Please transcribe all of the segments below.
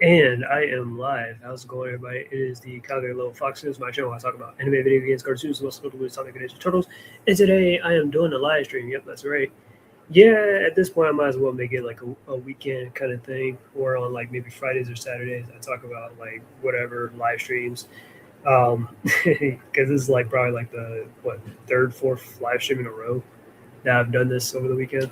And I am live. How's it going, everybody? It is the Calgary Little Foxes, my channel. I talk about anime, video games, cartoons, most notably Sonic and Ninja Turtles. And today I am doing a live stream. Yep, that's right. Yeah, at this point, I might as well make it like a weekend kind of thing, or on like maybe Fridays or Saturdays. I talk about like whatever live streams. Because this is like probably like the what third, fourth live stream in a row that I've done this over the weekend.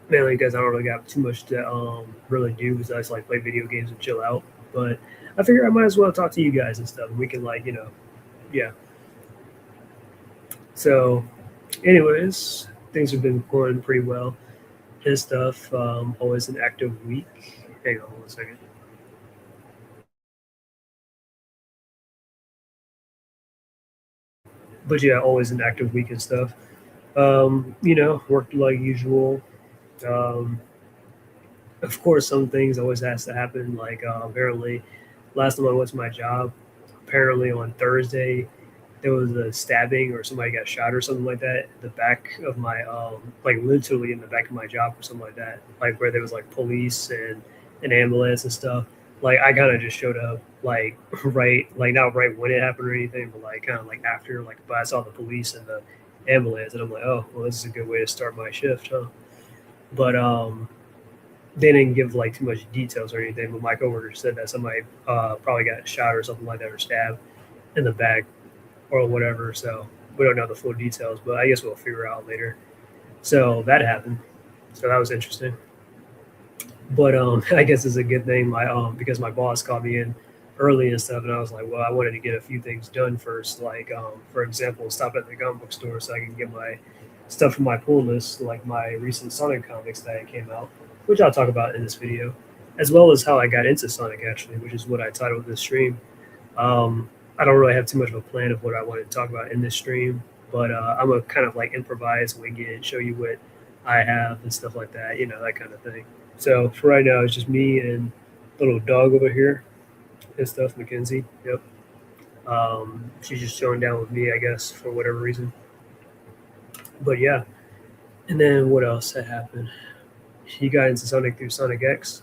Mainly because I don't really got too much to really do besides like play video games and chill out. But I figure I might as well talk to you guys and stuff. And we can like yeah. So, anyways, things have been going pretty well and stuff. Always an active week. Hang on one second. But yeah, always an active week and stuff. Worked like usual. Um, of course, some things always has to happen. Like apparently, last time I went to my job, apparently on Thursday there was a stabbing or somebody got shot or something like that at the back of my like literally in the back of my job or something like that, like where there was like police and an ambulance and stuff. Like I kind of just showed up like right, like not right when it happened or anything, but like kind of like after, like, but I saw the police and the ambulance and I'm like, oh well, this is a good way to start my shift, huh? But they didn't give like too much details or anything, but my coworker said that somebody probably got shot or something like that or stabbed in the back or whatever. So we don't know the full details, but I guess we'll figure out later. So that happened. So that was interesting. But I guess it's a good thing. My because my boss called me in early and stuff, and I was like, well, I wanted to get a few things done first. Like for example, stop at the comic book store so I can get my stuff from my pull list, like my recent Sonic comics that came out, which I'll talk about in this video, as well as how I got into Sonic actually, which is what I titled this stream. Um, I don't really have too much of a plan of what I want to talk about in this stream, but I'm a kind of like improvise, wing it, show you what I have and stuff like that, that kind of thing. So for right now, it's just me and little dog over here and stuff, Mackenzie. Yep. She's just showing down with me, I guess, for whatever reason. But yeah. And then what else had happened? He got into Sonic through Sonic X.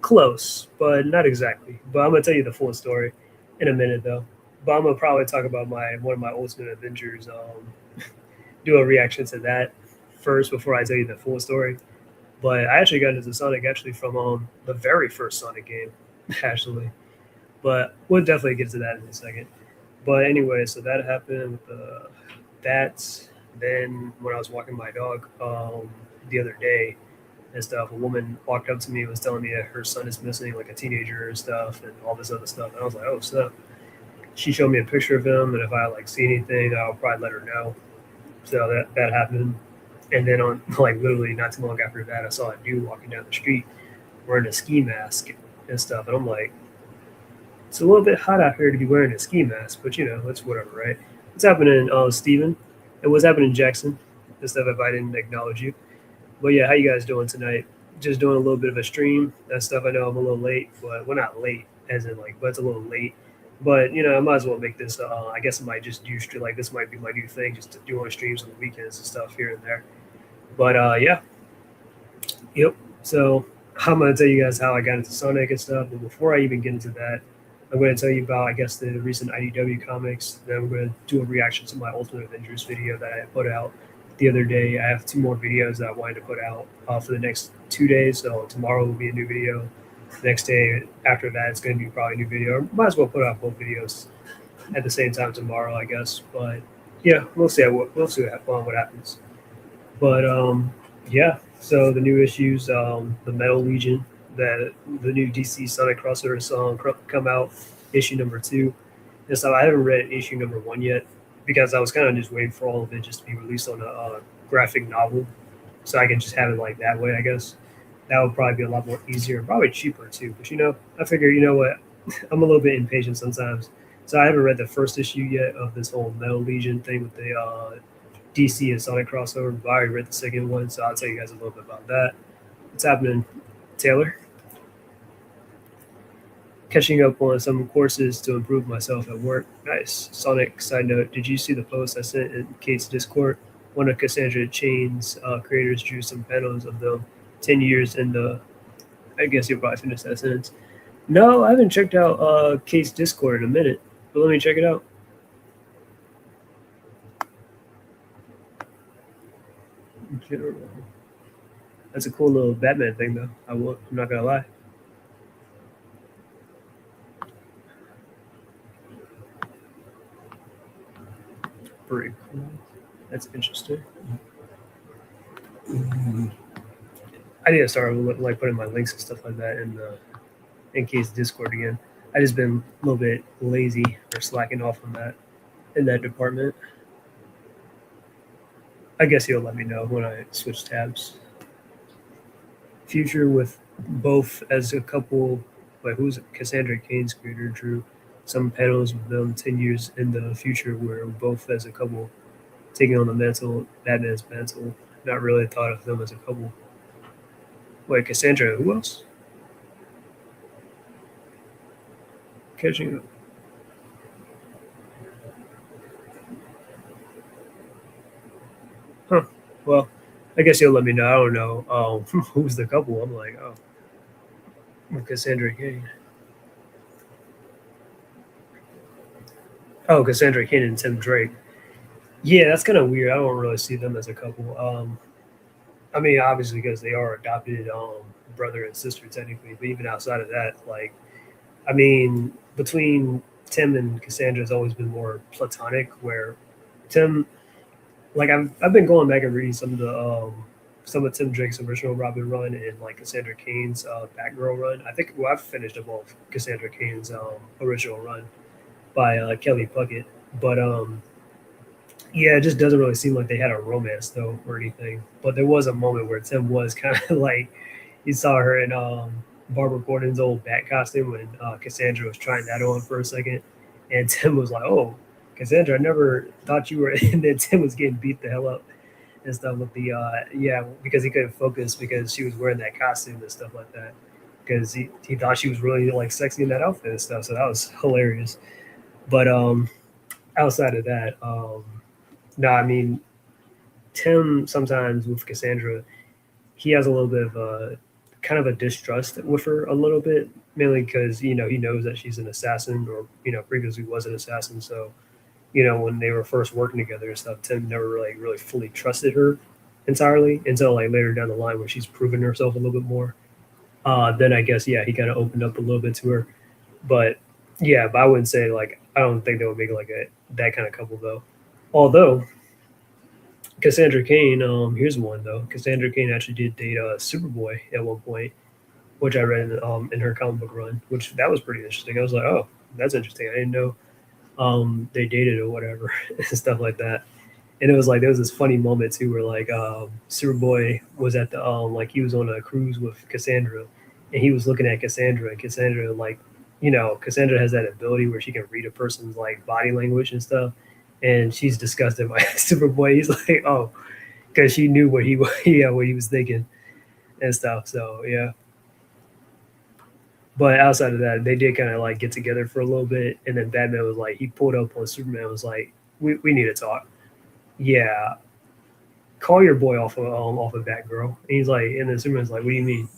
Close, but not exactly. But I'm gonna tell you the full story in a minute, though. But I'm gonna probably talk about my one of my Ultimate Adventures. Do a reaction to that first before I tell you the full story. But I actually got into Sonic actually from the very first Sonic game, actually. But we'll definitely get to that in a second. But anyway, so that happened with that. Then when I was walking my dog the other day and stuff, a woman walked up to me and was telling me that her son is missing, like a teenager and stuff, and all this other stuff. And I was like, oh, snap. She showed me a picture of him, and if I like see anything, I'll probably let her know. So that happened. And then on like literally not too long after that, I saw a dude walking down the street wearing a ski mask and stuff, and I'm like, it's a little bit hot out here to be wearing a ski mask, but it's whatever, right? What's happening, Steven? And what's happening, Jackson? And stuff if I didn't acknowledge you. But yeah, how you guys doing tonight? Just doing a little bit of a stream. That stuff. I know I'm a little late, but well, not late, as in like, but it's a little late. But I might as well make this. I guess I might just do like this might be my new thing, just to do on streams on the weekends and stuff here and there. But yeah, yep. So I'm gonna tell you guys how I got into Sonic and stuff. But before I even get into that, I'm going to tell you about, I guess, the recent IDW comics. Then I'm going to do a reaction to my Ultimate Avengers video that I put out the other day. I have two more videos that I wanted to put out for the next 2 days. So tomorrow will be a new video. Next day after that, it's going to be probably a new video. Might as well put out both videos at the same time tomorrow, I guess. But yeah, we'll see. We'll see what happens. But yeah. So the new issues, the Metal Legion, that the new DC Sonic crossover song come out, issue number 2. And so I haven't read issue number 1 yet because I was kind of just waiting for all of it just to be released on a graphic novel, so I can just have it like that way. I guess that would probably be a lot more easier, probably cheaper too. But I figure what, I'm a little bit impatient sometimes, so I haven't read the first issue yet of this whole Metal Legion thing with the DC and Sonic crossover. But I already read the second one, so I'll tell you guys a little bit about that. What's happening, Taylor? Catching up on some courses to improve myself at work. Nice. Sonic side note, did you see the post I sent in Kate's Discord? One of Cassandra Chain's creators drew some panels of them 10 years in the I guess you'll probably finish that sentence. No, I haven't checked out Case Discord in a minute, but let me check it out. General. That's a cool little Batman thing, though. I'm not gonna lie. Pretty cool. That's interesting. I need to start like putting my links and stuff like that in Case Discord again. I just been a little bit lazy or slacking off on that in that department. I guess you'll let me know when I switch tabs. Future with both as a couple, like who's Cassandra Cain's creator, drew some panels with them 10 years in the future where both as a couple taking on the mantle, Batman's mantle. Not really thought of them as a couple. Wait, Cassandra, who else? Catching up. Huh. Well, I guess you'll let me know. I don't know who's the couple. I'm like, oh, Cassandra Cain. Oh, Cassandra Cain and Tim Drake. Yeah, that's kind of weird. I don't really see them as a couple. I mean, obviously because they are adopted brother and sister technically, but even outside of that, like, I mean, between Tim and Cassandra has always been more platonic. Where Tim, like, I've been going back and reading some of Tim Drake's original Robin run and like Cassandra Cain's Batgirl run. I think well, I've finished up all of Cassandra Cain's original run by Kelly Puckett, but yeah, it just doesn't really seem like they had a romance though or anything. But there was a moment where Tim was kind of like he saw her in Barbara Gordon's old bat costume when Cassandra was trying that on for a second, and Tim was like, "Oh, Cassandra, I never thought you were." And then Tim was getting beat the hell up and stuff with the yeah because he couldn't focus because she was wearing that costume and stuff like that because he thought she was really like sexy in that outfit and stuff. So that was hilarious. But outside of that, no, I mean Tim sometimes with Cassandra, he has a little bit of a kind of a distrust with her a little bit, mainly because he knows that she's an assassin or previously was an assassin. So when they were first working together and stuff, Tim never really fully trusted her entirely until like later down the line when she's proven herself a little bit more. Then I guess yeah, he kind of opened up a little bit to her, but yeah, but I wouldn't say like I don't think they would make like a that kind of couple though. Although Cassandra Cain, here's one though. Cassandra Cain actually did date Superboy at one point, which I read in her comic book run, which that was pretty interesting. I was like, oh, that's interesting. I didn't know they dated or whatever and stuff like that. And it was like there was this funny moment too where like Superboy was at the like he was on a cruise with Cassandra, and he was looking at Cassandra, and Cassandra like Cassandra has that ability where she can read a person's like body language and stuff, and she's disgusted by Superboy. He's like, oh, because she knew what he yeah what he was thinking and stuff. So yeah, but outside of that, they did kind of like get together for a little bit, and then Batman was like, he pulled up on Superman, was like, we need to talk. Yeah, call your boy off of Batgirl. And he's like, and then Superman's like, what do you mean?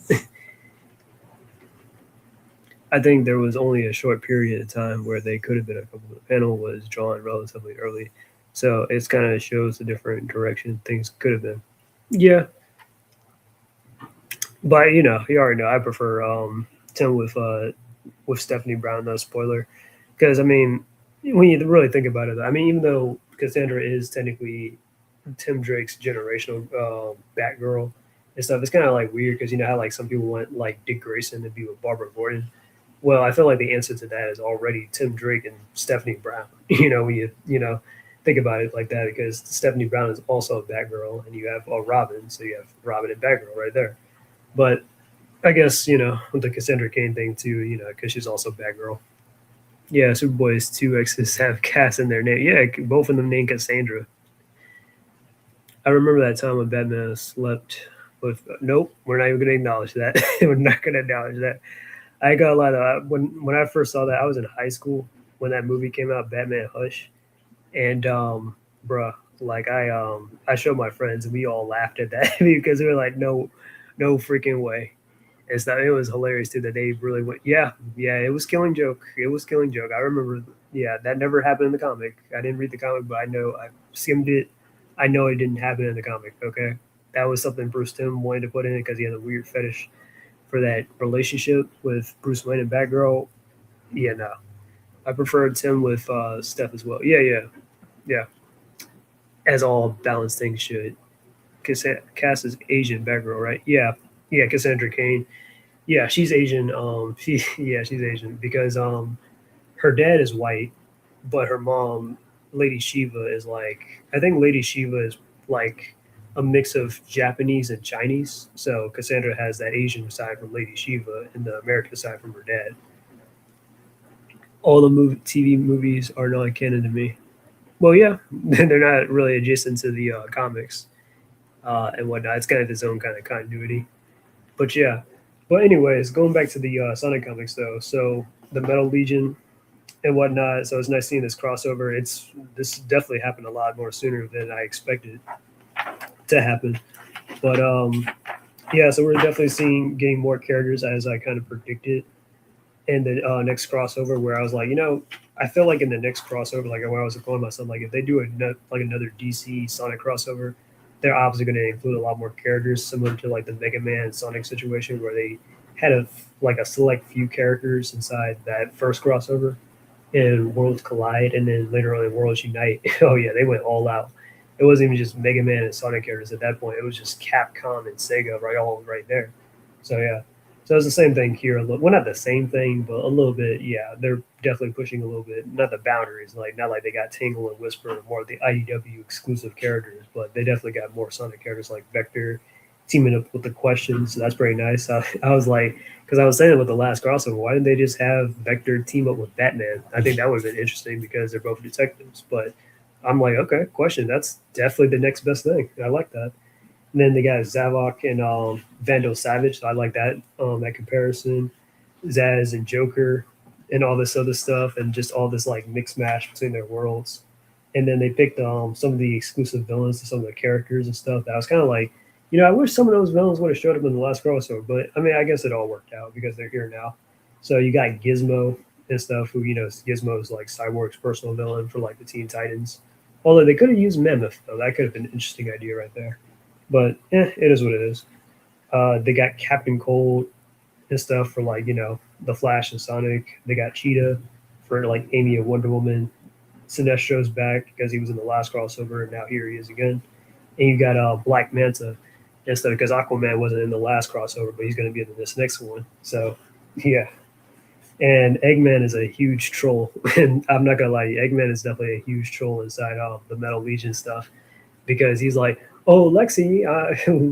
I think there was only a short period of time where they could have been a couple. The panel was drawn relatively early, so it's kind of shows the different direction things could have been. Yeah, but you already know I prefer Tim with Stephanie Brown. No spoiler, because I mean, when you really think about it, I mean, even though Cassandra is technically Tim Drake's generational Batgirl and stuff, it's kind of like weird because you know how like some people want like Dick Grayson to be with Barbara Gordon. Well, I feel like the answer to that is already Tim Drake and Stephanie Brown. When you think about it like that, because Stephanie Brown is also a Batgirl, and you have Robin, so you have Robin and Batgirl right there. But I guess with the Cassandra Cain thing too, because she's also Batgirl. Yeah, Superboy's two exes have Cass in their name. Yeah, both of them named Cassandra. I remember that time when Batman slept with. Nope, we're not even going to acknowledge that. We're not going to acknowledge that. I got a lot of when I first saw that I was in high school when that movie came out, Batman Hush, and bruh, like I showed my friends and we all laughed at that because we were like, no, no freaking way. It's that it was hilarious too that they really went. Yeah, yeah, it was Killing Joke. It was Killing Joke. I remember. Yeah, that never happened in the comic. I didn't read the comic, but I know I skimmed it. I know it didn't happen in the comic. Okay, that was something Bruce Timm wanted to put in it because he had a weird fetish for that relationship with Bruce Wayne and Batgirl. Yeah, no, I preferred Tim with Steph as well. Yeah, yeah, yeah. As all balanced things should. Cass is Asian Batgirl, right? Yeah, yeah. Cassandra Cain. Yeah, she's Asian. She yeah, she's Asian because her dad is white, but her mom, Lady Shiva, is like I think Lady Shiva is like a mix of Japanese and Chinese. So Cassandra has that Asian side from Lady Shiva and the American side from her dad. All the TV movies are non canon to me. Well, yeah, they're not really adjacent to the comics and whatnot. It's kind of its own kind of continuity. But yeah. But anyways, going back to the Sonic comics though. So the Metal Legion and whatnot. So it's nice seeing this crossover. This definitely happened a lot more sooner than I expected to happen. But yeah, so we're definitely seeing getting more characters as I kind of predicted in the next crossover. Where I was like, I feel like in the next crossover, like when I was going myself, like if they do like another DC Sonic crossover, they're obviously going to include a lot more characters, similar to like the Mega Man Sonic situation, where they had like a select few characters inside that first crossover and Worlds Collide, and then later on in Worlds Unite. Oh yeah, they went all out. It wasn't even just Mega Man and Sonic characters at that point. It was just Capcom and Sega all right there. So yeah, so it's the same thing here. Well, not the same thing, but a little bit. Yeah, they're definitely pushing a little bit. Not the boundaries, like not like they got Tingle and Whisper, more of the IDW exclusive characters, but they definitely got more Sonic characters like Vector teaming up with the Questions. So that's pretty nice. I was like, because I was saying with the last crossover, why didn't they just have Vector team up with Batman? I think that would have been interesting because they're both detectives. But I'm like, okay, Question. That's definitely the next best thing. I like that. And then they got Zavok and Vandal Savage. So I like that comparison. Zaz and Joker and all this other stuff and just all this like mix mash between their worlds. And then they picked some of the exclusive villains to some of the characters and stuff. That was kind of like, I wish some of those villains would have showed up in the last crossover. But I mean, I guess it all worked out because they're here now. So you got Gizmo and stuff, who Gizmo's like Cyborg's personal villain for like the Teen Titans. Although they could have used Mammoth though, that could have been an interesting idea right there. But it is what it is. They got Captain Cold and stuff for like the Flash and Sonic. They got Cheetah for like Amy and Wonder Woman. Sinestro's back because he was in the last crossover, and now here he is again. And you got Black Manta and stuff because Aquaman wasn't in the last crossover, but he's going to be in this next one. So yeah. And Eggman is a huge troll, and I'm not gonna lie, to you, Eggman is definitely a huge troll inside the Metal Legion stuff because he's like, "Oh, Lexi,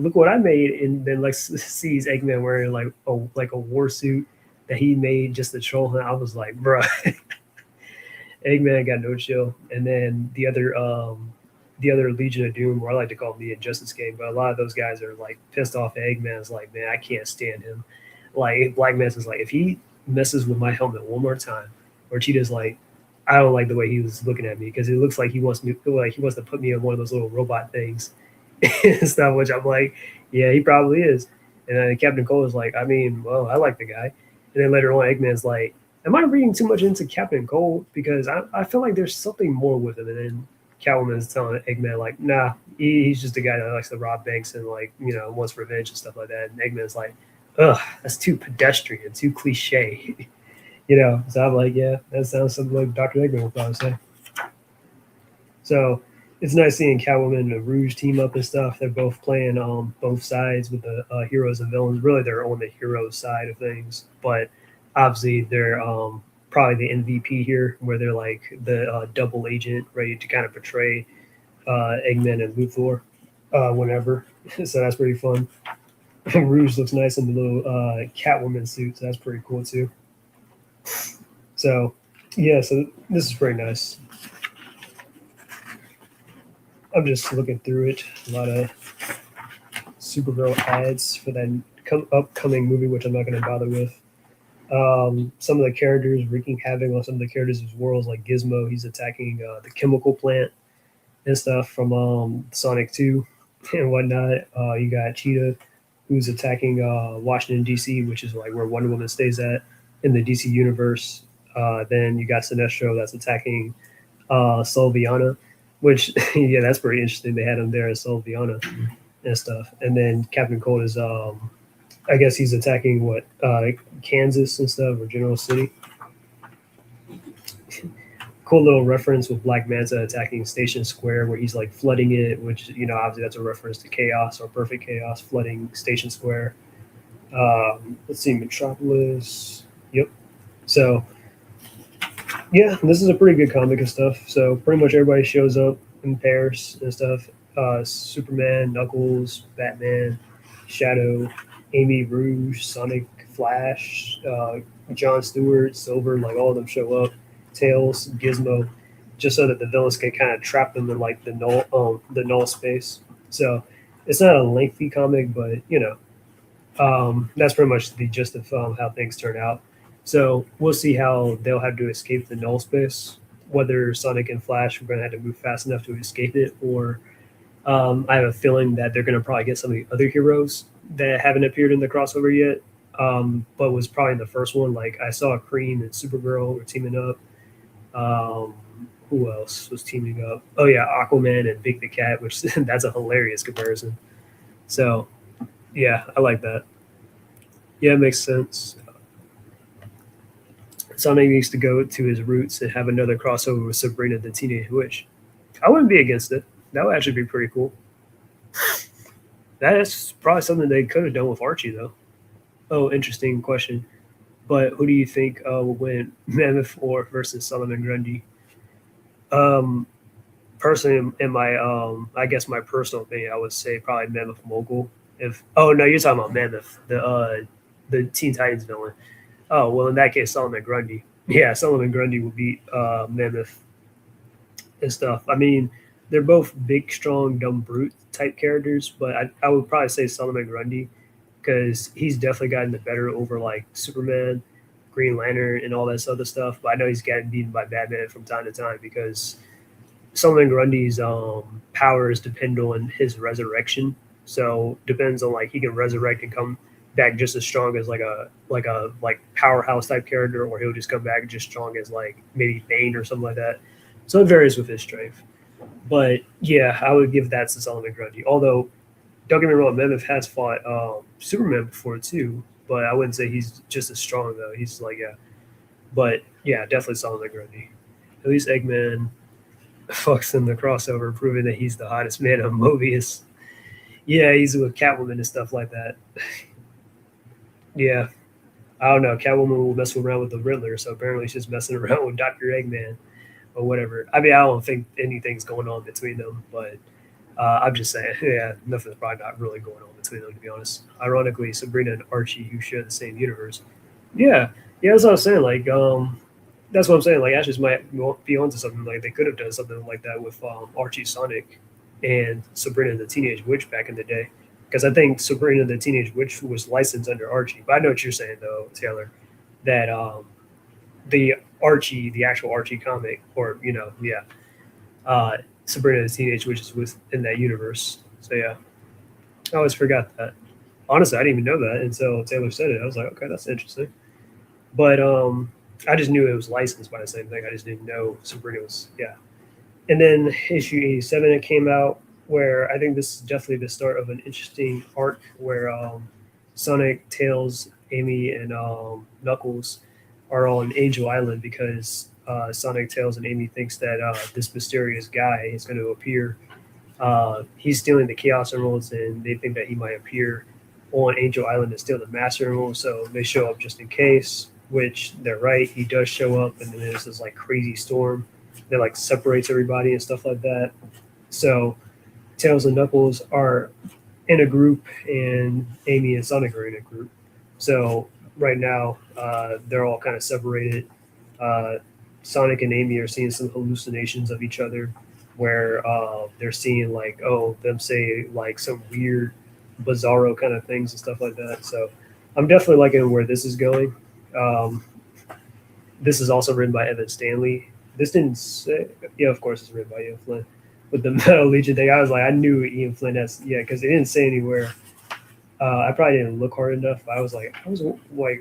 look what I made," and then Lex sees Eggman wearing like a war suit that he made just to troll him. I was like, "Bruh, Eggman got no chill." And then the other Legion of Doom, or I like to call them the Injustice Gang, but a lot of those guys are like pissed off at Eggman. Is like, man, I can't stand him. Like Black Manta's like, if he messes with my helmet one more time, or Cheetah's like, I don't like the way he was looking at me because it looks like he wants to put me in one of those little robot things and stuff. Which I'm like, yeah, he probably is. And then Captain Cole is like, I mean, well, I like the guy. And then later on, Eggman's like, am I reading too much into Captain Cold? Because I feel like there's something more with him. And then Catwoman is telling Eggman, like, nah, he's just a guy that likes to rob banks and, like, wants revenge and stuff like that. And Eggman's like, ugh, that's too pedestrian, too cliche. So I'm like, yeah, that sounds something like Dr. Eggman would probably say. So it's nice seeing Catwoman and the Rouge team up and stuff. They're both playing both sides with the heroes and villains. Really, they're on the hero side of things, but obviously they're probably the MVP here, where they're like the double agent ready to kind of portray Eggman and Luthor whenever. So that's pretty fun. Rouge looks nice in the little Catwoman suit, so that's pretty cool too. So yeah, so this is pretty nice. I'm just looking through it. A lot of Supergirl ads for that upcoming movie, which I'm not going to bother with. Some of the characters wreaking havoc on some of the characters' worlds, like Gizmo. He's attacking the chemical plant and stuff from Sonic 2 and whatnot. You got Cheetah who's attacking Washington D.C., which is like where Wonder Woman stays at in the DC universe. Then you got Sinestro that's attacking Solviana, which yeah, that's pretty interesting. They had him there as Solviana and stuff. And then Captain Cold is I guess he's attacking what Kansas and stuff or General City. Cool little reference with Black Manta attacking Station Square, where he's like flooding it, which obviously that's a reference to chaos or perfect chaos flooding Station Square. Let's see, Metropolis. Yep. So yeah, this is a pretty good comic and stuff. So pretty much everybody shows up in pairs and stuff. Superman, Knuckles, Batman, Shadow, Amy Rouge, Sonic, Flash, John Stewart, Silver, like all of them show up. Tails, Gizmo, just so that the villains can kind of trap them in like the null space. So it's not a lengthy comic, but that's pretty much the gist of how things turn out. So we'll see how they'll have to escape the null space. Whether Sonic and Flash are going to have to move fast enough to escape it, or I have a feeling that they're going to probably get some of the other heroes that haven't appeared in the crossover yet, but was probably in the first one. Like I saw Cream and Supergirl were teaming up. Um, who else was teaming up? Oh yeah, Aquaman and Big the Cat, which that's a hilarious comparison. So yeah, I like that. Yeah, it makes sense. Sonic needs to go to his roots and have another crossover with Sabrina the Teenage Witch. I wouldn't be against it. That would actually be pretty cool. That's probably something they could have done with Archie, though. Oh, interesting question. But who do you think will win, Mammoth or versus Solomon Grundy? Um, Personally, in my I guess my personal opinion, I would say probably Mammoth Mogul. If oh no, you're talking about Mammoth, the Teen Titans villain. Oh well, in that case, Solomon Grundy. Yeah, Solomon Grundy will beat Mammoth and stuff. I mean, they're both big, strong, dumb brute type characters, but I would probably say Solomon Grundy because he's definitely gotten the better over like Superman, Green Lantern, and all that other stuff. But I know he's gotten beaten by Batman from time to time because Solomon Grundy's powers depend on his resurrection. So depends on like he can resurrect and come back just as strong as like powerhouse type character, or he'll just come back just strong as like maybe Bane or something like that. So it varies with his strength. But yeah, I would give that to Solomon Grundy. Although don't get me wrong, Mammoth has fought Superman before too, but I wouldn't say he's just as strong though. He's like yeah, but yeah, definitely Solomon Grundy. At least Eggman fucks in the crossover, proving that he's the hottest man on Mobius. Yeah, he's with Catwoman and stuff like that. Yeah, I don't know. Catwoman will mess around with the Riddler, so apparently she's messing around with Doctor Eggman or whatever. I mean, I don't think anything's going on between them, but I'm just saying, yeah, nothing's probably not really going on between them, to be honest. Ironically, Sabrina and Archie, who share the same universe. Yeah, yeah, that's what I'm saying. Like, that's what I'm saying. Like, Ashes might be onto something. Like, they could have done something like that with Archie Sonic and Sabrina the Teenage Witch back in the day. Because I think Sabrina the Teenage Witch was licensed under Archie. But I know what you're saying, though, Taylor, that the Archie, the actual Archie comic, or, yeah, Sabrina the Teenage Witch is within that universe. So, yeah, I always forgot that. Honestly, I didn't even know that until Taylor said it. I was like, okay, that's interesting. But I just knew it was licensed by the same thing. I just didn't know Sabrina was, yeah. And then issue 87, it came out where I think this is definitely the start of an interesting arc where Sonic, Tails, Amy, and Knuckles are on Angel Island because Sonic, Tails, and Amy thinks that this mysterious guy is going to appear. He's stealing the Chaos Emeralds, and they think that he might appear on Angel Island to steal the Master Emerald. So they show up just in case, which they're right. He does show up, and then there's this like crazy storm that like separates everybody and stuff like that. So Tails and Knuckles are in a group, and Amy and Sonic are in a group. So right now, they're all kind of separated. Uh, Sonic and Amy are seeing some hallucinations of each other, where they're seeing like them say like some weird, bizarro kind of things and stuff like that. So I'm definitely liking where this is going. Um, this is also written by Evan Stanley. This didn't say, yeah, of course it's written by Ian Flynn. With the Metal Legion thing, I was like, I knew Ian Flynn has, yeah, because they didn't say anywhere. I probably didn't look hard enough. I was like,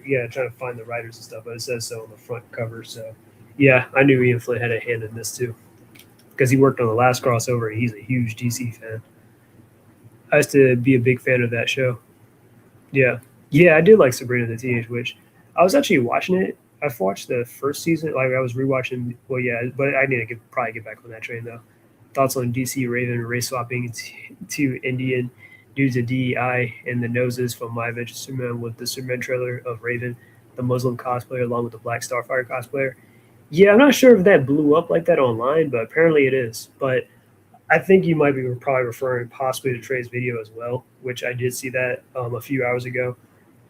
yeah, trying to find the writers and stuff, but it says so on the front cover. So, yeah, I knew Ian Flynn had a hand in this too because he worked on the last crossover. And he's a huge DC fan. I used to be a big fan of that show. Yeah, yeah, I did like Sabrina the Teenage Witch. I was actually watching it. I've watched the first season. Like I was rewatching. Well, yeah, but I need to probably get back on that train though. Thoughts on DC Raven race swapping to Indian due to DEI and the noses from My Adventure Superman with the Superman trailer of Raven, the Muslim cosplayer, along with the Black Starfire cosplayer. Yeah, I'm not sure if that blew up like that online, but apparently it is. But I think you might be probably referring possibly to Trey's video as well, which I did see that a few hours ago.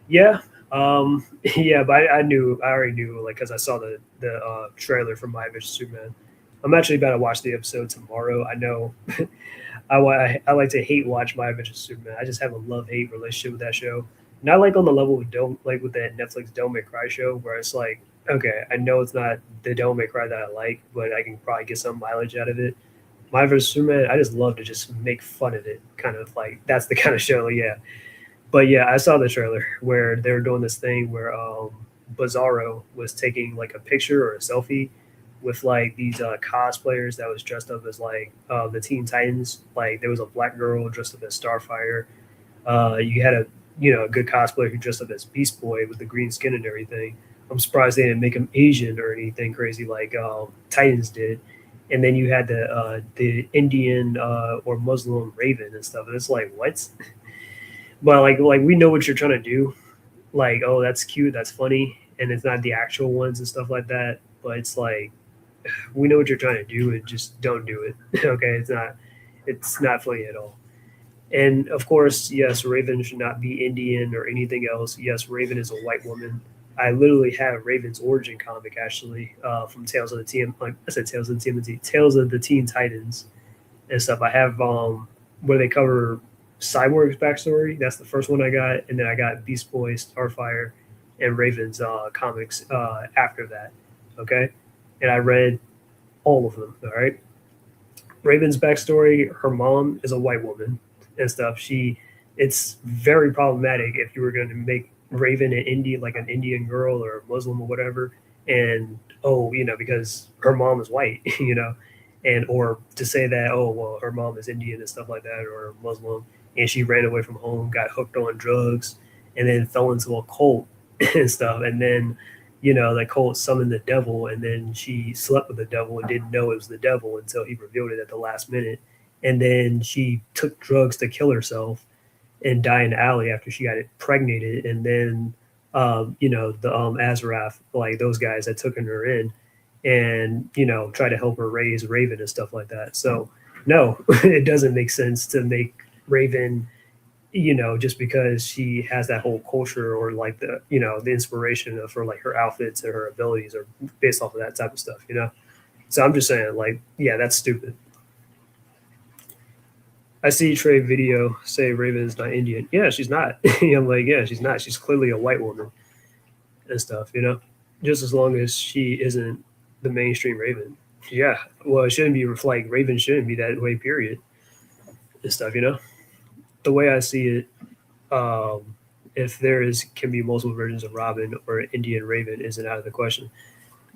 Yeah, yeah, but I already knew, like, because I saw the trailer for My Adventure Superman. I'm actually about to watch the episode tomorrow. I know I like to hate watch My Adventure Superman. I just have a love hate relationship with that show. Not like on the level with don't like with that Netflix Don't Make Cry show, where it's like, okay, I know it's not the Don't Make Cry that I like, but I can probably get some mileage out of it. My vs Superman, I just love to just make fun of it, kind of like that's the kind of show, yeah. But yeah, I saw the trailer where they were doing this thing where Bizarro was taking like a picture or a selfie with like these cosplayers that was dressed up as like the Teen Titans. Like there was a black girl dressed up as Starfire. You had a good cosplayer who dressed up as Beast Boy with the green skin and everything. I'm surprised they didn't make him Asian or anything crazy like Titans did. And then you had the Indian or Muslim Raven and stuff, and it's like what? But like we know what you're trying to do. Like, oh, that's cute, that's funny, and it's not the actual ones and stuff like that. But it's like we know what you're trying to do, and just don't do it. Okay, it's not funny at all. And of course, yes, Raven should not be Indian or anything else. Yes, Raven is a white woman. I literally have Raven's origin comic actually from Tales of the Teen. Like I said, Tales of the TMNT, Tales of the Teen Titans and stuff. I have where they cover Cyborg's backstory. That's the first one I got, and then I got Beast Boy, Starfire, and Raven's comics after that. Okay, and I read all of them. All right, Raven's backstory. Her mom is a white woman and stuff. It's very problematic if you were going to make Raven an Indian, like an Indian girl or a Muslim or whatever, and because her mom is white, and or to say that well her mom is Indian and stuff like that or Muslim, and she ran away from home, got hooked on drugs, and then fell into a cult and stuff, and then the cult summoned the devil, and then she slept with the devil and didn't know it was the devil until he revealed it at the last minute, and then she took drugs to kill herself and die in the alley after she got impregnated, and then the Azarath, like those guys that took her in, and try to help her raise Raven and stuff like that. So no, it doesn't make sense to make Raven, just because she has that whole culture or like the inspiration of her like her outfits and her abilities are based off of that type of stuff. So I'm just saying, like, yeah, that's stupid. I see Trey video say Raven is not Indian. Yeah, she's not. I'm like, yeah, she's not. She's clearly a white woman and stuff. Just as long as she isn't the mainstream Raven. Yeah, well, it shouldn't be like Raven shouldn't be that way, period, and stuff. The way I see it, um, if there is can be multiple versions of Robin or Indian Raven isn't out of the question.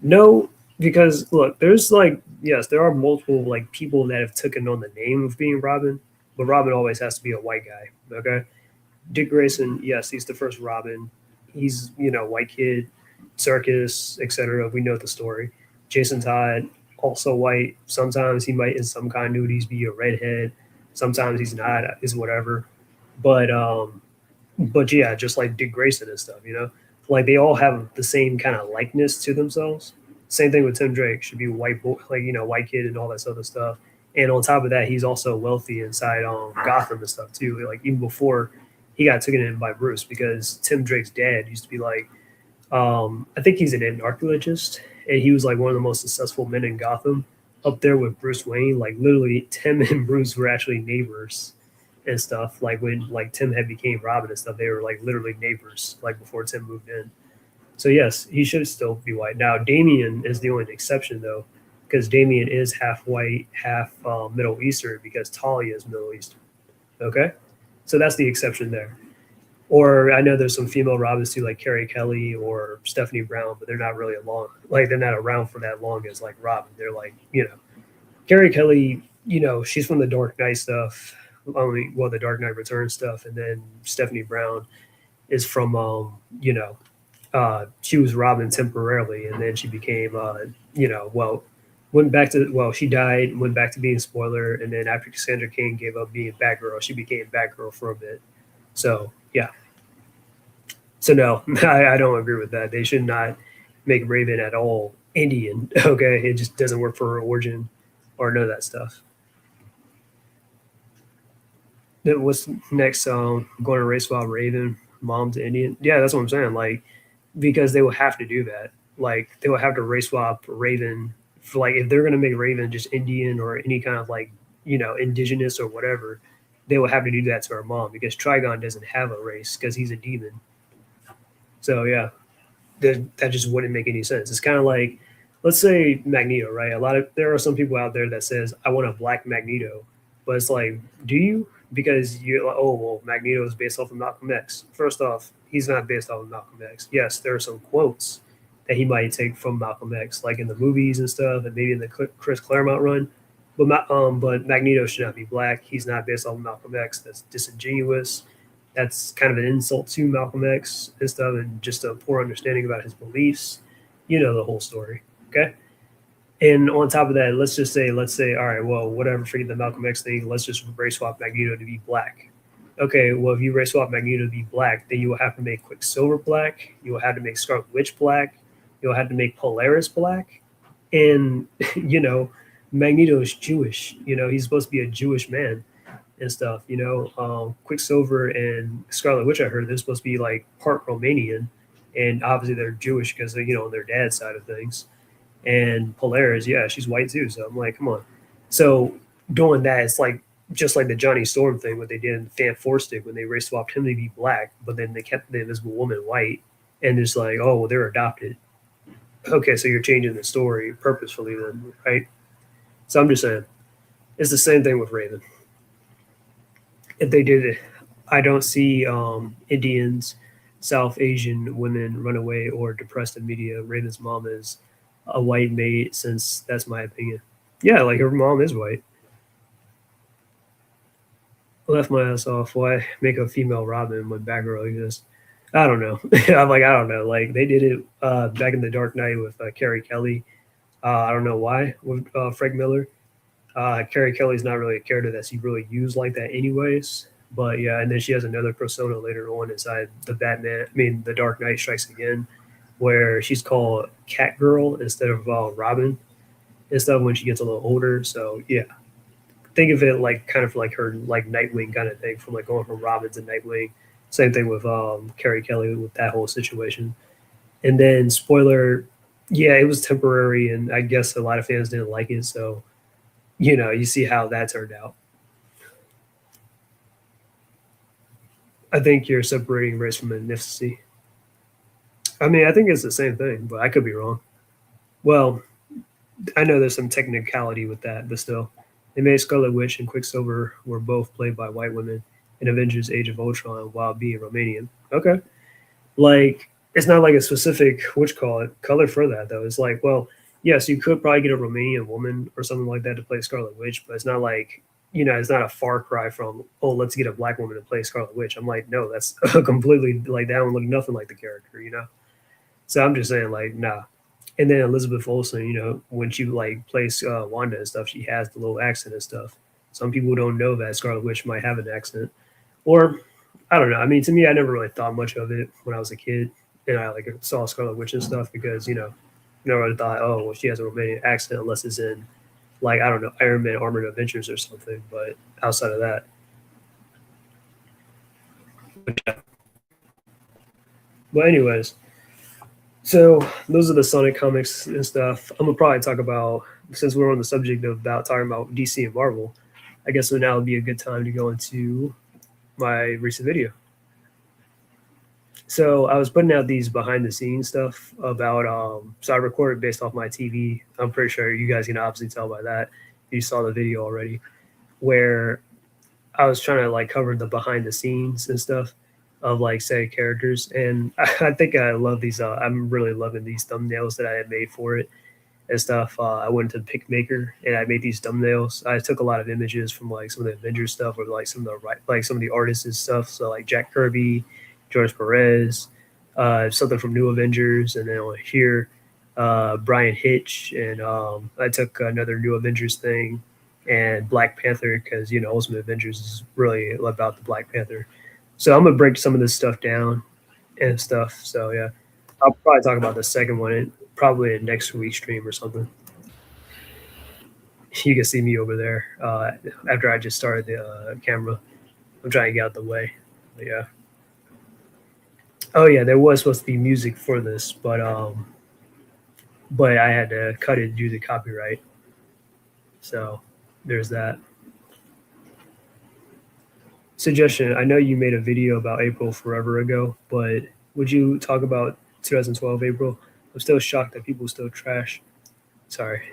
No, because look, there's like yes, there are multiple like people that have taken on the name of being Robin, but Robin always has to be a white guy. Okay, Dick Grayson, yes, he's the first Robin. He's white kid, circus, etc. We know the story. Jason Todd, also white. Sometimes he might in some continuities be a redhead. Sometimes he's not. Is whatever. But yeah, just like Dick Grayson and stuff. Like they all have the same kind of likeness to themselves. Same thing with Tim Drake. Should be white boy, like white kid and all that sort of stuff. And on top of that, he's also wealthy inside Gotham and stuff too. Like even before he got taken in by Bruce, because Tim Drake's dad used to be like, I think he's an anarchologist, and he was like one of the most successful men in Gotham, up there with Bruce Wayne. Like literally, Tim and Bruce were actually neighbors and stuff. Like when like Tim had became Robin and stuff, they were like literally neighbors. Like before Tim moved in. So yes, he should still be white. Now Damian is the only exception though, because Damian is half white, half Middle Eastern, because Talia is Middle Eastern. Okay, so that's the exception there. Or I know there's some female Robins too, like Carrie Kelly or Stephanie Brown, but they're not really along. Like they're not around for that long as like Robin. They're like, Carrie Kelly. She's from the Dark Knight stuff. Only well, the Dark Knight Returns stuff, and then Stephanie Brown is from she was Robin temporarily, and then she became well, went back to well, she died, went back to being Spoiler, and then after Cassandra King gave up being Batgirl, she became Batgirl for a bit. So yeah, so no, I don't agree with that. They should not make Raven at all Indian. Okay, it just doesn't work for her origin or none of that stuff. Then what's next? Going to race swap Raven, mom to Indian. Yeah, that's what I'm saying. Like because they will have to do that. Like they will have to race swap Raven. For, like if they're gonna make Raven just Indian or any kind of like indigenous or whatever, they will have to do that to her mom because Trigon doesn't have a race because he's a demon. So yeah, that just wouldn't make any sense. It's kind of like, let's say Magneto, right? There are some people out there that says I want a black Magneto, but it's like, do you? Because you're like, oh well, Magneto is based off of Malcolm X. First off, he's not based off of Malcolm X. Yes, there are some quotes that he might take from Malcolm X, like in the movies and stuff, and maybe in the Chris Claremont run. But Magneto should not be black. He's not based off of Malcolm X. That's disingenuous. That's kind of an insult to Malcolm X and stuff, and just a poor understanding about his beliefs. You know the whole story. Okay. And on top of that, let's say, all right, well, whatever, forget the Malcolm X thing. Let's just race swap Magneto to be black. Okay, well, if you race swap Magneto to be black, then you will have to make Quicksilver black. You will have to make Scarlet Witch black. You'll have to make Polaris black. And, Magneto is Jewish. He's supposed to be a Jewish man and stuff. Quicksilver and Scarlet Witch, I heard they're supposed to be like part Romanian. And obviously they're Jewish because they're, on their dad's side of things. And Polaris, yeah, she's white too. So I'm like, come on. So doing that, it's like just like the Johnny Storm thing, what they did in Fan Four Stick when they race swapped him to be black, but then they kept the Invisible Woman white, and it's like, oh, well, they're adopted. Okay, so you're changing the story purposefully, then, right? So I'm just saying, it's the same thing with Raven. If they did it, I don't see Indians, South Asian women run away or depressed in media. Raven's mom is a white maid, since that's my opinion. Yeah, like her mom is white. Left my ass off. Why make a female Robin when Batgirl exists? I don't know. I'm like, I don't know. Like they did it back in the Dark Knight with Carrie Kelly. I don't know why with Frank Miller. Carrie Kelly's not really a character that's really used like that, anyways. But yeah, and then she has another persona later on inside the Batman. I mean, the Dark Knight Strikes Again, where she's called Catgirl instead of Robin and stuff when she gets a little older. So yeah, think of it like kind of like her like Nightwing kind of thing, from like going from Robin to Nightwing. Same thing with Carrie Kelly with that whole situation. And then spoiler, yeah, it was temporary, and I guess a lot of fans didn't like it. So you see how that turned out. I think you're separating race from ethnicity. I mean, I think it's the same thing, but I could be wrong. Well, I know there's some technicality with that, but still, they made Scarlet Witch and Quicksilver were both played by white women in Avengers: Age of Ultron while being Romanian. Okay, like it's not like a specific color for that though. It's like, well, yes, you could probably get a Romanian woman or something like that to play Scarlet Witch, but it's not like it's not a far cry from, oh, let's get a black woman to play Scarlet Witch. I'm like, no, that's completely like that one look nothing like the character. So I'm just saying, like, nah. And then Elizabeth Olsen, when she like plays Wanda and stuff, she has the little accent and stuff. Some people don't know that Scarlet Witch might have an accent, or I don't know. I mean, to me, I never really thought much of it when I was a kid, and I like saw Scarlet Witch and stuff because never really thought, oh, well, she has a Romanian accent unless it's in like, I don't know, Iron Man Armored Adventures or something. But outside of that, but anyways. So those are the Sonic comics and stuff. I'm gonna probably talk about, since we're on the subject of about talking about DC and Marvel. I guess now would be a good time to go into my recent video. So I was putting out these behind the scenes stuff about. So I recorded based off my TV. I'm pretty sure you guys can obviously tell by that. You saw the video already, where I was trying to like cover the behind the scenes and stuff. of like say characters, and I think I love these. I'm really loving these thumbnails that I had made for it and stuff. I went to Pickmaker and I made these thumbnails. I took a lot of images from like some of the Avengers stuff or like some of the like some of the artists and stuff. So like Jack Kirby, George Perez, something from New Avengers, and then on here, Brian Hitch, and I took another New Avengers thing and Black Panther because Ultimate Avengers is really about the Black Panther. So I'm gonna break some of this stuff down and stuff. So yeah, I'll probably talk about the second one probably in next week's stream or something. You can see me over there after I just started the camera. I'm trying to get out the way. But yeah. Oh yeah, there was supposed to be music for this, but I had to cut it due to copyright. So there's that. Suggestion: I know you made a video about April forever ago, but would you talk about 2012 April? I'm still shocked that people still trash. Sorry.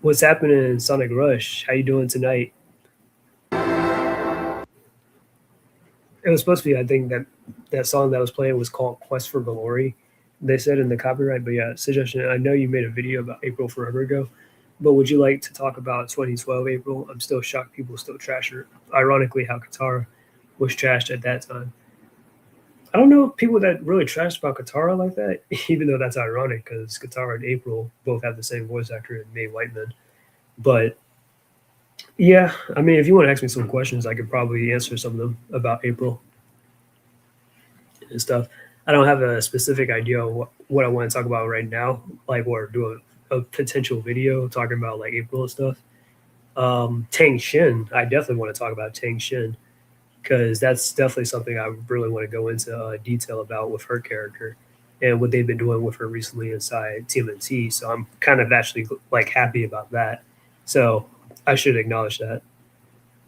What's happening in Sonic Rush? How you doing tonight? It was supposed to be, I think that song that was playing was called Quest for Glory. They said in the copyright, but yeah, suggestion. I know you made a video about April forever ago, but would you like to talk about 2012 April? I'm still shocked people still trash her. Ironically, how Katara was trashed at that time. I don't know people that really trash about Katara like that, even though that's ironic because Katara and April both have the same voice actor and Mae Whiteman. But yeah, I mean, if you want to ask me some questions, I could probably answer some of them about April and stuff. I don't have a specific idea of what I want to talk about right now, like or do a potential video talking about like April and stuff. Tang Shin, I definitely want to talk about Tang Shin because that's definitely something I really want to go into detail about with her character and what they've been doing with her recently inside TMNT. So I'm kind of actually like happy about that. So I should acknowledge that.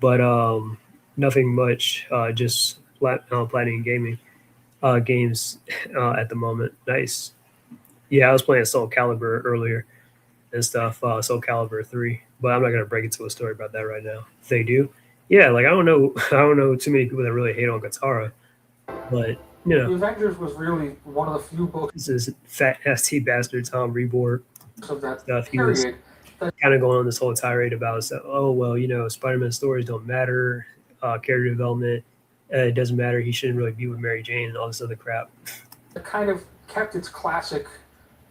But nothing much. Just planning gaming games at the moment. Nice. Yeah, I was playing Soul Calibur earlier and stuff. Soul Calibur 3, but I'm not gonna break into a story about that right now. If they do, yeah, like I don't know, I don't know too many people that really hate on Katara, but The Avengers was really one of the few books this is fat nasty bastard Tom Rebord of that stuff. He was period that kind of going on this whole tirade about, so, oh well, Spider-Man stories don't matter, character development, it doesn't matter. He shouldn't really be with Mary Jane and all this other crap. kind of kept its classic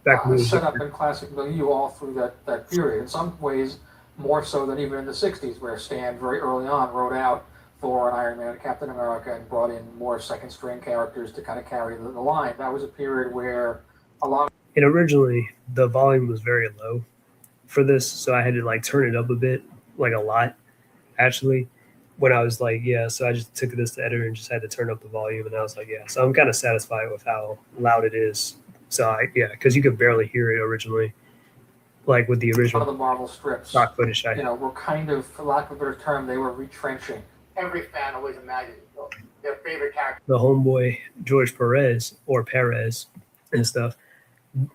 Back when setup and classic milieu all through that period. In some ways, more so than even in the 60s, where Stan very early on wrote out Thor and Iron Man and Captain America and brought in more second string characters to kind of carry the line. That was a period where a lot of. And originally, the volume was very low for this, so I had to like turn it up a bit, like a lot, actually. When I was like, yeah, so I just took this to editor and just had to turn up the volume, and I was like, yeah. So I'm kind of satisfied with how loud it is. So yeah, because you could barely hear it originally, like with the A lot original of the Marvel strips, stock footage. were kind of, for lack of a better term, they were retrenching. Every fan always imagines their favorite character. The homeboy George Perez or Perez and stuff.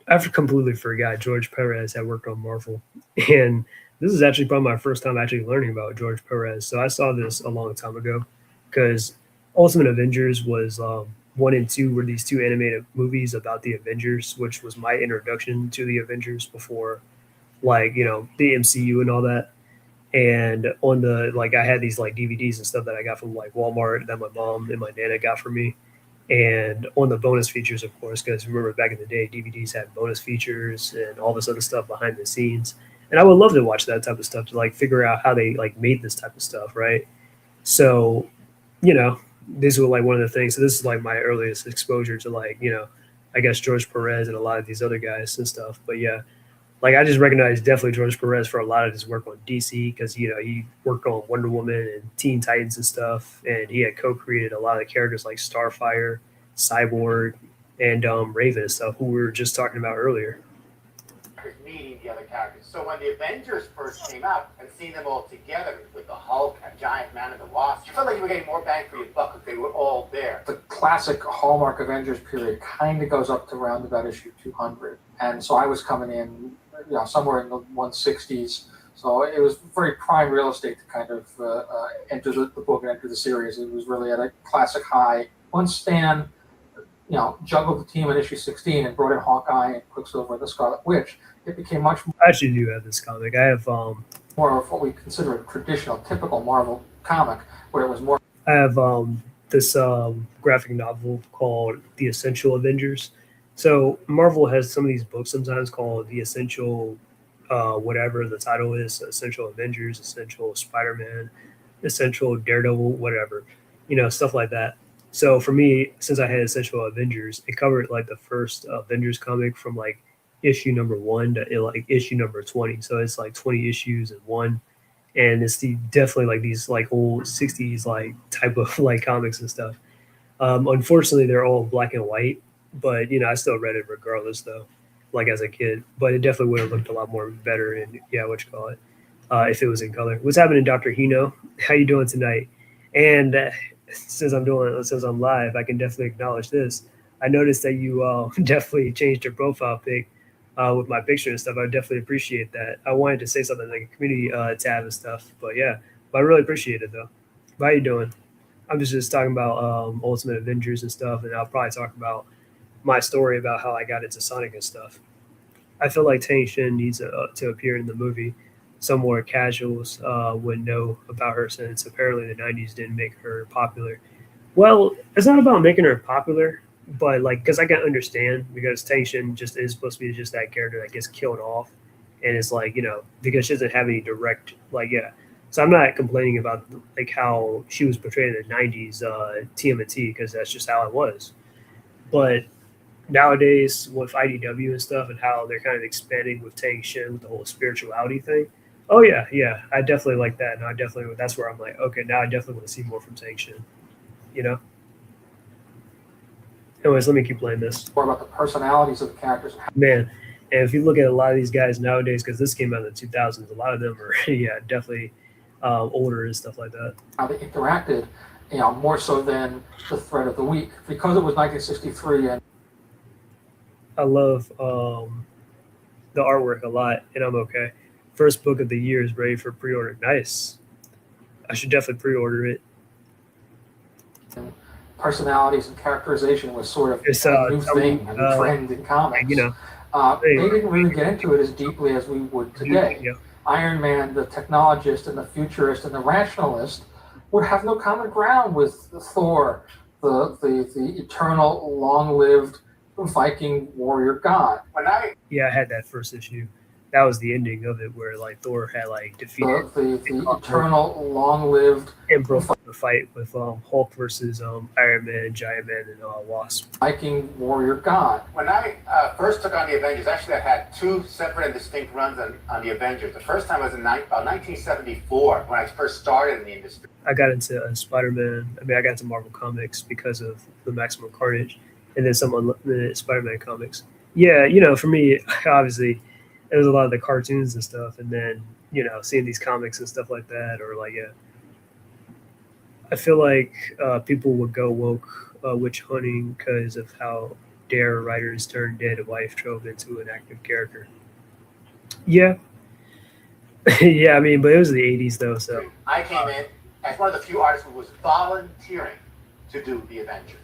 I completely forgot George Perez had worked on Marvel, and this is actually probably my first time actually learning about George Perez. So I saw this a long time ago because Ultimate Avengers was 1 and 2 were these two animated movies about the Avengers, which was my introduction to the Avengers before, like the MCU and all that. And on the like, I had these like DVDs and stuff that I got from like Walmart that my mom and my nana got for me, and on the bonus features, of course, because remember back in the day, DVDs had bonus features and all this other stuff behind the scenes. And I would love to watch that type of stuff to like figure out how they like made this type of stuff, right? So, you know, these were like one of the things. So this is like my earliest exposure to like, I guess George Perez and a lot of these other guys and stuff. But yeah, like I just recognize definitely George Perez for a lot of his work on DC because he worked on Wonder Woman and Teen Titans and stuff, and he had co-created a lot of the characters like Starfire, Cyborg, and Raven and stuff, who we were just talking about earlier. Meeting the other characters. So when the Avengers first came out and seeing them all together with the Hulk and Giant Man and the Wasp, you felt like you were getting more bang for your buck if they were all there. The classic Hallmark Avengers period kind of goes up to around about issue 200. And so I was coming in, somewhere in the 160s So it was very prime real estate to kind of enter the book and enter the series. It was really at a classic high. Once Stan, juggled the team in issue 16 and brought in Hawkeye and Quicksilver and the Scarlet Witch, it became much I actually do have this comic. I have more of what we consider a traditional, typical Marvel comic, where it was more. I have this graphic novel called The Essential Avengers. So Marvel has some of these books sometimes called The Essential, whatever the title is, Essential Avengers, Essential Spider-Man, Essential Daredevil, whatever, stuff like that. So for me, since I had Essential Avengers, it covered like the first Avengers comic from like issue number 1 to like issue number 20. So it's like 20 issues in one, and it's definitely like these like old 60s like type of like comics and stuff. Unfortunately, they're all black and white, but I still read it regardless though, like as a kid. But it definitely would have looked a lot more better in what you call it, if it was in color. What's happening, Dr. Hino? How you doing tonight? And since I'm live, I can definitely acknowledge this. I noticed that you definitely changed your profile pic with my picture and stuff. I definitely appreciate that. I wanted to say something like a community tab and stuff, but I really appreciate it though. How you doing? I'm just talking about Ultimate Avengers and stuff, and I'll probably talk about my story about how I got into Sonic and stuff. I feel like Tang Shin needs to appear in the movie. Some more casuals would know about her, since apparently the 90s didn't make her popular. Well, it's not about making her popular, but like, because I can understand, because Tang Shin just is supposed to be just that character that gets killed off, and it's like, because she doesn't have any direct so I'm not complaining about like how she was portrayed in the 90s TMNT, because that's just how it was. But nowadays with IDW and stuff, and how they're kind of expanding with Tang Shin with the whole spirituality thing. Oh yeah, I definitely like that, and that's where I'm like, okay, now I definitely want to see more from Tang Shin. Anyways, let me keep playing this. More about the personalities of the characters. Man, and if you look at a lot of these guys nowadays, because this came out in the 2000s, a lot of them are definitely older and stuff like that. How they interacted, more so than the thread of the week, because it was 1963 and. I love the artwork a lot, and I'm okay. First book of the year is ready for pre-order. Nice. I should definitely pre-order it. Personalities and characterization was sort of It's a new thing, a new trend in comics. They didn't really get into it as deeply as we would today. Yeah. Iron Man, the technologist and the futurist and the rationalist, would have no common ground with Thor, the eternal, long-lived Viking warrior god. I had that first issue. That was the ending of it, where like Thor had like defeated the eternal, long-lived Emperor the fight with Hulk versus Iron Man, Giant Man, and Wasp. Viking warrior god. When I first took on the Avengers, actually I had two separate and distinct runs on the Avengers. The first time was in about 1974, when I first started in the industry. I got into Spider-Man. I got into Marvel Comics because of the Maximum Carnage, and then some Unlimited Spider-Man comics. Yeah, for me, obviously, there was a lot of the cartoons and stuff, and then, seeing these comics and stuff like that, or I feel like people would go woke witch hunting because of how dare writers turn dead wife trope into an active character. Yeah. Yeah, but it was the 80s though, so. I came in as one of the few artists who was volunteering to do the Avengers.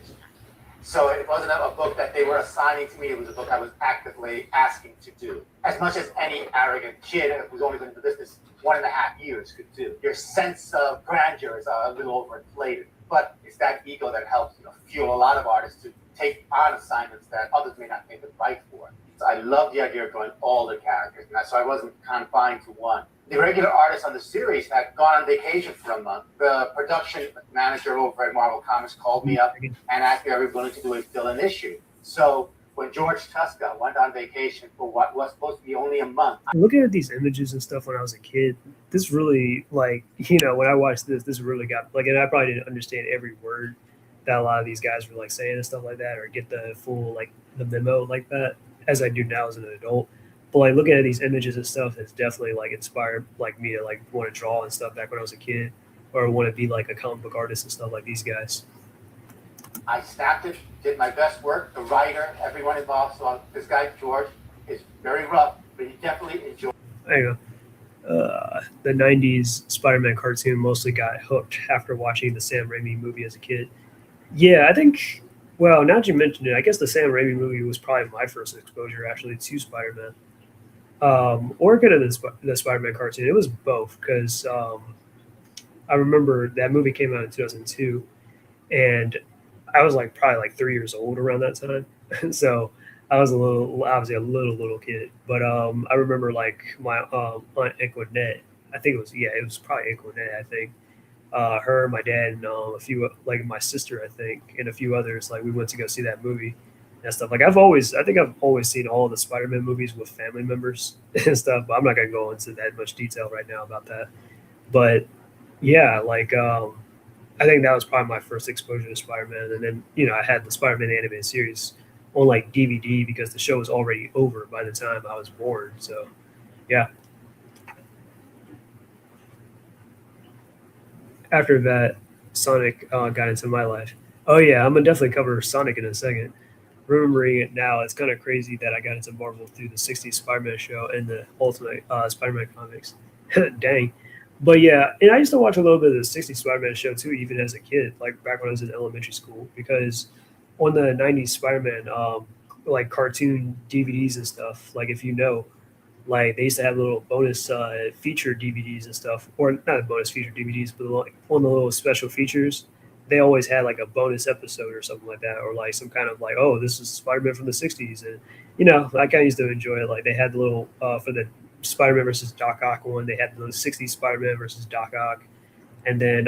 So it wasn't a book that they were assigning to me. It was a book I was actively asking to do. As much as any arrogant kid who's only been in the business 1.5 years could do. Your sense of grandeur is a little overinflated, but it's that ego that helps fuel a lot of artists to take on assignments that others may not think is right for. So I love the idea of going all the characters, so I wasn't confined to one. The regular artists on the series had gone on vacation for a month. The production manager over at Marvel Comics called me up and asked me if I was willing to do a fill-in issue. So when George Tuska went on vacation for what was supposed to be only a month. Looking at these images and stuff when I was a kid, this really, when I watched this really got, and I probably didn't understand every word that a lot of these guys were saying and stuff like that, or get the full, the memo like that, as I do now as an adult. But looking at these images and stuff has definitely inspired me to want to draw and stuff back when I was a kid, or want to be a comic book artist and stuff like these guys. I snapped it, did my best work. The writer, everyone involved. So this guy George is very rough, but he definitely enjoyed. There you the '90s Spider-Man cartoon mostly got hooked after watching the Sam Raimi movie as a kid. Yeah, I think. Well, now that you mentioned it, I guess the Sam Raimi movie was probably my first exposure actually to Spider-Man. Or it could have been the Spider-Man cartoon. It was both because I remember that movie came out in 2002, and I was like probably like 3 years old around that time. So I was obviously a little kid. But I remember like my aunt Equinette. I think it was probably Equinette. I think her, my dad, and a few like my sister, I think, and a few others. Like we went to go see that movie and stuff. Like I think I've always seen all the Spider-Man movies with family members and stuff. But I'm not gonna go into that much detail right now about that. But yeah, like I think that was probably my first exposure to Spider-Man, and then I had the Spider-Man animated series on like DVD because the show was already over by the time I was born. So yeah, after that, Sonic got into my life. Oh yeah, I'm gonna definitely cover Sonic in a second. Remembering it now, it's kind of crazy that I got into Marvel through the '60s Spider-Man show and the Ultimate Spider-Man comics. Dang. But yeah, and I used to watch a little bit of the '60s Spider-Man show too, even as a kid, like back when I was in elementary school, because on the '90s Spider-Man, like cartoon DVDs and stuff, like if you know, like they used to have little bonus feature DVDs and stuff, or not bonus feature DVDs, but like on the little special features, they always had like a bonus episode or something like that, or like some kind of like, oh, this is Spider-Man from the '60s, and I kind of used to enjoy it. Like they had the little for the Spider-Man versus Doc Ock one, they had the '60s Spider-Man versus Doc Ock, and then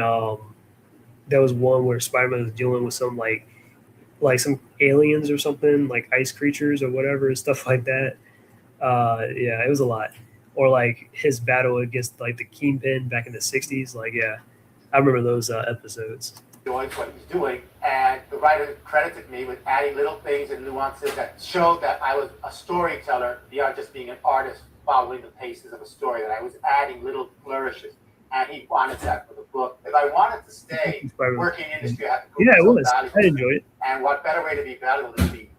there was one where Spider-Man was dealing with some like some aliens or something, like ice creatures or whatever, and stuff like that. Yeah, it was a lot. Or like his battle against like the Kingpin back in the '60s. Like, yeah, I remember those episodes. Doing what he's doing, and the writer credited me with adding little things and nuances that showed that I was a storyteller beyond just being an artist following the paces of a story, that I was adding little flourishes, and he wanted that for the book. If I wanted to stay working in industry, I had to go Yeah, it so was. valuable. I enjoyed it. And what better way to be valuable than to be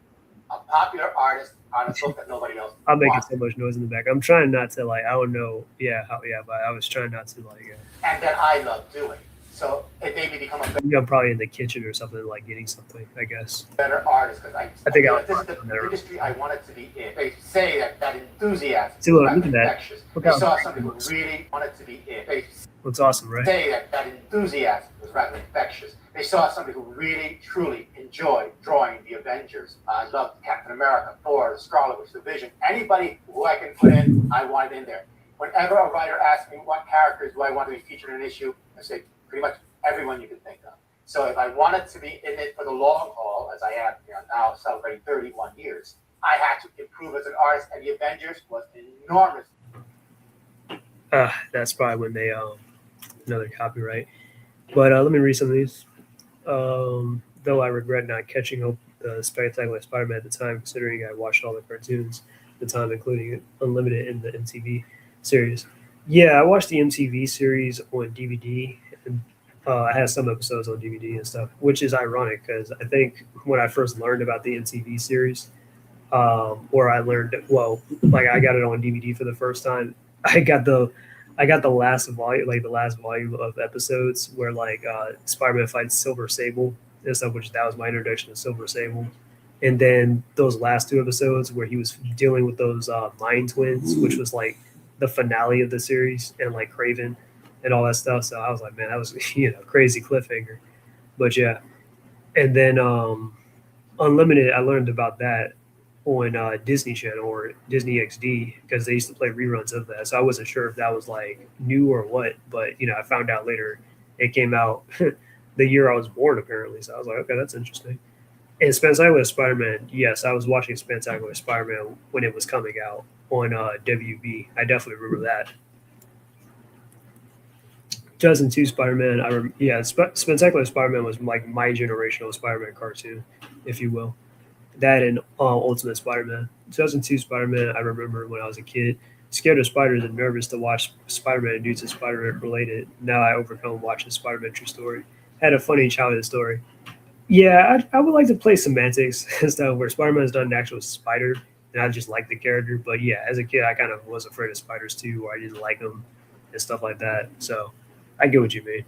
a popular artist on a book that nobody else I'm making wants. so much noise in the back. I'm trying not to like. I don't know. Yeah, but I was trying not to like. And that I love doing. So it made me become a I'm probably in the kitchen or something, like getting something. I guess. better artist because I think feel I like this is was the industry I wanted to be in. They say that enthusiasm See, look, was look at that. infectious. Look They how saw nice something it who looks. really wanted to be in. They It's awesome, right? say that enthusiasm was rather infectious. They saw somebody who really, truly enjoyed drawing the Avengers. I loved Captain America, Thor, the Scarlet Witch, the Vision. Anybody who I can put in, I want it in there. Whenever a writer asks me what characters do I want to be featured in an issue, I say pretty much everyone you can think of. So if I wanted to be in it for the long haul, as I am now celebrating 31 years, I had to improve as an artist, and the Avengers was enormous. That's probably when they another copyright. But let me read some of these. Though I regret not catching up the Spectacular Spider-Man at the time, considering I watched all the cartoons at the time, including Unlimited and the MTV series. Yeah, I watched the MTV series on DVD, and I had some episodes on DVD and stuff, which is ironic because I think when I first learned about the MTV series, or I learned, well, like I got it on DVD for the first time. I got the last volume, like the last volume of episodes where like Spider-Man fights Silver Sable and stuff, which that was my introduction to Silver Sable. And then those last two episodes where he was dealing with those Mind Twins, which was like the finale of the series, and like Craven and all that stuff. So I was like, man, that was crazy cliffhanger. But yeah, and then Unlimited, I learned about that on Disney Channel or Disney XD because they used to play reruns of that. So I wasn't sure if that was like new or what, but I found out later it came out the year I was born apparently. So I was like, okay, that's interesting. And Spectacular Spider-Man, yes, I was watching Spectacular Spider-Man when it was coming out on WB. I definitely remember that. 2002 Spider-Man, Spectacular Spider-Man was like my generational Spider-Man cartoon, if you will. That and Ultimate Spider-Man. 2002 Spider-Man, I remember when I was a kid, scared of spiders and nervous to watch Spider-Man due to Spider-Man related. Now I overcome watching Spider-Man True Story. Had a funny childhood story. Yeah, I would like to play semantics and stuff where Spider-Man is not an actual spider. and I just liked the character. But yeah, as a kid, I kind of was afraid of spiders too, or I didn't like them and stuff like that. So I get what you mean.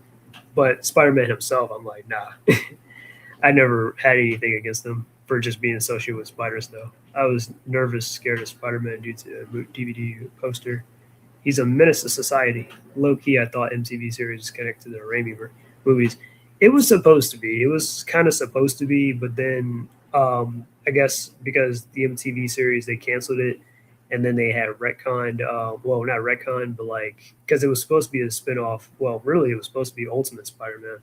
But Spider-Man himself, I'm like, nah. I never had anything against him for just being associated with spiders, though. I was nervous, scared of Spider-Man due to a DVD poster. He's a menace to society. Low key, I thought MTV series was connected to the Raimi movies. It was supposed to be. It was kind of supposed to be, but then I guess because the MTV series they canceled it, and then they had retconned. Well, not retconned, but like because it was supposed to be a spinoff. Well, really, it was supposed to be Ultimate Spider-Man,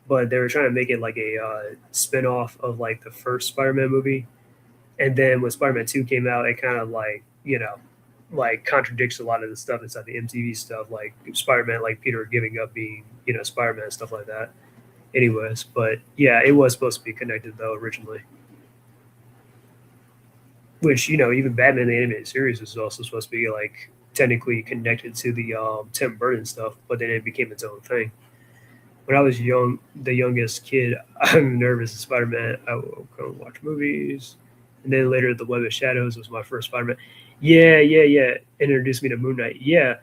but they were trying to make it like a spinoff of like the first Spider-Man movie. And then when Spider-Man 2 came out, it kind of like, like contradicts a lot of the stuff inside the MTV stuff, like Spider-Man, like Peter giving up being, Spider-Man, stuff like that. Anyways, but yeah, it was supposed to be connected though originally. Which, even Batman the Animated Series was also supposed to be like technically connected to the Tim Burton stuff, but then it became its own thing. When I was young, the youngest kid, I'm nervous as Spider-Man. I will go watch movies. And then later, The Web of Shadows was my first Spider-Man. Yeah. Introduced me to Moon Knight. Yeah.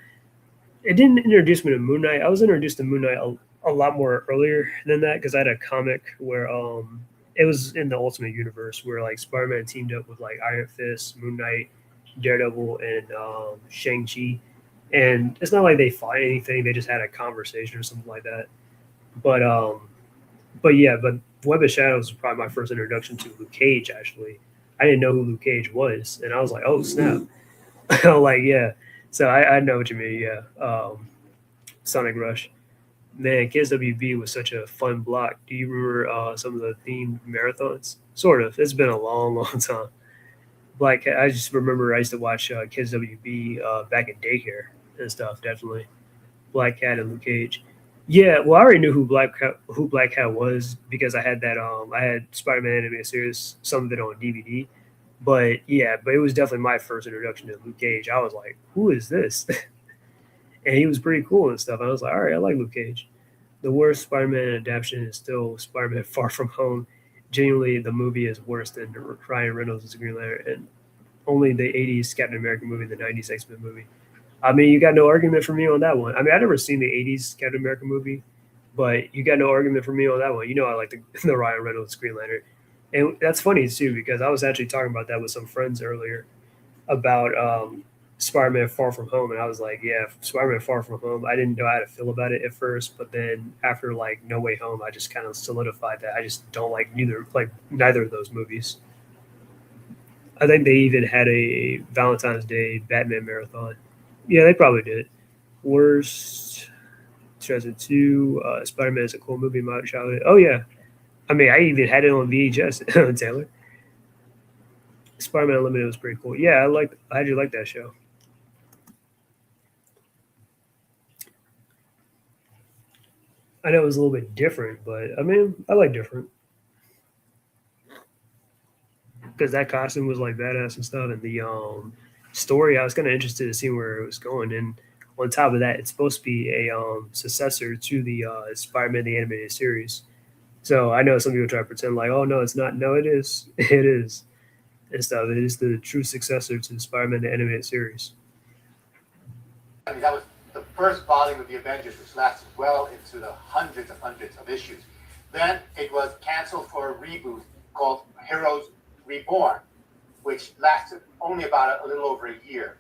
It didn't introduce me to Moon Knight. I was introduced to Moon Knight a lot more earlier than that because I had a comic where it was in the Ultimate Universe where like Spider-Man teamed up with like Iron Fist, Moon Knight, Daredevil, and Shang-Chi. And it's not like they fought anything. They just had a conversation or something like that. But Web of Shadows was probably my first introduction to Luke Cage. Actually, I didn't know who Luke Cage was, and I was like, "Oh snap!" Like, yeah. So I know what you mean. Yeah, Sonic Rush. Man, Kids WB was such a fun block. Do you remember some of the themed marathons? Sort of. It's been a long, long time. Black Cat. I just remember I used to watch Kids WB back in daycare and stuff. Definitely, Black Cat and Luke Cage. Yeah, well, I already knew who Black Cat was because I had that I had Spider-Man animated series, some of it on DVD. But yeah, but it was definitely my first introduction to Luke Cage. I was like, who is this? And he was pretty cool and stuff. I was like, all right, I like Luke Cage. The worst Spider-Man adaptation is still Spider-Man Far From Home. Genuinely, the movie is worse than Ryan Reynolds' Green Lantern, and only the '80s Captain America movie, the '90s X-Men movie. I mean, you got no argument from me on that one. I mean, I've never seen the '80s Captain America movie, but you got no argument from me on that one. I like the Ryan Reynolds Green Lantern. And that's funny, too, because I was actually talking about that with some friends earlier about Spider-Man Far From Home. And I was like, yeah, Spider-Man Far From Home. I didn't know how to feel about it at first, but then after, like, No Way Home, I just kind of solidified that I just don't like neither of those movies. I think they even had a Valentine's Day Batman marathon. Yeah, they probably did. Worst 2002. Spider-Man is a cool movie in my childhood. Oh yeah, I mean I even had it on VHS. Taylor. Spider-Man Unlimited was pretty cool. Yeah, I actually like that show. I know it was a little bit different, but I mean I like different because that costume was like badass and stuff, and the story I was kind of interested to see where it was going. And on top of that, it's supposed to be a successor to the Spider-Man the animated series. So I know some people try to pretend like, oh no, it's not. No, it is. It is and stuff. It is the true successor to the Spider-Man the animated series. I mean, that was the first volume of the Avengers, which lasted well into the hundreds of issues. Then it was canceled for a reboot called Heroes Reborn, which lasted only about a little over a year.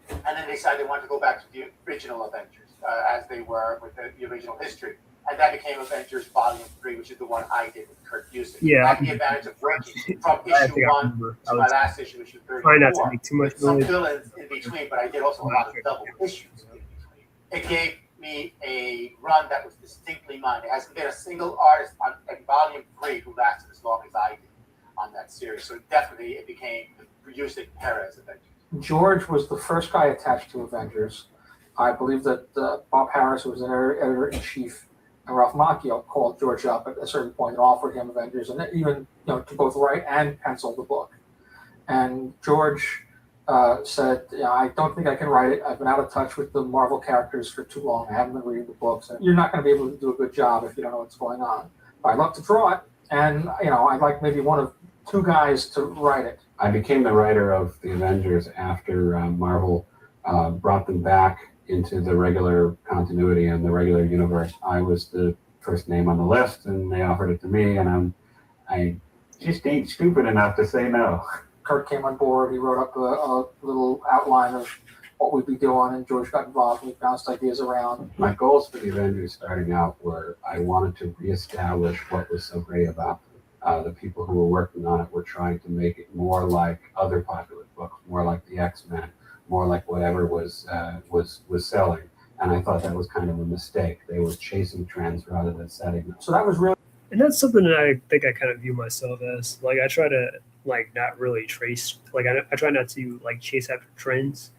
And then they decided they wanted to go back to the original Avengers, as they were with the original history. And that became Avengers Volume 3, which is the one I did with Kurt Busiek. Yeah. I had the advantage of working from issue 1 to my last issue 34. Trying not to make too much with some noise. fill-ins in between, but I did also a lot of double issues in between. It gave me a run that was distinctly mine. There hasn't been a single artist in Volume 3 who lasted as long as I did on that series. So definitely it became the Busiek Perez Avengers. George was the first guy attached to Avengers. I believe that Bob Harris, who was an editor-in-chief, and Ralph Macchio called George up at a certain point and offered him Avengers, and even to both write and pencil the book. And George said, I don't think I can write it. I've been out of touch with the Marvel characters for too long. I haven't been reading the books. And you're not going to be able to do a good job if you don't know what's going on. But I'd love to draw it, and I'd like maybe one of two guys to write it. I became the writer of the Avengers after Marvel brought them back into the regular continuity and the regular universe. I was the first name on the list, and they offered it to me, and I just ain't stupid enough to say no. Kurt came on board. He wrote up a little outline of what we'd be doing, and George got involved, and we bounced ideas around. My goals for the Avengers starting out were I wanted to reestablish what was so great about them. The people who were working on it were trying to make it more like other popular books, more like the X-Men, more like whatever was selling. And I thought that was kind of a mistake. They were chasing trends rather than setting them. So that was really And that's something that I think I kind of view myself as. Like, I try to like not really trace. Like, I try not to like chase after trends,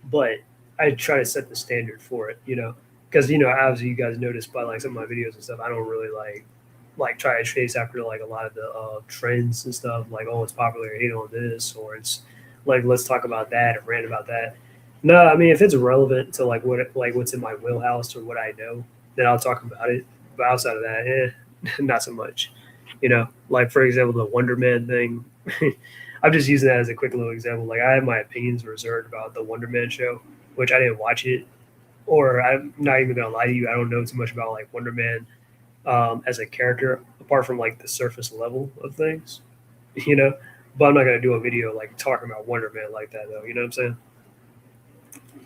but I try to set the standard for it. You know, because obviously you guys noticed by like some of my videos and stuff, I don't really like try to chase after like a lot of the trends and stuff. Like, oh, it's popular, hate on this, or it's like let's talk about that and rant about that. No, I mean if it's relevant to like what's in my wheelhouse or what I know, then I'll talk about it. But outside of that, not so much. Like for example, the Wonder Man thing. I'm just using that as a quick little example. Like I have my opinions reserved about the Wonder Man show, which I didn't watch it, or I'm not even gonna lie to you, I don't know too much about like Wonder Man as a character, apart from like the surface level of things, you know. But I'm not gonna do a video like talking about Wonder Man like that, though. You know what I'm saying?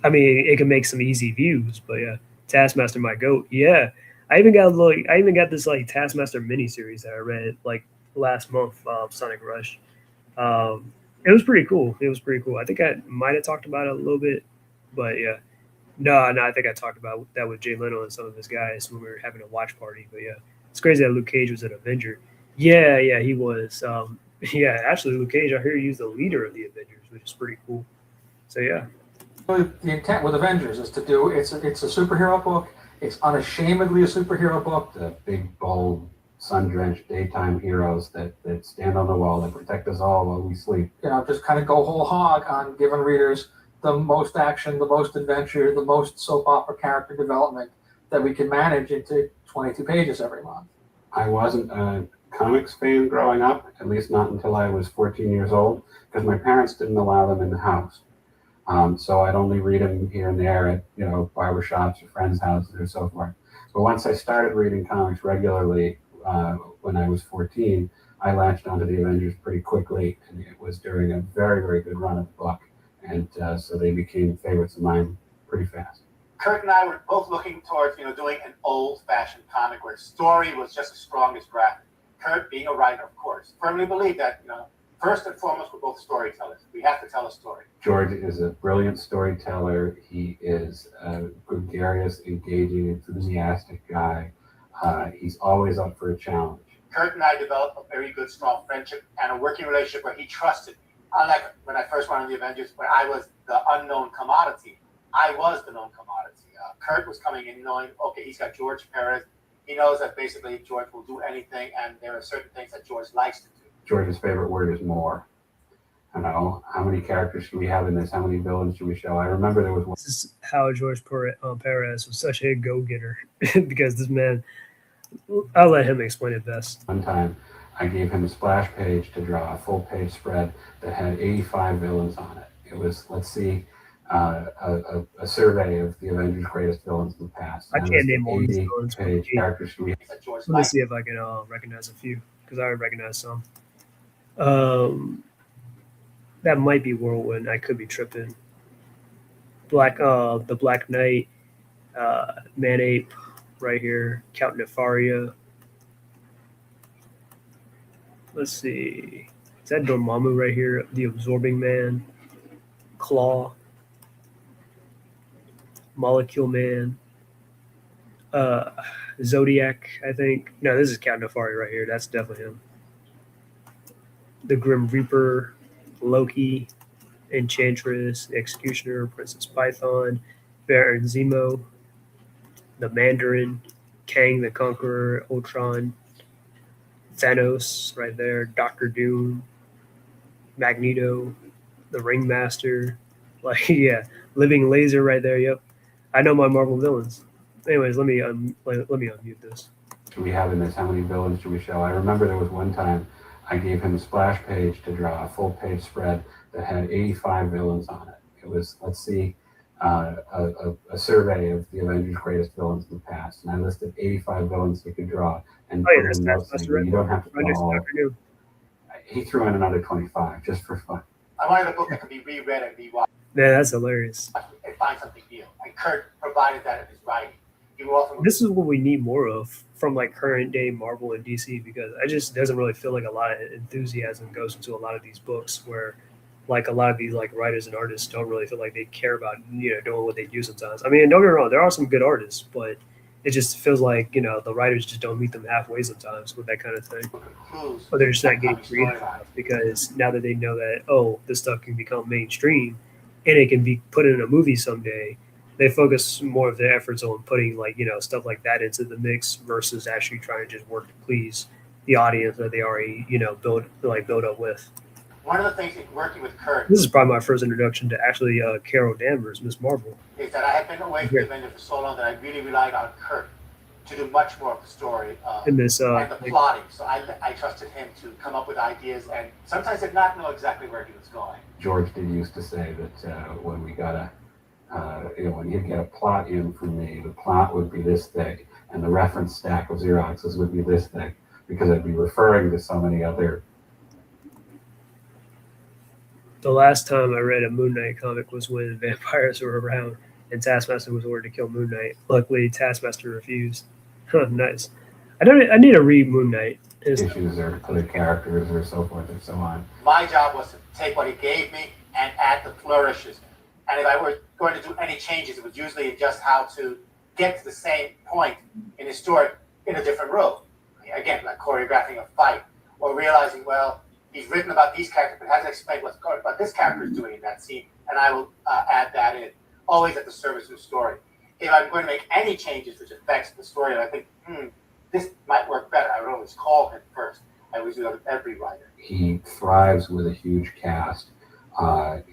I mean, it can make some easy views, but yeah, Taskmaster, my goat. Yeah, I even got this like Taskmaster miniseries that I read like last month, Sonic Rush. It was pretty cool. I think I might have talked about it a little bit, but yeah, no, I think I talked about that with Jay Leno and some of his guys when we were having a watch party. But yeah, it's crazy that Luke Cage was an Avenger. Yeah, he was. Yeah, actually, Luke Cage, I hear he's the leader of the Avengers, which is pretty cool. So yeah. the intent with Avengers is to do. It's a superhero book. It's unashamedly a superhero book. The big, bold, sun-drenched daytime heroes that stand on the wall that protect us all while we sleep. Just kind of go whole hog on giving readers the most action, the most adventure, the most soap opera character development that we can manage into 22 pages every month. I wasn't a comics fan growing up, at least not until I was 14 years old, because my parents didn't allow them in the house. So I'd only read them here and there at barbershops or friends' houses or so forth. But once I started reading comics regularly when I was 14, I latched onto the Avengers pretty quickly, and it was during a very, very good run of the book. And so they became favorites of mine pretty fast. Kurt and I were both looking towards, doing an old-fashioned comic where story was just as strong as graphic. Kurt, being a writer, of course, firmly believed that, first and foremost, we're both storytellers. We have to tell a story. George is a brilliant storyteller. He is a gregarious, engaging, enthusiastic guy. He's always up for a challenge. Kurt and I developed a very good, strong friendship and a working relationship where he trusted me. Unlike when I first went on the Avengers, when I was the unknown commodity, I was the known commodity. Kurt was coming in knowing, okay, he's got George Perez. He knows that basically George will do anything, and there are certain things that George likes to do. George's favorite word is more. How many characters should we have in this? How many villains should we show? I remember there was one. This is how George Perez was such a go-getter because this man, I'll let him explain it best. One time, I gave him a splash page to draw, a full-page spread that had 85 villains on it. It was, let's see, a survey of the Avengers' greatest villains in the past. I can't name all these villains. Page characters should we have. Let me see if I can recognize a few, because I recognize some. That might be Whirlwind. I could be tripping. The Black Knight, Manape, right here. Count Nefaria. Let's see. Is that Dormammu right here? The Absorbing Man. Claw. Molecule Man. Zodiac, I think. No, this is Count Nefaria right here. That's definitely him. The Grim Reaper, Loki, Enchantress, the Executioner, Princess Python, Baron Zemo, the Mandarin, Kang the Conqueror, Ultron, Thanos right there, Doctor Doom, Magneto, the Ringmaster, Living Laser right there. Yep, I know my Marvel villains. Anyways, let me unmute this. Should we have in this? How many villains should we show? I remember there was one time I gave him a splash page to draw, a full page spread that had 85 villains on it. It was, let's see, a survey of the Avengers' greatest villains in the past, and I listed 85 villains he could draw, and Oh yeah, put that's in notes saying, right. you don't have to Right draw next to all. Dr. Doom. He threw in another 25 just for fun. I wanted a book that could be reread and rewatched Man, that's hilarious. and find something new. And Kurt provided that in his writing. He often This is what we need more of from like current day Marvel and DC, because I just doesn't really feel like a lot of enthusiasm goes into a lot of these books, where like a lot of these like writers and artists don't really feel like they care about doing what they do sometimes. I mean, don't get me wrong, there are some good artists, but it just feels like the writers just don't meet them halfway sometimes with that kind of thing, clues. or they're just not getting Upcoming creative storyline. enough, because now that they know that this stuff can become mainstream and it can be put in a movie someday, they focus more of their efforts on putting like stuff like that into the mix versus actually trying to just work to please the audience that they already build up with. One of the things in working with Kurt This is probably my first introduction to actually Carol Danvers, Miss Marvel. is that I have been away from the Avengers for so long that I really relied on Kurt to do much more of the story In this, and the plotting. So I trusted him to come up with ideas, and sometimes did not know exactly where he was going. George did used to say that when we got when he'd get a plot in from me, the plot would be this thick, and the reference stack of Xeroxes would be this thick, because I'd be referring to so many other. The last time I read a Moon Knight comic was when vampires were around and Taskmaster was ordered to kill Moon Knight. Luckily, Taskmaster refused. Huh, nice. I need to read Moon Knight. Issues or other characters or so forth and so on. My job was to take what he gave me and add the flourishes. And if I were going to do any changes, it was usually just how to get to the same point in his story in a different role. Again, like choreographing a fight, or realizing, well, he's written about these characters, but hasn't explained what this character is doing in that scene, and I will add that in, always at the service of the story. If I'm going to make any changes which affects the story, and I think, this might work better, I would always call him first. I always do that with every writer. He thrives with a huge cast.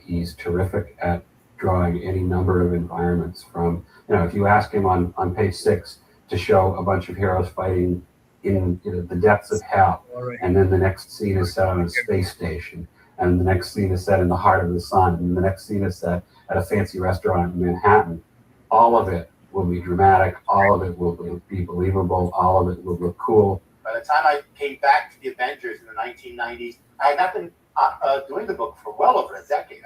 He's terrific at drawing any number of environments from, if you ask him on page 6 to show a bunch of heroes fighting in the depths of hell, and then the next scene is set on a space station, and the next scene is set in the heart of the sun, and the next scene is set at a fancy restaurant in Manhattan, all of it will be dramatic, all of it will be believable, all of it will look cool. By the time I came back to the Avengers in the 1990s, I had not been doing the book for well over a decade.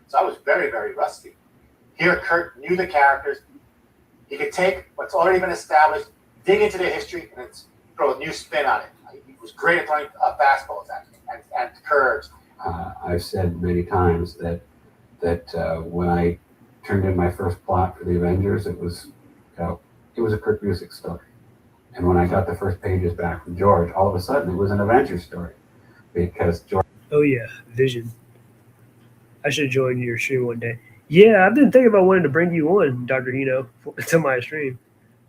So I was very, very rusty. Here, Kurt knew the characters. He could take what's already been established, dig into their history, and throw a new spin on it. He was great at throwing fastballs and curves. I've said many times that when I turned in my first plot for the Avengers, it was a Kurt Busiek story. And when I got the first pages back from George, all of a sudden it was an Avengers story, because George. Oh yeah, Vision. I should join your stream one day. Yeah, I've been thinking about wanting to bring you on, Dr. Hino, to my stream.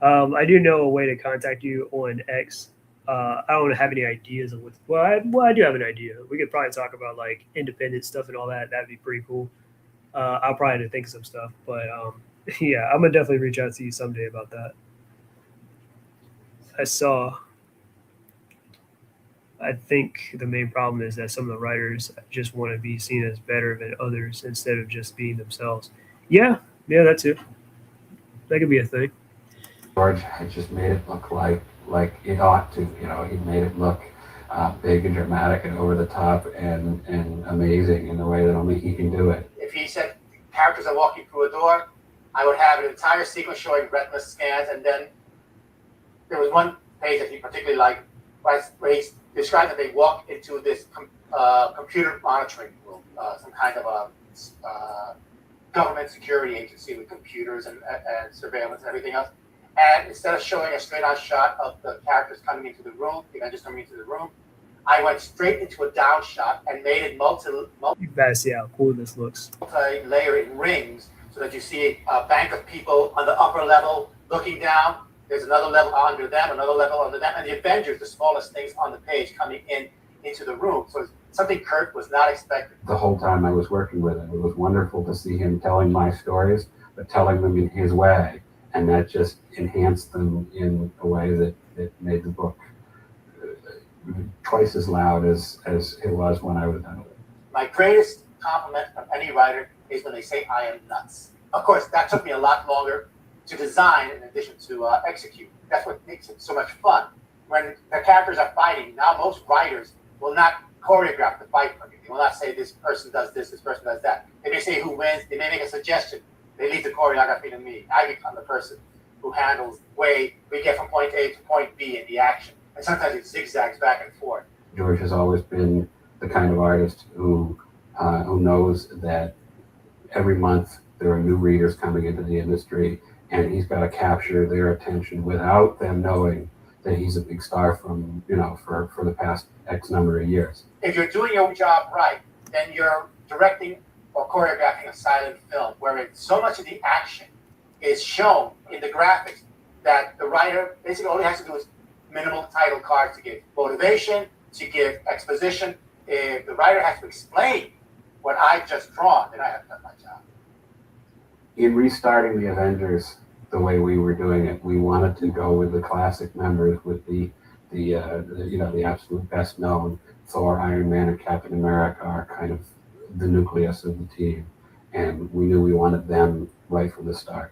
I do know a way to contact you on X. I don't have any ideas of I do have an idea. We could probably talk about like independent stuff and all that. That'd be pretty cool. I'll probably have to think of some stuff, but yeah, I'm gonna definitely reach out to you someday about that. I think the main problem is that some of the writers just want to be seen as better than others instead of just being themselves. Yeah, that too. That could be a thing. George had just made it look like it ought to. He made it look big and dramatic and over the top and amazing in the way that only he can do it. If he said characters are walking through a door, I would have an entire sequence showing retina scans, and then there was one page that he particularly liked where he described that they walk into this computer monitoring room, some kind of a government security agency with computers and surveillance and everything else. And instead of showing a straight-on shot of the characters coming into the room, the Avengers coming into the room, I went straight into a down shot and made it You gotta see how cool this looks. multi-layer in rings, so that you see a bank of people on the upper level looking down. There's another level under them, another level under them, and the Avengers, the smallest things on the page, coming into the room. So it's something Kurt was not expecting. The whole time I was working with him, it was wonderful to see him telling my stories, but telling them in his way, and that just enhanced them in a way that made the book twice as loud as it was when I was done with it. My greatest compliment from any writer is when they say, I am nuts. Of course, that took me a lot longer to design in addition to execute. That's what makes it so much fun. When the characters are fighting, now most writers will not choreograph the fight for me. They will not say this person does this person does that. They may say who wins, they may make a suggestion. They leave the choreography to me. I become the person who handles the way we get from point A to point B in the action. And sometimes it zigzags back and forth. George has always been the kind of artist who knows that every month there are new readers coming into the industry, and he's got to capture their attention without them knowing that he's a big star from, for the past X number of years. If you're doing your job right, then you're directing or choreographing a silent film where so much of the action is shown in the graphics that the writer basically all he has to do is minimal title cards to give motivation, to give exposition. If the writer has to explain what I've just drawn, then I have done my job. In restarting the Avengers the way we were doing it, we wanted to go with the classic members, with the absolute best known. Thor, Iron Man, and Captain America are kind of the nucleus of the team, and we knew we wanted them right from the start.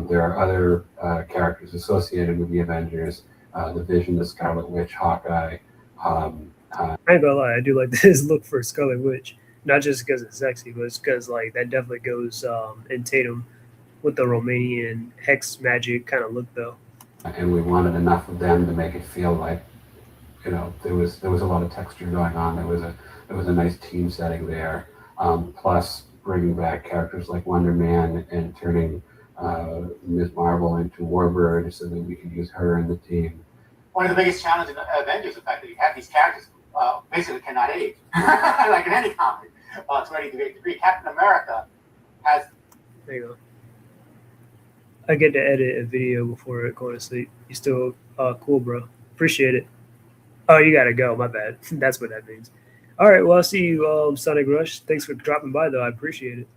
There are other characters associated with the Avengers, the Vision, the Scarlet Witch, Hawkeye. I ain't gonna lie, I do like this look for Scarlet Witch, not just because it's sexy, but it's because like that definitely goes in tandem with the Romanian hex magic kind of look, though. And we wanted enough of them to make it feel like, there was a lot of texture going on. There was a nice team setting there. Plus bringing back characters like Wonder Man and turning Ms. Marvel into Warbird so that we could use her in the team. One of the biggest challenges in Avengers is the fact that you have these characters who basically cannot age, like in any comic, to any great degree. Captain America has. There you go. I get to edit a video before going to sleep. You still cool, bro. Appreciate it. Oh, you gotta go. My bad. That's what that means. All right. Well, I'll see you, Sonic Rush. Thanks for dropping by, though. I appreciate it.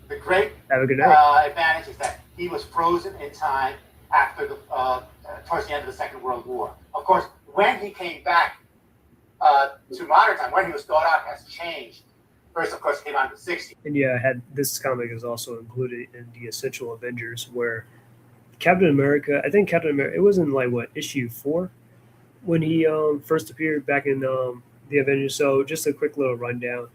The great Have a good night. advantage is that he was frozen in time after towards the end of the Second World War. Of course, when he came back to modern time, when he was thought out, has changed. First, of course, came out in the 60s. And yeah, this comic is also included in the Essential Avengers, where Captain America, it was in like issue 4 when he first appeared back in the Avengers. So just a quick little rundown.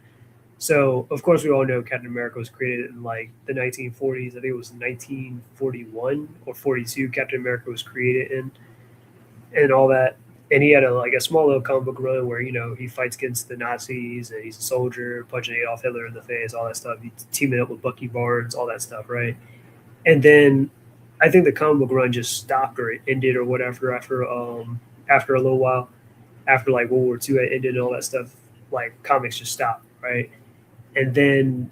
So of course we all know Captain America was created in like the 1940s. I think it was 1941 or 42. Captain America was created in, and all that. And he had a small little comic book run where he fights against the Nazis and he's a soldier punching Adolf Hitler in the face, all that stuff. He's teaming up with Bucky Barnes, all that stuff, right? And then I think the comic book run just stopped or it ended or whatever after a little while, after like World War II had ended and all that stuff. Like comics just stopped, right? And then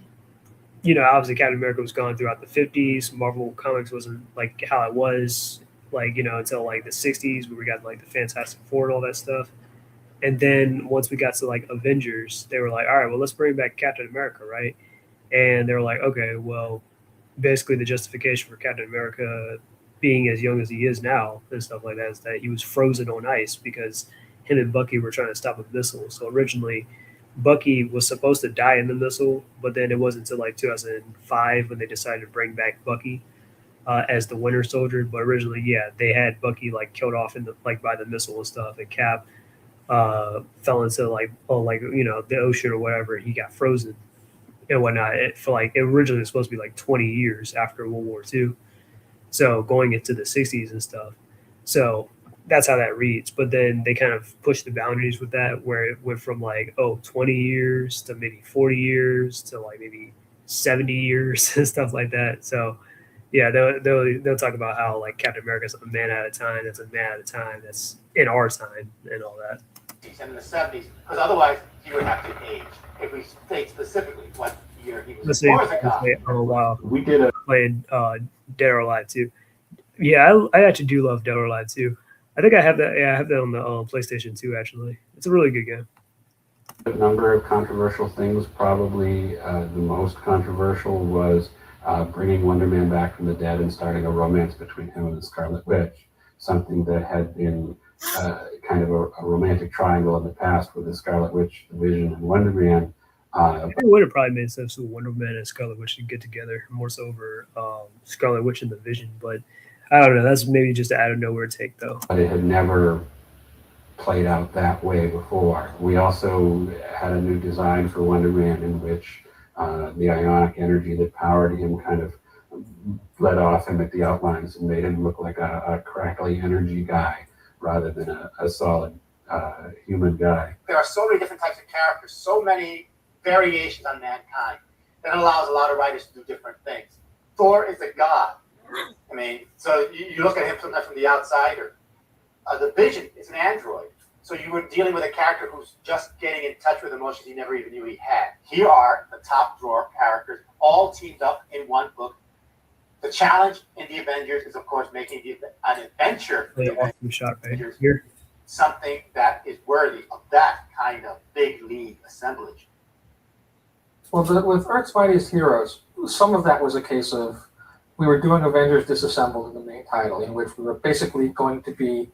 obviously Captain America was gone throughout the 50s. Marvel Comics wasn't like how it was until like the 60s where we got like the Fantastic Four and all that stuff. And then once we got to like Avengers, they were like, all right, well, let's bring back Captain America, right? And they were like, okay, well, basically the justification for Captain America being as young as he is now and stuff like that is that he was frozen on ice because him and Bucky were trying to stop a missile. So originally Bucky was supposed to die in the missile, but then it wasn't until like 2005 when they decided to bring back Bucky as the Winter Soldier. But originally, yeah, they had Bucky like killed off in the by the missile and stuff, and Cap fell into the ocean or whatever. He got frozen and whatnot. It originally was supposed to be like 20 years after World War II, so going into the 60s and stuff. So that's how that reads. But then they kind of pushed the boundaries with that, where it went from 20 years to maybe 40 years to like maybe 70 years and stuff like that. So yeah, they'll talk about how like Captain America's a man at a time. That's a man at a time. That's in our time and all that. And in the 70s, because otherwise you would have to age. If we state specifically what year he was born as a cop. Oh wow, We did played Dead or Alive too. Yeah, I actually do love Dead or Alive too. I think I have that. Yeah, I have that on the PlayStation 2. Actually, it's a really good game. a number of controversial things. Probably the most controversial was bringing Wonder Man back from the dead and starting a romance between him and the Scarlet Witch, something that had been kind kind of a romantic triangle in the past with the Scarlet Witch, the Vision, and Wonder Man. It would have probably made sense for Wonder Man and Scarlet Witch to get together more so over Scarlet Witch and the Vision, but I don't know. That's maybe just an out of nowhere take, though. But it had never played out that way before. We also had a new design for Wonder Man in which the ionic energy that powered him kind of led off him at the outlines and made him look like a crackly energy guy rather than a solid human guy. There are so many different types of characters, so many variations on mankind, that allows a lot of writers to do different things. Thor is a god. I mean, so you look at him sometimes from the outsider. The Vision is an android. So you were dealing with a character who's just getting in touch with emotions he never even knew he had. Here are the top drawer characters, all teamed up in one book. The challenge in the Avengers is, of course, making an adventure for the Awesome shot right Avengers here. something that is worthy of that kind of big league assemblage. Well, with Earth's Mightiest Heroes, some of that was a case of we were doing Avengers Disassembled in the main title, in which we were basically going to be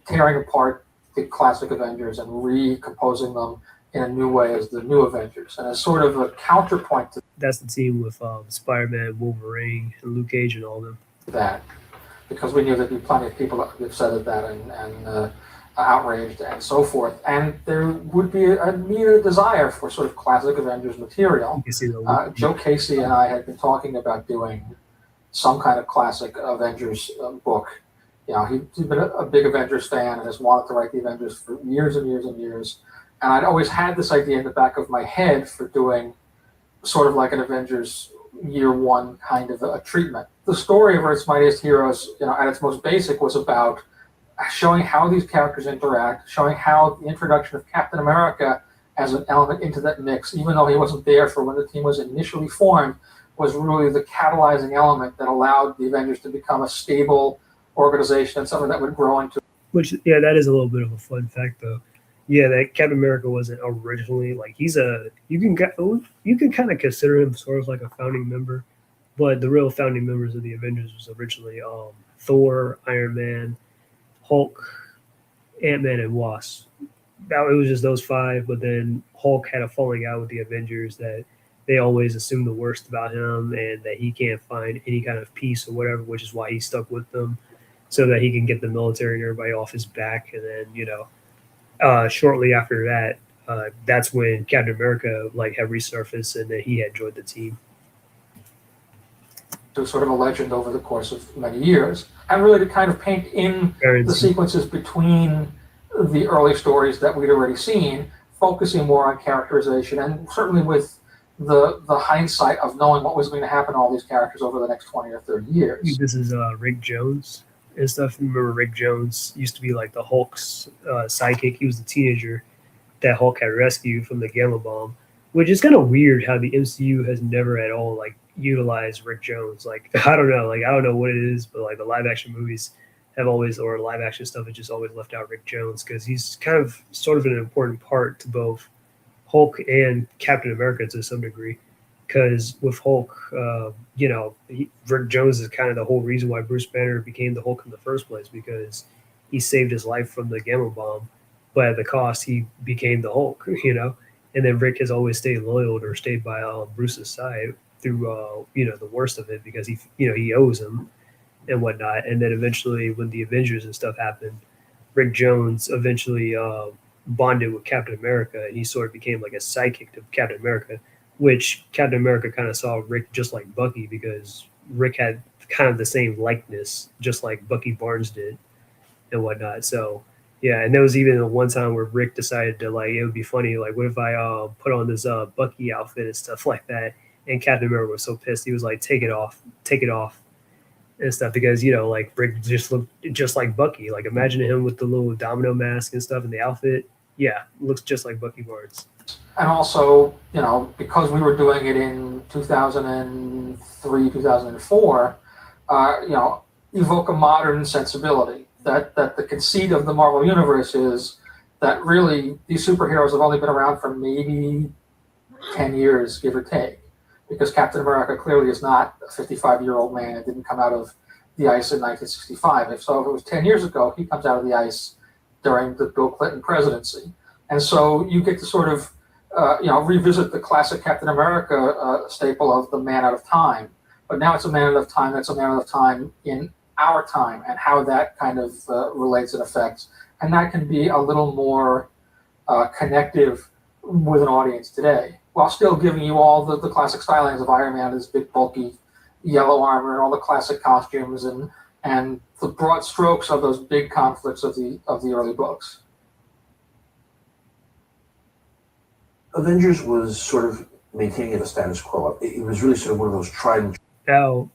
tearing apart the classic Avengers and recomposing them in a new way as the new Avengers. And as sort of a counterpoint to That's the team with Spider-Man, Wolverine, and Luke Cage and all them. that, because we knew there'd be plenty of people that would be upset at that and outraged and so forth. And there would be a near desire for sort of classic Avengers material. You can see the Joe Casey and I had been talking about doing some kind of classic Avengers book. You know, he'd been a big Avengers fan and has wanted to write the Avengers for years and years and years. And I'd always had this idea in the back of my head for doing sort of like an Avengers year one kind of a treatment. The story of Earth's Mightiest Heroes, you know, at its most basic, was about showing how these characters interact, showing how the introduction of Captain America as an element into that mix, even though he wasn't there for when the team was initially formed, was really the catalyzing element that allowed the Avengers to become a stable organization and something that would grow into. Which, yeah, that is a little bit of a fun fact, though. Yeah, that Captain America wasn't originally like you can kind of consider him sort of like a founding member, but the real founding members of the Avengers was originally Thor, Iron Man, Hulk, Ant-Man, and Wasp. It was just those five, but then Hulk had a falling out with the Avengers that they always assume the worst about him and that he can't find any kind of peace or whatever, which is why he stuck with them so that he can get the military and everybody off his back. And then, shortly after that, that's when Captain America had resurfaced and that he had joined the team. To sort of a legend over the course of many years, and really to kind of paint in the sequences between the early stories that we'd already seen, focusing more on characterization, and certainly with the hindsight of knowing what was going to happen to all these characters over the next 20 or 30 years. This is Rick Jones and stuff. Remember, Rick Jones used to be like the Hulk's sidekick. He was the teenager that Hulk had rescued from the Gamma Bomb, which is kind of weird how the MCU has never at all utilized Rick Jones. I don't know what it is, but the live action movies have always, or live action stuff has just always left out Rick Jones because he's kind of sort of an important part to both Hulk and Captain America to some degree. Because with Hulk, Rick Jones is kind of the whole reason why Bruce Banner became the Hulk in the first place, because he saved his life from the Gamma Bomb, but at the cost he became the Hulk, And then Rick has always stayed loyal or stayed by Bruce's side through the worst of it because he owes him and whatnot. And then eventually when the Avengers and stuff happened, Rick Jones eventually bonded with Captain America, and he sort of became like a sidekick to Captain America, which Captain America kind of saw Rick just like Bucky because Rick had kind of the same likeness, just like Bucky Barnes did and whatnot. So yeah, and there was even one time where Rick decided to it would be funny, what if I put on this Bucky outfit and stuff like that, and Captain America was so pissed he was like, take it off and stuff, because Rick just looked just like Bucky. Imagine him with the little domino mask and stuff and the outfit. Yeah, looks just like Bucky Barnes. And also, because we were doing it in 2003, 2004, evoke a modern sensibility. That the conceit of the Marvel Universe is that really these superheroes have only been around for maybe 10 years, give or take, because Captain America clearly is not a 55-year-old man and didn't come out of the ice in 1965. If it was 10 years ago, he comes out of the ice during the Bill Clinton presidency. And so you get to sort of, revisit the classic Captain America staple of the man out of time. But now it's a man out of time that's a man out of time in our time, and how that kind of relates and affects. And that can be a little more connective with an audience today, while still giving you all the classic stylings of Iron Man, his big bulky yellow armor and all the classic costumes and the broad strokes of those big conflicts of the early books. Avengers was sort of maintaining the status quo. It was really sort of one of those tried and Now,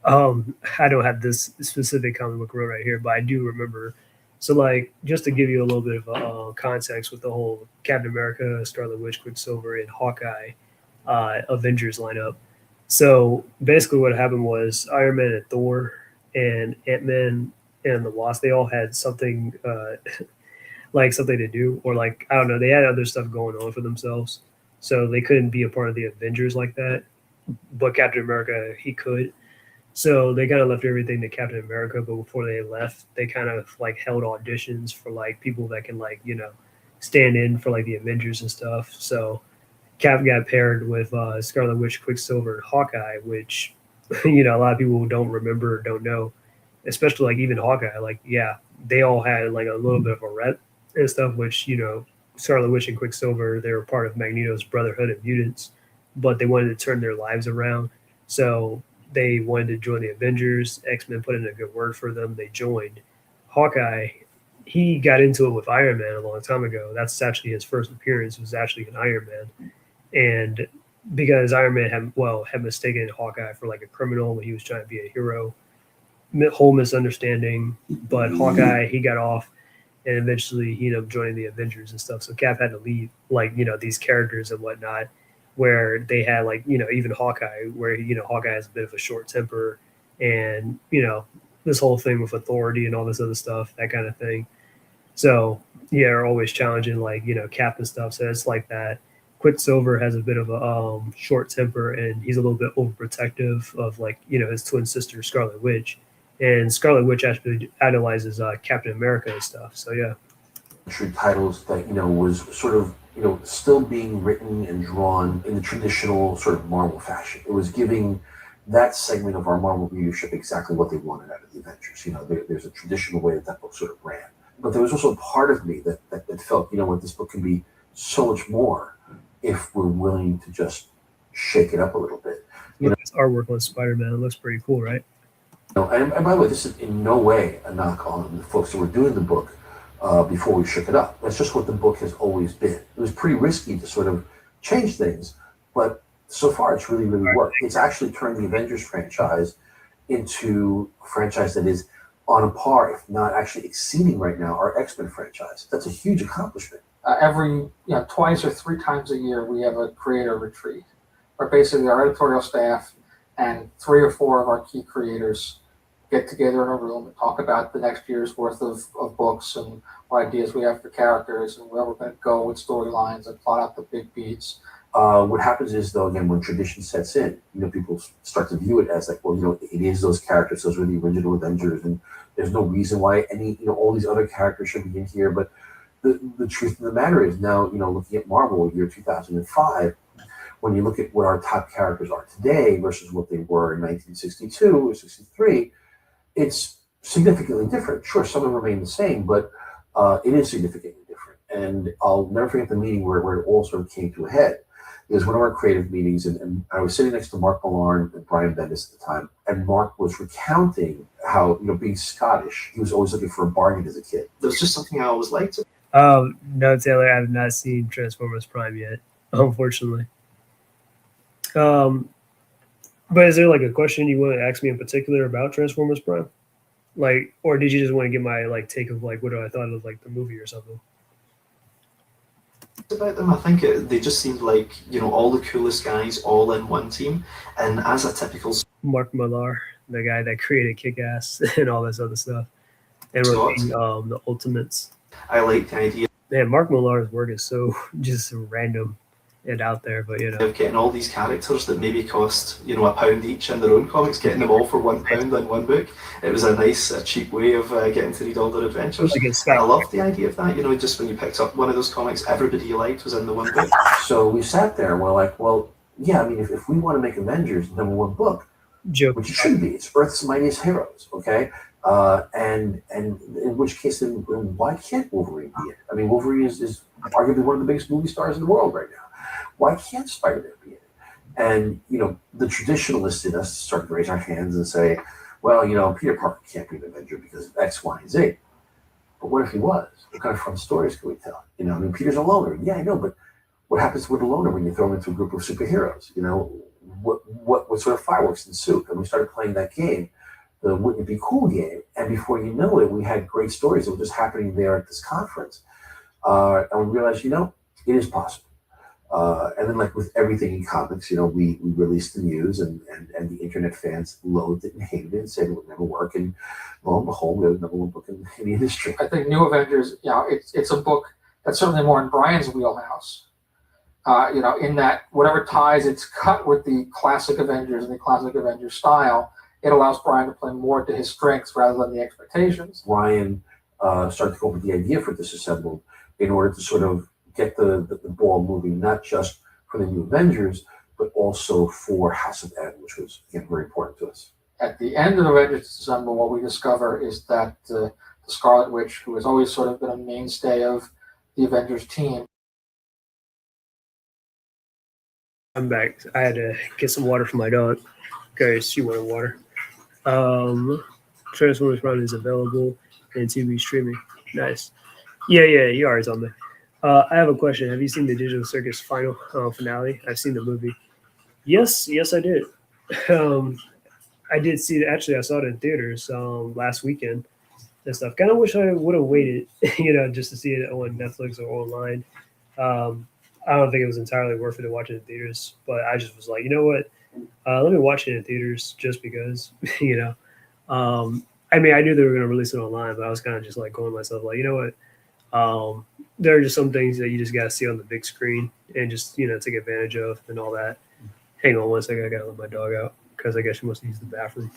I don't have this specific comic book row right here, but I do remember. So, like, just to give you a little bit of context with the whole Captain America, Scarlet Witch, Quicksilver, and Hawkeye Avengers lineup. So, basically, what happened was Iron Man and Thor and Ant-Man and the Wasp, they all had something like something to do, or like, I don't know, they had other stuff going on for themselves. So, they couldn't be a part of the Avengers like that. But Captain America, he could. So they kind of left everything to Captain America, but before they left, they kind of like held auditions for like people that can like, stand in for like the Avengers and stuff. So Cap got paired with Scarlet Witch, Quicksilver, and Hawkeye, which, a lot of people don't remember or don't know, especially like even Hawkeye. Like, yeah, they all had like a little bit of a rep and stuff, which, Scarlet Witch and Quicksilver, they were part of Magneto's Brotherhood of Mutants, but they wanted to turn their lives around. So they wanted to join the Avengers. X-Men put in a good word for them. They joined. Hawkeye, he got into it with Iron Man a long time ago. That's actually his first appearance, was actually an Iron Man. And because Iron Man had mistaken Hawkeye for like a criminal when he was trying to be a hero. Whole misunderstanding. But Hawkeye, he got off, and eventually he ended up joining the Avengers and stuff. So Cap had to leave, like, these characters and whatnot, where they had like, even Hawkeye, where, Hawkeye has a bit of a short temper and, this whole thing with authority and all this other stuff, that kind of thing. So, yeah, they're always challenging like, Cap and stuff. So it's like that. Quicksilver has a bit of a short temper, and he's a little bit overprotective of like, his twin sister, Scarlet Witch. And Scarlet Witch actually idolizes Captain America and stuff. So, yeah. titles that, was sort of, still being written and drawn in the traditional sort of Marvel fashion. It was giving that segment of our Marvel readership exactly what they wanted out of the Avengers. There's a traditional way that book sort of ran. But there was also a part of me that felt, this book can be so much more if we're willing to just shake it up a little bit. This artwork on Spider-Man, it looks pretty cool, right? And by the way, this is in no way a knock on the folks who were doing the book before we shook it up. That's just what the book has always been. It was pretty risky to sort of change things, but so far it's really, really worked. It's actually turned the Avengers franchise into a franchise that is on a par, if not actually exceeding right now, our X-Men franchise. That's a huge accomplishment. Every, twice or three times a year, we have a creator retreat, where basically our editorial staff and 3 or 4 of our key creators get together in a room and talk about the next year's worth of books and what ideas we have for characters and where we're going to go with storylines and plot out the big beats. What happens is, though, again, when tradition sets in, people start to view it as like, well, it is those characters, those were the original Avengers, and there's no reason why any, all these other characters should be in here. But the truth of the matter is now, looking at Marvel year 2005, when you look at what our top characters are today versus what they were in 1962 or 63, it's significantly different. Sure, some of them remain the same, but it is significantly different. And I'll never forget the meeting where it all sort of came to a head. It was one of our creative meetings, and I was sitting next to Mark Millar and Brian Bendis at the time, and Mark was recounting how, being Scottish, he was always looking for a bargain as a kid. There was just something I always liked. No, Taylor, I have not seen Transformers Prime yet, unfortunately. But is there like a question you want to ask me in particular about Transformers Prime? Like, or did you just want to get my like take of like what I thought of like the movie or something? About them, I think they just seemed like, all the coolest guys all in one team, and as a typical Mark Millar, the guy that created Kick-Ass and all this other stuff, and wrote the Ultimates. I like the idea. Man, Mark Millar's work is so just random. it out there, but you know. Of getting all these characters that maybe cost £1 each in their own comics, getting them all for £1 on one book. It was a nice, cheap way of getting to read all their adventures. Like it's And I loved the idea of that. Just when you picked up one of those comics, everybody you liked was in the one book. So we sat there and we're like, well, yeah, I mean, if we want to make Avengers #1 book, joke. which it should be, it's Earth's Mightiest Heroes, okay? And in which case, then why can't Wolverine be it? I mean, Wolverine is arguably one of the biggest movie stars in the world right now. Why can't Spider-Man be it? And, the traditionalists in us start to raise our hands and say, well, Peter Parker can't be an Avenger because of X, Y, and Z. But what if he was? What kind of fun stories can we tell? I mean, Peter's a loner. Yeah, I know, but what happens with a loner when you throw him into a group of superheroes? What sort of fireworks ensue? And we started playing that game, the Wouldn't It Be Cool game. And before you know it, we had great stories that were just happening there at this conference. And we realized, it is possible. And then, like with everything in comics, we released the news, and the internet fans loathed it and hated it and said it would never work. And lo and behold, we have the #1 book in the industry. I think New Avengers, it's a book that's certainly more in Brian's wheelhouse. In that whatever ties it's cut with the classic Avengers and the classic Avengers style, it allows Brian to play more to his strengths rather than the expectations. Ryan started to come up with the idea for Disassembled in order to sort of get the ball moving, not just for the New Avengers, but also for House of M, which was, again, very important to us. At the end of Avengers Disassembled, what we discover is that the Scarlet Witch, who has always sort of been a mainstay of the Avengers team. I'm back. I had to get some water for my dog because she wanted water. Transformers Prime is available and TV streaming. Nice. Yeah, you already told me. I have a question. Have you seen the Digital Circus final finale? I've seen the movie. Yes, I did. I did see it. Actually, I saw it in theaters last weekend and stuff. Kind of wish I would have waited, just to see it on Netflix or online. I don't think it was entirely worth it to watch it in theaters, but I just was like, you know what? Let me watch it in theaters just because, I mean, I knew they were going to release it online, but I was kind of just like going to myself, like, you know what? There are just some things that you just got to see on the big screen and just, take advantage of and all that. Hang on one second. I got to let my dog out because I guess she must use the bathroom.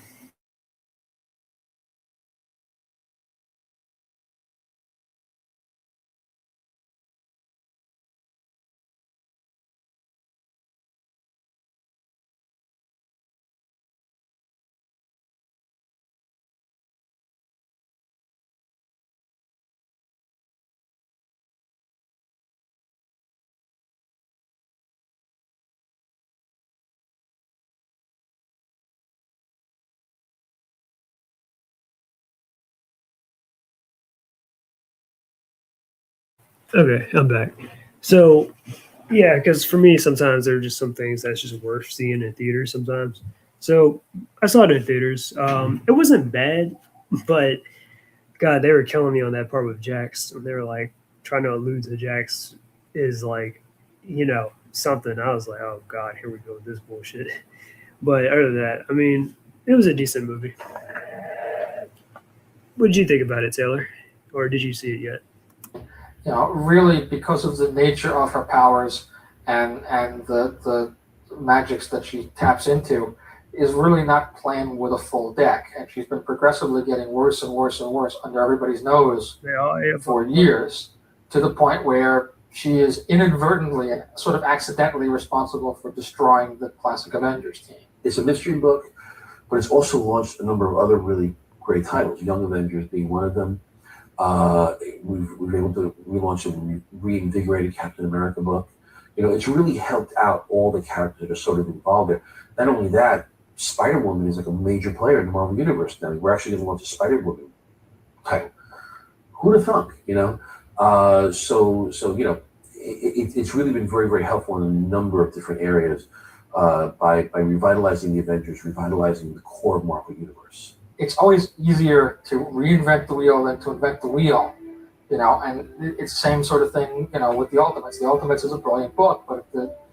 Okay, I'm back. So, yeah, because for me, sometimes there are just some things that's just worth seeing in theaters sometimes. So I saw it in theaters. It wasn't bad, but God, they were killing me on that part with Jax. They were like trying to allude to Jax is like, something. I was like, oh God, here we go with this bullshit. But other than that, I mean, it was a decent movie. What did you think about it, Taylor? Or did you see it yet? Really, because of the nature of her powers and the magics that she taps into, is really not playing with a full deck. And she's been progressively getting worse and worse and worse under everybody's nose for years, to the point where she is inadvertently and sort of accidentally responsible for destroying the classic Avengers team. It's a mystery book, but it's also launched a number of other really great titles, Young Avengers being one of them. We've been able to relaunch a reinvigorated Captain America book. It's really helped out all the characters that are sort of involved there. Not only that, Spider-Woman is like a major player in the Marvel Universe now. We're actually going to launch a Spider-Woman title. Who'd have thunk, it's really been very, very helpful in a number of different areas by revitalizing the Avengers, revitalizing the core Marvel Universe. It's always easier to reinvent the wheel than to invent the wheel, and it's the same sort of thing, with the Ultimates. The Ultimates is a brilliant book, but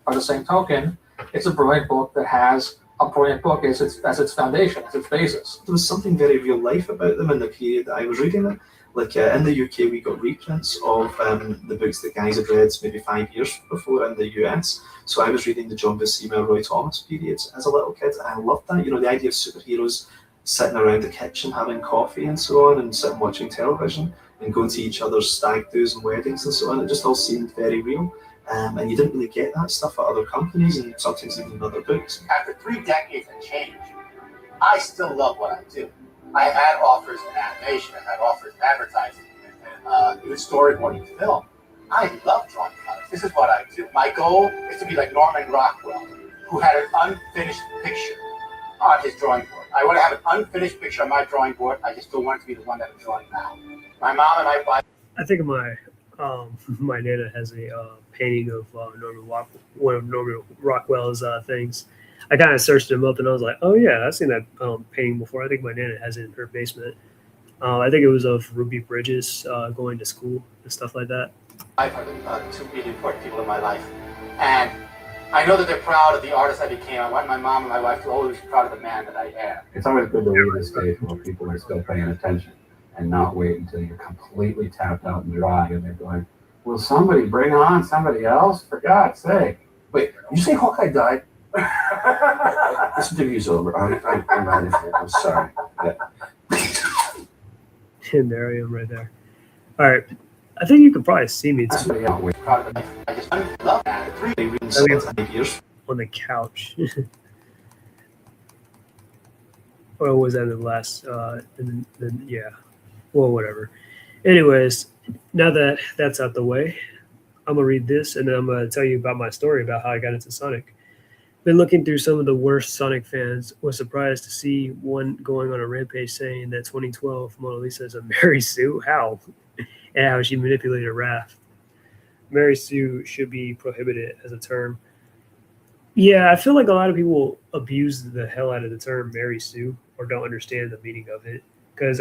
by the same token, it's a brilliant book that has a brilliant book as its foundation, as its basis. There was something very real life about them in the period that I was reading them. Like in the UK, we got reprints of the books that guys had read maybe 5 years before in the US. So I was reading the John Buscema, Roy Thomas periods as a little kid, and I loved that. You know, the idea of superheroes sitting around the kitchen having coffee and so on, and sitting watching television and going to each other's stag do's and weddings and so on. It just all seemed very real. And you didn't really get that stuff at other companies and sometimes even in other books. After 3 decades and change, I still love what I do. I have had offers in animation, I've had offers in advertising, even storyboarding film. I love drawing comics. This is what I do. My goal is to be like Norman Rockwell, who had an unfinished picture on his drawing board. I want to have an unfinished picture on my drawing board. I just don't want it to be the one that I'm drawing now. My mom and I I think my my nana has a painting of one of Norman Rockwell's things. I kind of searched him up and I was like, oh yeah, I've seen that painting before. I think my nana has it in her basement. I think it was of Ruby Bridges going to school and stuff like that. are the 2 really important people in my life. And I know that they're proud of the artist I became. I want my mom and my wife to always be proud of the man that I am. It's always good to read a stage where people are still paying attention and not wait until you're completely tapped out and dry and they're going, will somebody bring on somebody else? For God's sake. Wait, you say Hawkeye died? This interview's over. I'm out of here. I'm sorry. Yeah. And there I am right there. All right. I think you could probably see me too Somebody else wait. Proud of the life. I just love that. 3 They read in 5 years. on the couch. Or was that the last? And then, yeah. Well, whatever. Anyways, now that that's out the way, I'm gonna read this and then I'm gonna tell you about my story about how I got into Sonic. Been looking through some of the worst Sonic fans. Was surprised to see one going on a rampage saying that 2012 Mona Lisa is a Mary Sue. How? And how she manipulated Raph. Mary Sue should be prohibited as a term. Yeah, I feel like a lot of people abuse the hell out of the term Mary Sue or don't understand the meaning of it. Because,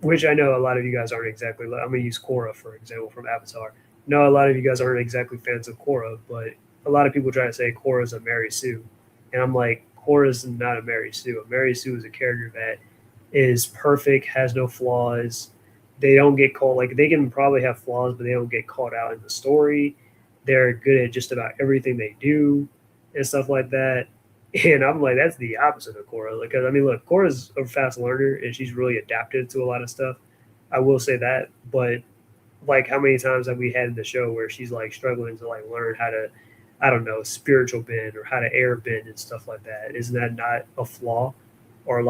which I know a lot of you guys aren't exactly, I'm going to use Korra, for example, from Avatar. No, a lot of you guys aren't exactly fans of Korra, but a lot of people try to say Korra's a Mary Sue. And I'm like, Korra's not a Mary Sue. A Mary Sue is a character that is perfect, has no flaws. They don't get called, they can probably have flaws, but they don't get called out in the story. They're good at just about everything they do and stuff like that. And I'm like, that's the opposite of Korra. Because, look, Korra's a fast learner and she's really adapted to a lot of stuff. I will say that. But, how many times have we had in the show where she's, struggling to, learn how to, I don't know, spiritual bend or how to air bend and stuff like that? Isn't that not a flaw? Or,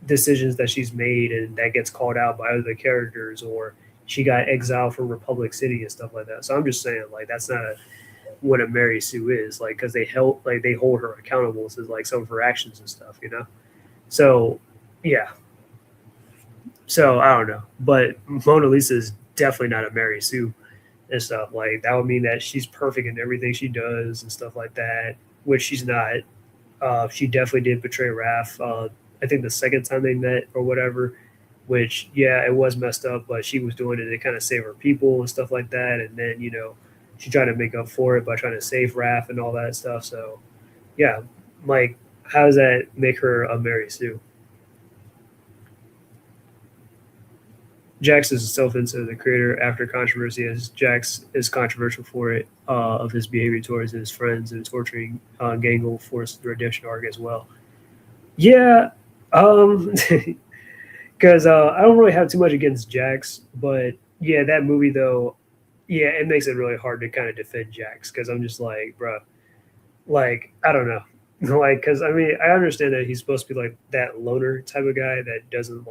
decisions that she's made and that gets called out by other characters, or she got exiled from Republic City and stuff like that. So I'm just saying, that's not what a Mary Sue is, because they help, they hold her accountable to some of her actions and stuff, So yeah. So I don't know, but Mona Lisa is definitely not a Mary Sue and stuff. That would mean that she's perfect in everything she does and stuff like that, which she's not. She definitely did betray Raph. I think the second time they met or whatever, which, yeah, it was messed up, but she was doing it to kind of save her people and stuff like that. And then, she tried to make up for it by trying to save Raph and all that stuff. So, yeah, how does that make her a Mary Sue? Jax is self-insert, the creator after controversy, as Jax is controversial for it, of his behavior towards his friends and torturing Gangle forced the redemption arc as well. Yeah, because I don't really have too much against Jax, but yeah, that movie though, yeah, it makes it really hard to kind of defend Jax because I'm just bro, I don't know, because I understand that he's supposed to be that loner type of guy that doesn't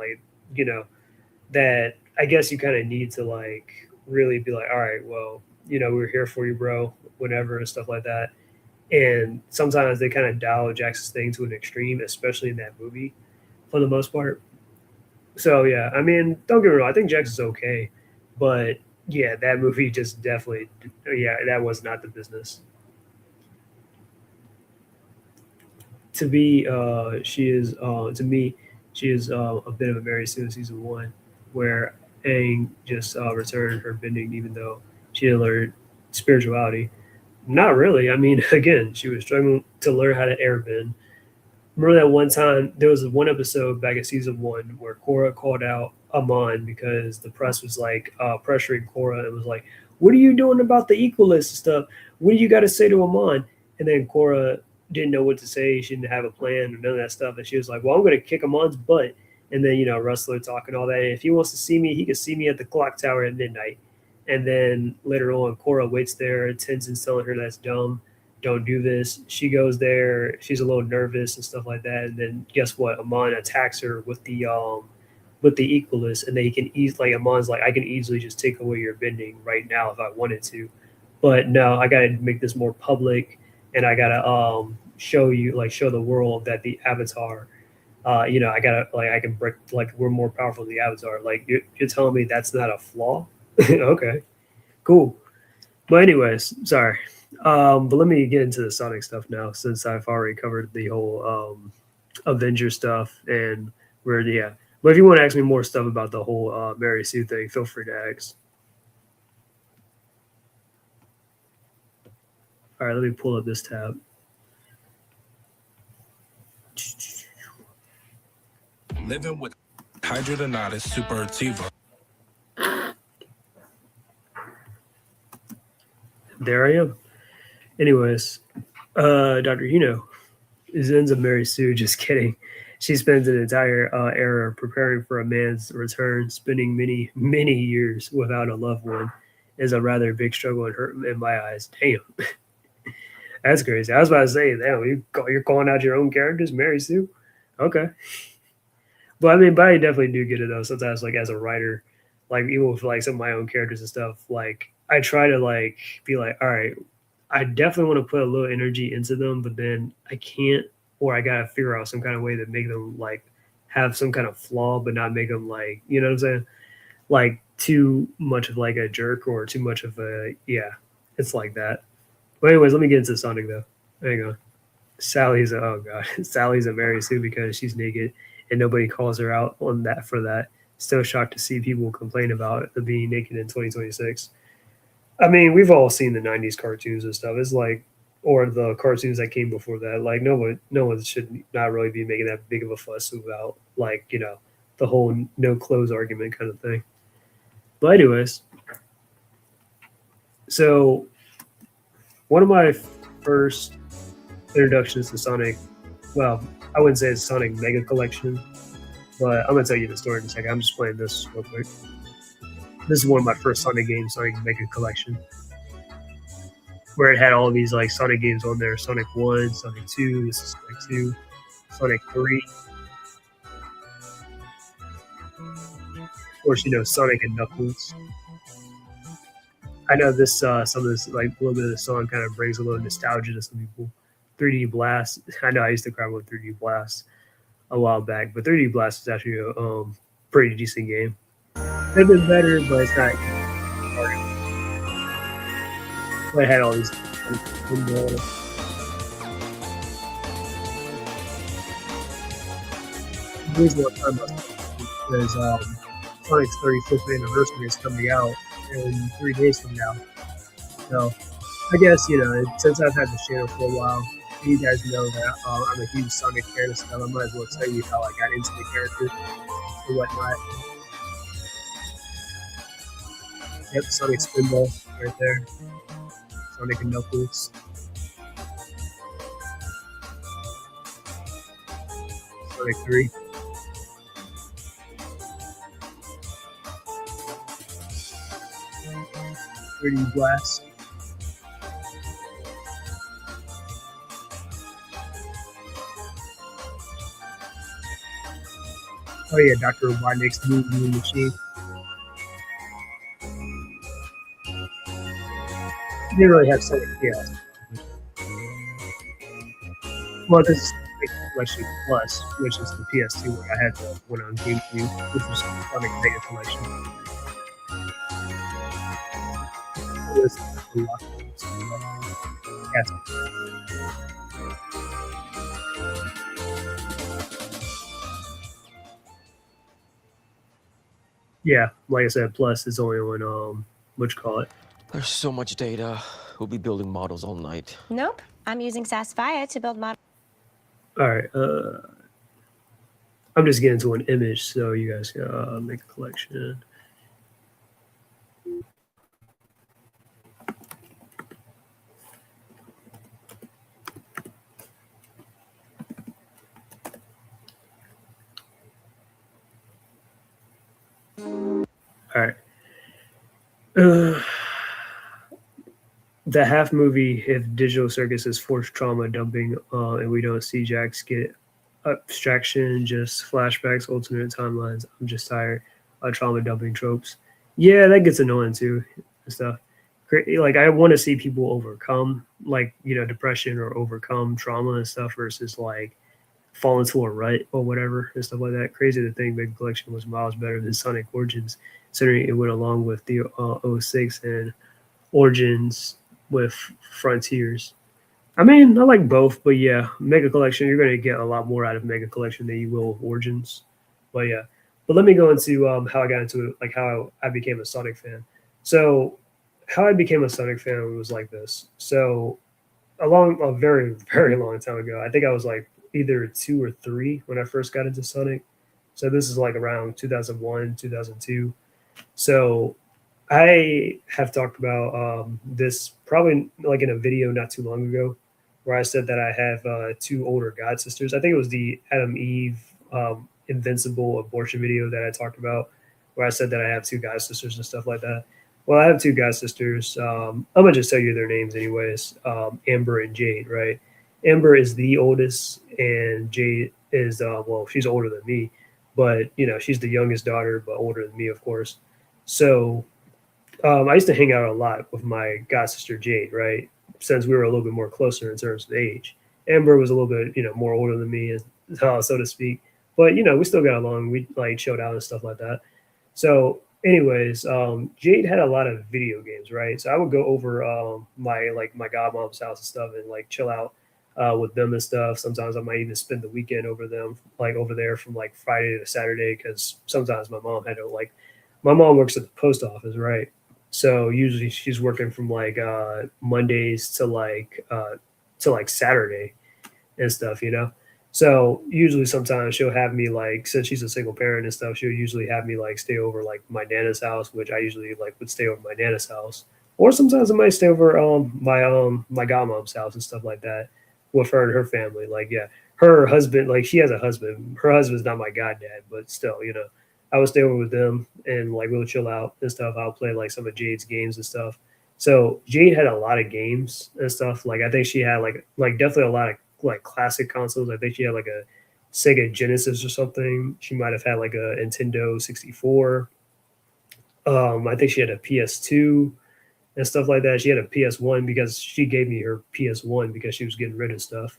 that I guess you kind of need to really be all right, well, we're here for you, bro, whenever and stuff like that. And sometimes they kind of dial Jax's thing to an extreme, especially in that movie, for the most part. So, yeah, don't get me wrong. I think Jax is okay. But, yeah, that movie just definitely, yeah, that was not the business. To me, she is a bit of a Mary Sue in season 1, where Aang just returned her bending, even though she didn't learn spirituality. Not really. Again, she was struggling to learn how to airbend. remember that one time there was one episode back in season 1 where Korra called out Amon because the press was like pressuring Korra and was like, "What are you doing about the equalist and stuff? What do you got to say to Amon?" And then Korra didn't know what to say. She didn't have a plan or none of that stuff. And she was like, "Well, I'm going to kick Amon's butt." And then, Rustler talk and all that. And if he wants to see me, he can see me at the clock tower at midnight. And then later on, Korra waits there. Tenzin's telling her that's dumb. Don't do this. She goes there. She's a little nervous and stuff like that. And then guess what? Amon attacks her with the equalist, and they can easily, like, Amon's like, I can easily just take away your bending right now if I wanted to, but no, I gotta make this more public, and I gotta show the world that the Avatar, I gotta, like, I can break, like, we're more powerful than the Avatar. Like, you're telling me that's not a flaw? Okay, cool. But anyways, sorry. But let me get into the Sonic stuff now, since I've already covered the whole Avenger stuff, and yeah. But if you want to ask me more stuff about the whole Mary Sue thing, feel free to ask. All right, let me pull up this tab. Living with hydrogenated supertiva. There I am. Anyways, Dr. Hino, Zen's of Mary Sue, just kidding. She spends an entire era preparing for a man's return, spending many, many years without a loved one is a rather big struggle in my eyes. Damn. That's crazy. I was about to say, damn, you're calling out your own characters, Mary Sue? Okay. But I definitely do get it, though. Sometimes, like, as a writer, like, even with, like, some of my own characters and stuff, like, I try to, like, be like, all right, I definitely want to put a little energy into them, but then I can't, or I gotta figure out some kind of way to make them, like, have some kind of flaw, but not make them, like, you know what I'm saying? Like, too much of, like, a jerk, or too much of it's like that. But anyways, let me get into Sonic, though. Hang on. Sally's a Mary Sue because she's naked and nobody calls her out on that for that. Still shocked to see people complain about the being naked in 2026. I mean, we've all seen the 90s cartoons and stuff. It's like, or the cartoons that came before that. Like, no one should not really be making that big of a fuss about, like, the whole no clothes argument kind of thing. But anyways, so one of my first introductions to Sonic, well, I wouldn't say it's Sonic Mega Collection, but I'm gonna tell you the story in a second. I'm just playing this real quick. This is one of my first Sonic games, Sonic Mega Collection, where it had all these, like, Sonic games on there: Sonic 1, Sonic 2, this is Sonic 2, Sonic 3. Of course, Sonic and Knuckles. I know this some of this, like, a little bit of the song kind of brings a little nostalgia to some people. 3D Blast. I know I used to cry with 3D Blast a while back, but 3D Blast is actually a pretty decent game. Could have been better, but it's not hard. But it had all these. The reason I'm talking about is Sonic's 35th anniversary is coming out in 3 days from now. So I guess, since I've had this channel for a while, you guys know that I'm a huge Sonic fan and stuff. I might as well tell you how I got into the character and whatnot. Yep, Sonic Spinball right there. Sonic and Knuckles. Sonic 3. Blast. Oh yeah, Dr. Robotnik's Movie Machine. He didn't really have Sonic Chaos. Well, this is Collection Plus, which is the PS2 where I had the one on GameCube, which was Sonic Mega Collection. Yeah, like I said, plus it's only on what you call it. There's so much data. We'll be building models all night. Nope. I'm using Sasphier to build models. All right. I'm just getting to an image so you guys can make a collection. All right. The half movie, if Digital Circus is forced trauma dumping and we don't see Jax get abstraction, just flashbacks, alternate timelines. I'm just tired of trauma dumping tropes. Yeah, that gets annoying too and stuff. Like I want to see people overcome like depression or overcome trauma and stuff versus like fall into a rut or whatever and stuff like that. Crazy to think Mega Collection was miles better than Sonic Origins, considering it went along with the 06 and Origins with Frontiers. I mean, I like both, but yeah, Mega Collection, you're going to get a lot more out of Mega Collection than you will Origins. But yeah, but let me go into how I got into it, like how I became a Sonic fan. So, how I became a Sonic fan was like this. So, a very, very long time ago, I think I was like either 2 or 3 when I first got into Sonic. So, this is like around 2001, 2002. So, I have talked about this probably like in a video not too long ago, where I said that I have 2 older god sisters. I think it was the Adam Eve Invincible abortion video that I talked about, where I said that I have 2 god sisters and stuff like that. Well, I have 2 god sisters. I'm gonna just tell you their names anyways. Amber and Jade, right? Amber is the oldest, and Jade is well, she's older than me, but she's the youngest daughter, but older than me, of course. So I used to hang out a lot with my god sister Jade, right? Since we were a little bit more closer in terms of age. Amber was a little bit, more older than me, so to speak. But we still got along. We like chilled out and stuff like that. So, anyways, Jade had a lot of video games, right? So I would go over my godmom's house and stuff, and like chill out with them and stuff. Sometimes I might even spend the weekend over there from like Friday to Saturday, because sometimes my mom works at the post office, right? So usually she's working from like Mondays to like Saturday and stuff. So usually sometimes she'll have me like, since she's a single parent and stuff, she'll usually have me like stay over like my nana's house, which I usually like would stay over my nana's house. Or sometimes I might stay over my godmom's house and stuff like that with her and her family. Like yeah, her husband, like she has a husband. Her husband's not my goddad, but still, I would stay over with them and like we'll chill out and stuff. I'll play like some of Jade's games and stuff. So Jade had a lot of games and stuff. Like I think she had like definitely a lot of like classic consoles. I think she had like a Sega Genesis or something. She might have had like a Nintendo 64. I think she had a PS2 and stuff like that. She had a PS1 because she gave me her PS1 because she was getting rid of stuff.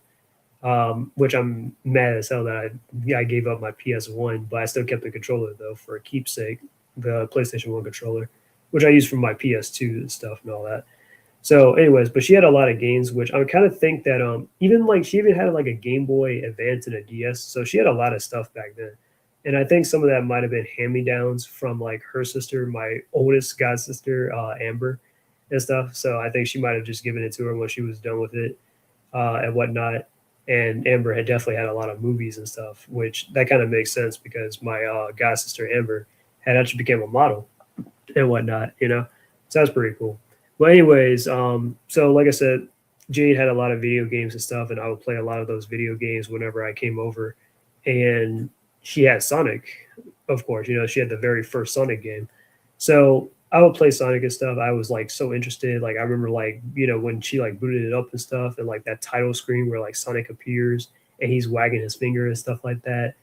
Which I'm mad as hell that I gave up my PS1, but I still kept the controller though for a keepsake, the PlayStation 1 controller, which I use for my PS2 and stuff and all that. So, anyways, but she had a lot of games, which I kind of think that even like she even had like a Game Boy Advance and a DS, so she had a lot of stuff back then. And I think some of that might have been hand-me-downs from like her sister, my oldest god sister, Amber, and stuff. So I think she might have just given it to her when she was done with it and whatnot. And Amber had definitely had a lot of movies and stuff, which that kind of makes sense because my god sister Amber had actually became a model and whatnot, so that's pretty cool. But anyways, so like I said, Jade had a lot of video games and stuff, and I would play a lot of those video games whenever I came over. And she had Sonic, of course, she had the very first Sonic game. So I would play Sonic and stuff. I was like so interested. Like I remember like, when she like booted it up and stuff and like that title screen where like Sonic appears and he's wagging his finger and stuff like that.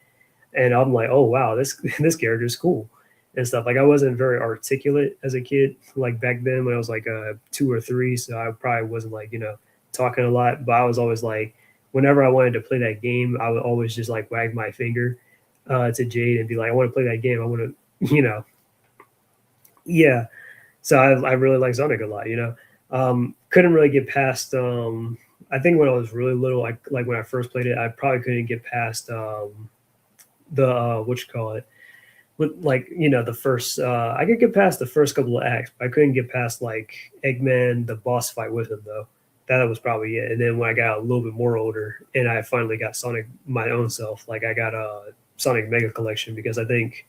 And I'm like, oh wow, this character is cool and stuff. Like I wasn't very articulate as a kid, like back then when I was like 2 or 3. So I probably wasn't like, talking a lot, but I was always like, whenever I wanted to play that game, I would always just like wag my finger to Jade and be like, I want to play that game. I want to, yeah. So I really like Sonic a lot, couldn't really get past, I think when I was really little, like when I first played it, I probably couldn't get past the the first I could get past the first couple of acts, but I couldn't get past like Eggman, the boss fight with him though. that was probably it. And then when I got a little bit more older and I finally got Sonic my own self, like I got a Sonic Mega Collection because I think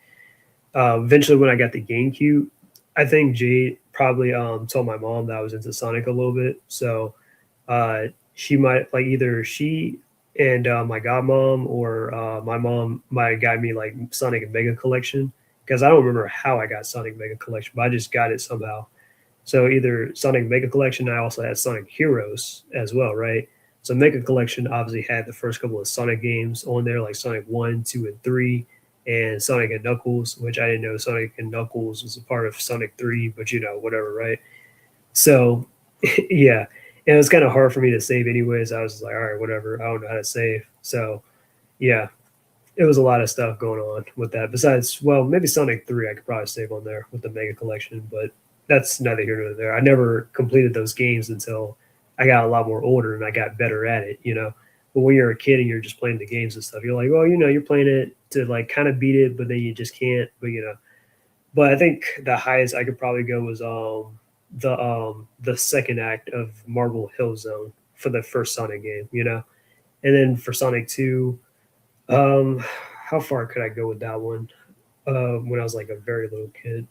eventually when I got the GameCube, I think Jade probably told my mom that I was into Sonic a little bit. So she might like either she and my godmom or my mom might have got me like Sonic and Mega Collection because I don't remember how I got Sonic Mega Collection, but I just got it somehow. So either Sonic Mega Collection, I also had Sonic Heroes as well, right? So Mega Collection obviously had the first couple of Sonic games on there, like Sonic 1, 2, and 3, and Sonic and Knuckles, which I didn't know Sonic and Knuckles was a part of Sonic 3, but whatever, right? So yeah, and it was kind of hard for me to save anyways. I was just like, all right, whatever. I don't know how to save. So yeah, it was a lot of stuff going on with that. Besides, well, maybe Sonic 3 I could probably save on there with the Mega Collection, but that's neither here nor there. I never completed those games until I got a lot more older and I got better at it, But when you're a kid and you're just playing the games and stuff, you're like, well, you're playing it to like kind of beat it, but then you just can't. But I think the highest I could probably go was the second act of Marble Hill Zone for the first Sonic game, And then for Sonic 2, how far could I go with that one? When I was like a very little kid.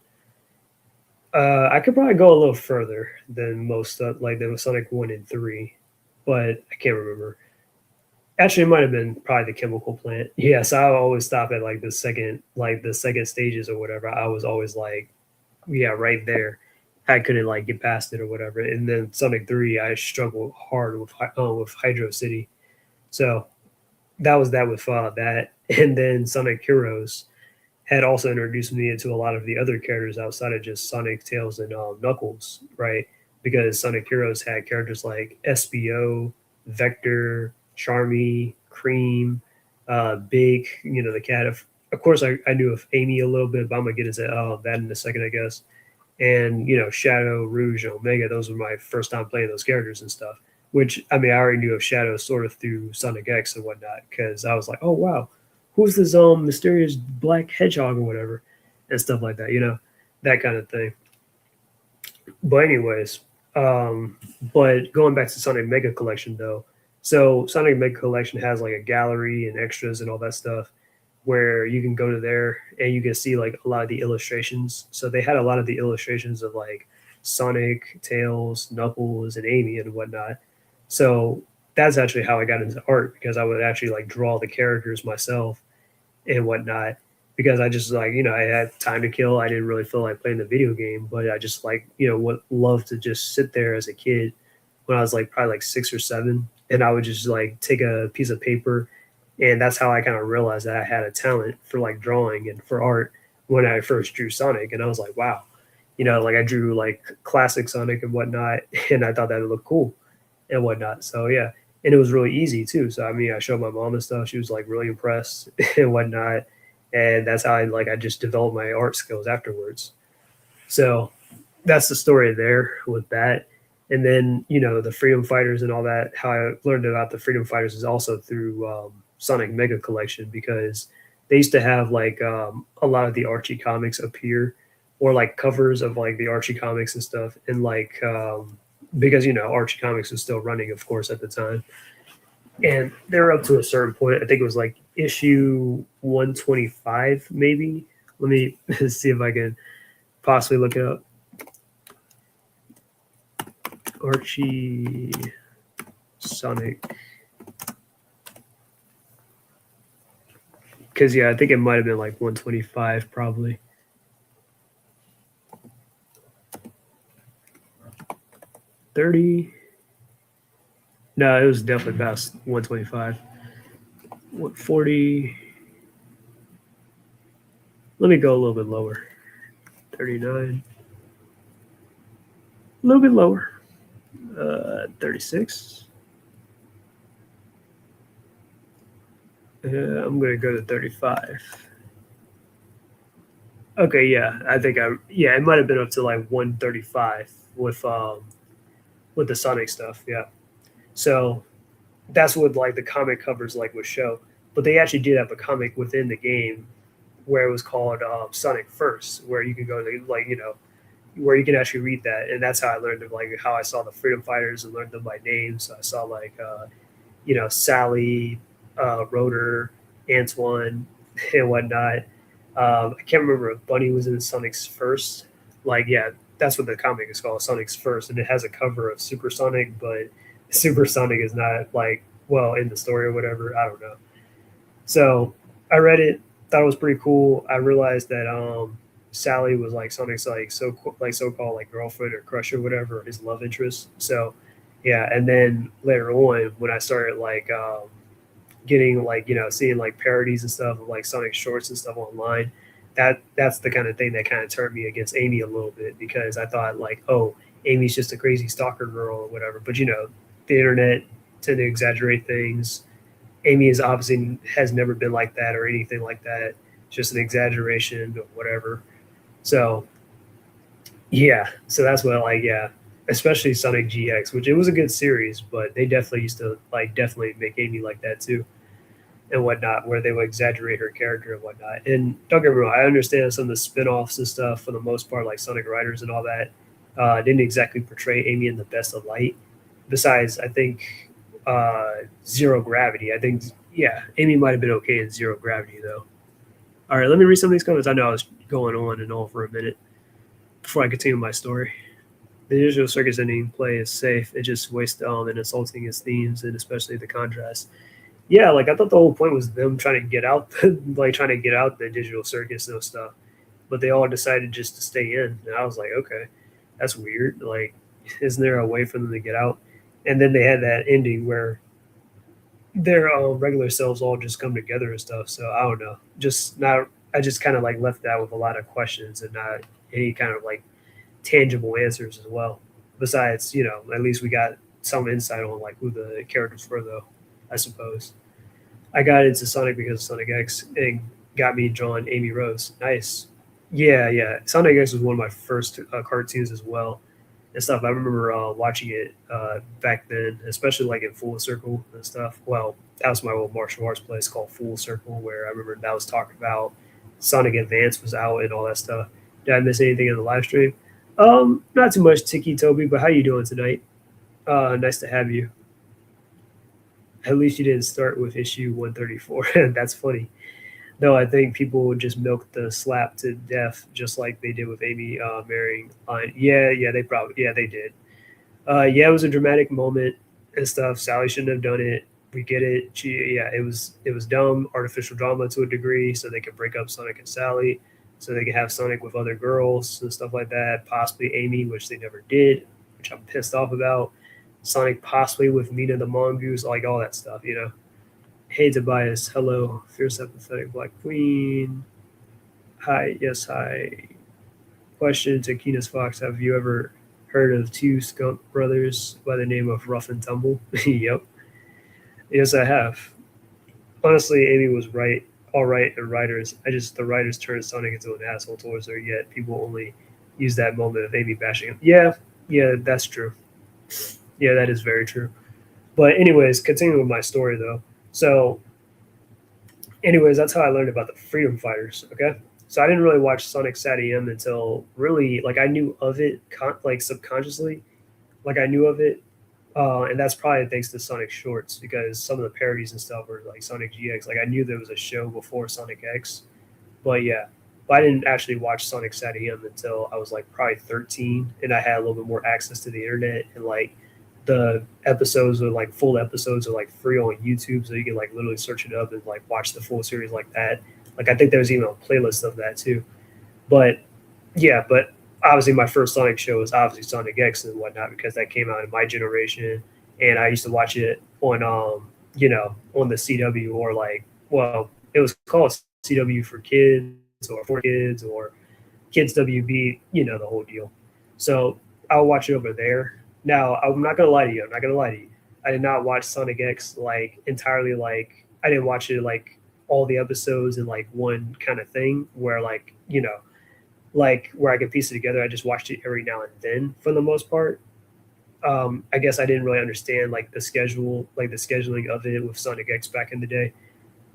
I could probably go a little further than most, like there was Sonic 1 and 3, but I can't remember. Actually, it might have been probably the chemical plant. Yes, I always stop at like the second stages or whatever. I was always like, yeah, right there. I couldn't like get past it or whatever. And then Sonic 3, I struggled hard with Hydro City. So that was that with that. And then Sonic Heroes had also introduced me into a lot of the other characters outside of just Sonic, Tails, and Knuckles, right? Because Sonic Heroes had characters like SBO, Vector, Charmy, Cream, Big, the cat. Of course, I knew of Amy a little bit, but I'm going to get into that in a second, I guess. And, Shadow, Rouge, and Omega, those were my first time playing those characters and stuff, which, I already knew of Shadow sort of through Sonic X and whatnot, because I was like, oh, wow. Who's this mysterious black hedgehog or whatever and stuff like that, that kind of thing. But anyways, but going back to Sonic Mega Collection though, so Sonic Mega Collection has like a gallery and extras and all that stuff where you can go to there and you can see like a lot of the illustrations. So they had a lot of the illustrations of like Sonic, Tails, Knuckles, and Amy and whatnot. So that's actually how I got into art because I would actually like draw the characters myself and whatnot because I just like, I had time to kill. I didn't really feel like playing the video game, but I just like, would love to just sit there as a kid when I was like probably like 6 or 7. And I would just like take a piece of paper. And that's how I kind of realized that I had a talent for like drawing and for art when I first drew Sonic. And I was like, wow, like I drew like classic Sonic and whatnot. And I thought that would look cool and whatnot. So yeah. And it was really easy too. So I showed my mom and stuff. She was like really impressed and whatnot. And that's how I just developed my art skills afterwards. So that's the story there with that. And then, the Freedom Fighters and all that, how I learned about the Freedom Fighters is also through Sonic Mega Collection because they used to have like a lot of the Archie comics appear or like covers of like the Archie comics and stuff. And like, because Archie Comics was still running, of course, at the time, and they were up to a certain point. I think it was like issue 125, maybe. Let me see if I can possibly look it up. Archie Sonic, because I think it might have been like 125, probably. $30. No, it was definitely past 125. What 40? Let me go a little bit lower. 39. A little bit lower. 36. I'm gonna go to 35. Okay, yeah, I think it might have been up to like 135 with the Sonic stuff, yeah. So that's what like the comic covers like would show. But they actually did have a comic within the game where it was called Sonic First, where you could go to like where you can actually read that, and that's how I learned of like how I saw the freedom fighters and learned them by name. So I saw like Sally, Rotor, Antoine, and whatnot. I can't remember if Bunny was in Sonic's first. Like, yeah, that's what the comic is called, Sonic's first, and it has a cover of Supersonic, but Supersonic is not like well in the story or whatever. I don't know. So I read it, thought it was pretty cool. I realized that Sally was like Sonic's like so-called like girlfriend or crush or whatever, his love interest. So yeah, and then later on when I started like getting like seeing like parodies and stuff of like Sonic shorts and stuff online, that's the kind of thing that kind of turned me against Amy a little bit, because I thought like, oh, Amy's just a crazy stalker girl or whatever. But the internet tend to exaggerate things. Amy is obviously has never been like that or anything like that. Just an exaggeration or whatever. So yeah, so that's what like especially Sonic GX, which it was a good series, but they definitely used to like definitely make Amy like that too and whatnot, where they would exaggerate her character and whatnot. And don't get me wrong, I understand some of the spin-offs and stuff for the most part, like Sonic Riders and all that, didn't exactly portray Amy in the best of light. Besides, I think Zero Gravity. I think Amy might have been okay in Zero Gravity though. All right, let me read some of these comments. I know I was going on and on for a minute before I continue my story. The digital circus ending play is safe. It just wastes and insulting its themes and especially the contrast. Yeah, like I thought the whole point was them trying to get out, like trying to get out the digital circus and stuff, but they all decided just to stay in. And I was like, okay, that's weird. Like, isn't there a way for them to get out? And then they had that ending where their regular selves all just come together and stuff. So I don't know. I just kind of like left that with a lot of questions and not any kind of like tangible answers as well. Besides, at least we got some insight on like who the characters were, though. I suppose I got into Sonic because of Sonic X and got me drawn Amy Rose. Nice. Yeah. Sonic X was one of my first cartoons as well and stuff. I remember watching it back then, especially like in Full Circle and stuff. Well, that was my old martial arts place called Full Circle, where I remember that was talking about Sonic Advance was out and all that stuff. Did I miss anything in the live stream? Not too much, Tiki Toby, but how you doing tonight? Nice to have you. At least you didn't start with issue 134. That's funny. No, I think people would just milk the slap to death, just like they did with Amy marrying Lion. Yeah, they did. It was a dramatic moment and stuff. Sally shouldn't have done it. We get it. It was dumb, artificial drama to a degree, so they could break up Sonic and Sally, so they could have Sonic with other girls and stuff like that. Possibly Amy, which they never did, which I'm pissed off about. Sonic possibly with Mina the Mongoose, like all that stuff, Hey Tobias, hello, fierce empathetic Black Queen. Hi, yes, hi. Question to Keenus Fox: have you ever heard of two skunk brothers by the name of Rough and Tumble? Yep. Yes, I have. Honestly, Amy was right, all right, and writers. The writers turned Sonic into an asshole towards her, yet people only use that moment of Amy bashing him. Yeah, that's true. Yeah, that is very true. But anyways, continuing with my story though. So anyways, that's how I learned about the Freedom Fighters. Okay. So I didn't really watch Sonic Sat EM until really like I knew of it like subconsciously. Like I knew of it. And that's probably thanks to Sonic Shorts, because some of the parodies and stuff were like Sonic GX. Like I knew there was a show before Sonic X. But I didn't actually watch Sonic Sat EM until I was like probably 13 and I had a little bit more access to the internet, and like the episodes are like full episodes are like free on YouTube, so you can like literally search it up and like watch the full series like that. Like I think there was even a playlist of that too. But obviously my first Sonic show was obviously Sonic X and whatnot, because that came out in my generation, and I used to watch it on on the CW, or like, well, it was called CW for kids or for kids or Kids WB, the whole deal. So I'll watch it over there. Now, I'm not gonna lie to you. I did not watch Sonic X like entirely. Like I didn't watch it like all the episodes in like one kind of thing where like like where I could piece it together. I just watched it every now and then for the most part. I guess I didn't really understand like the scheduling of it with Sonic X back in the day.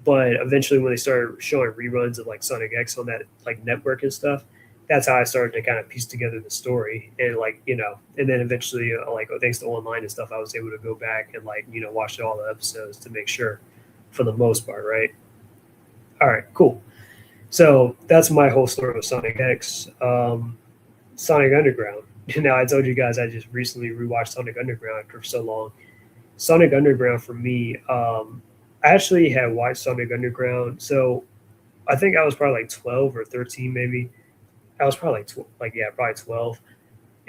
But eventually, when they started showing reruns of like Sonic X on that like network and stuff, that's how I started to kind of piece together the story. And like, you know, and then eventually, like, thanks to online and stuff, I was able to go back and like, you know, watch all the episodes to make sure for the most part, right? All right, cool. So that's my whole story with Sonic X. Sonic Underground. Now, I told you guys I just recently rewatched Sonic Underground after so long. Sonic Underground for me, I actually had watched Sonic Underground. So I think I was probably like 12 or 13, maybe. I was probably probably 12.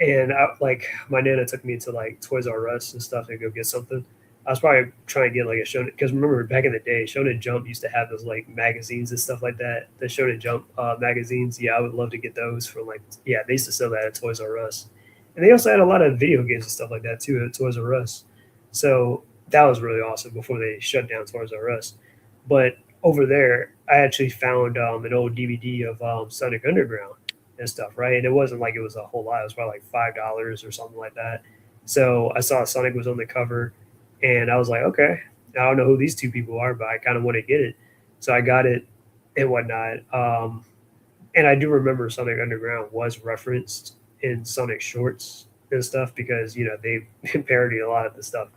And like my nana took me to like Toys R Us and stuff to go get something. I was probably trying to get like a Shonen, because remember back in the day, Shonen Jump used to have those like magazines and stuff like that. The Shonen Jump magazines, yeah, I would love to get those from like, yeah, they used to sell that at Toys R Us, and they also had a lot of video games and stuff like that too at Toys R Us. So that was really awesome before they shut down Toys R Us. But over there, I actually found an old DVD of Sonic Underground and stuff, right? And it wasn't like it was a whole lot. It was probably like $5 or something like that. So I saw Sonic was on the cover, and I was like, okay, I don't know who these two people are, but I kind of want to get it. So I got it and whatnot. And I do remember Sonic Underground was referenced in Sonic shorts and stuff because, you know, they parodied a lot of the stuff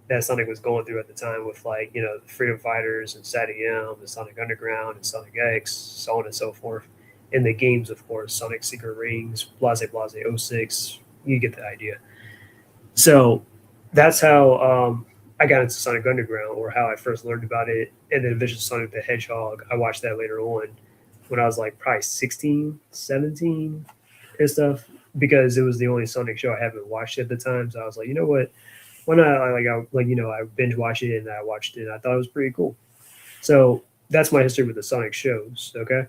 that Sonic was going through at the time with, like, you know, the Freedom Fighters and SatAM and Sonic Underground and Sonic X, so on and so forth. In the games, of course, Sonic Secret Rings, Blase Blase '06, you get the idea. So that's how I got into Sonic Underground, or how I first learned about it. And then Vision Sonic the Hedgehog, I watched that later on when I was like probably 16, 17 and stuff, because it was the only Sonic show I haven't watched at the time. So I was like, you know what? Why not? I binge watched it and I watched it and I thought it was pretty cool. So that's my history with the Sonic shows. Okay.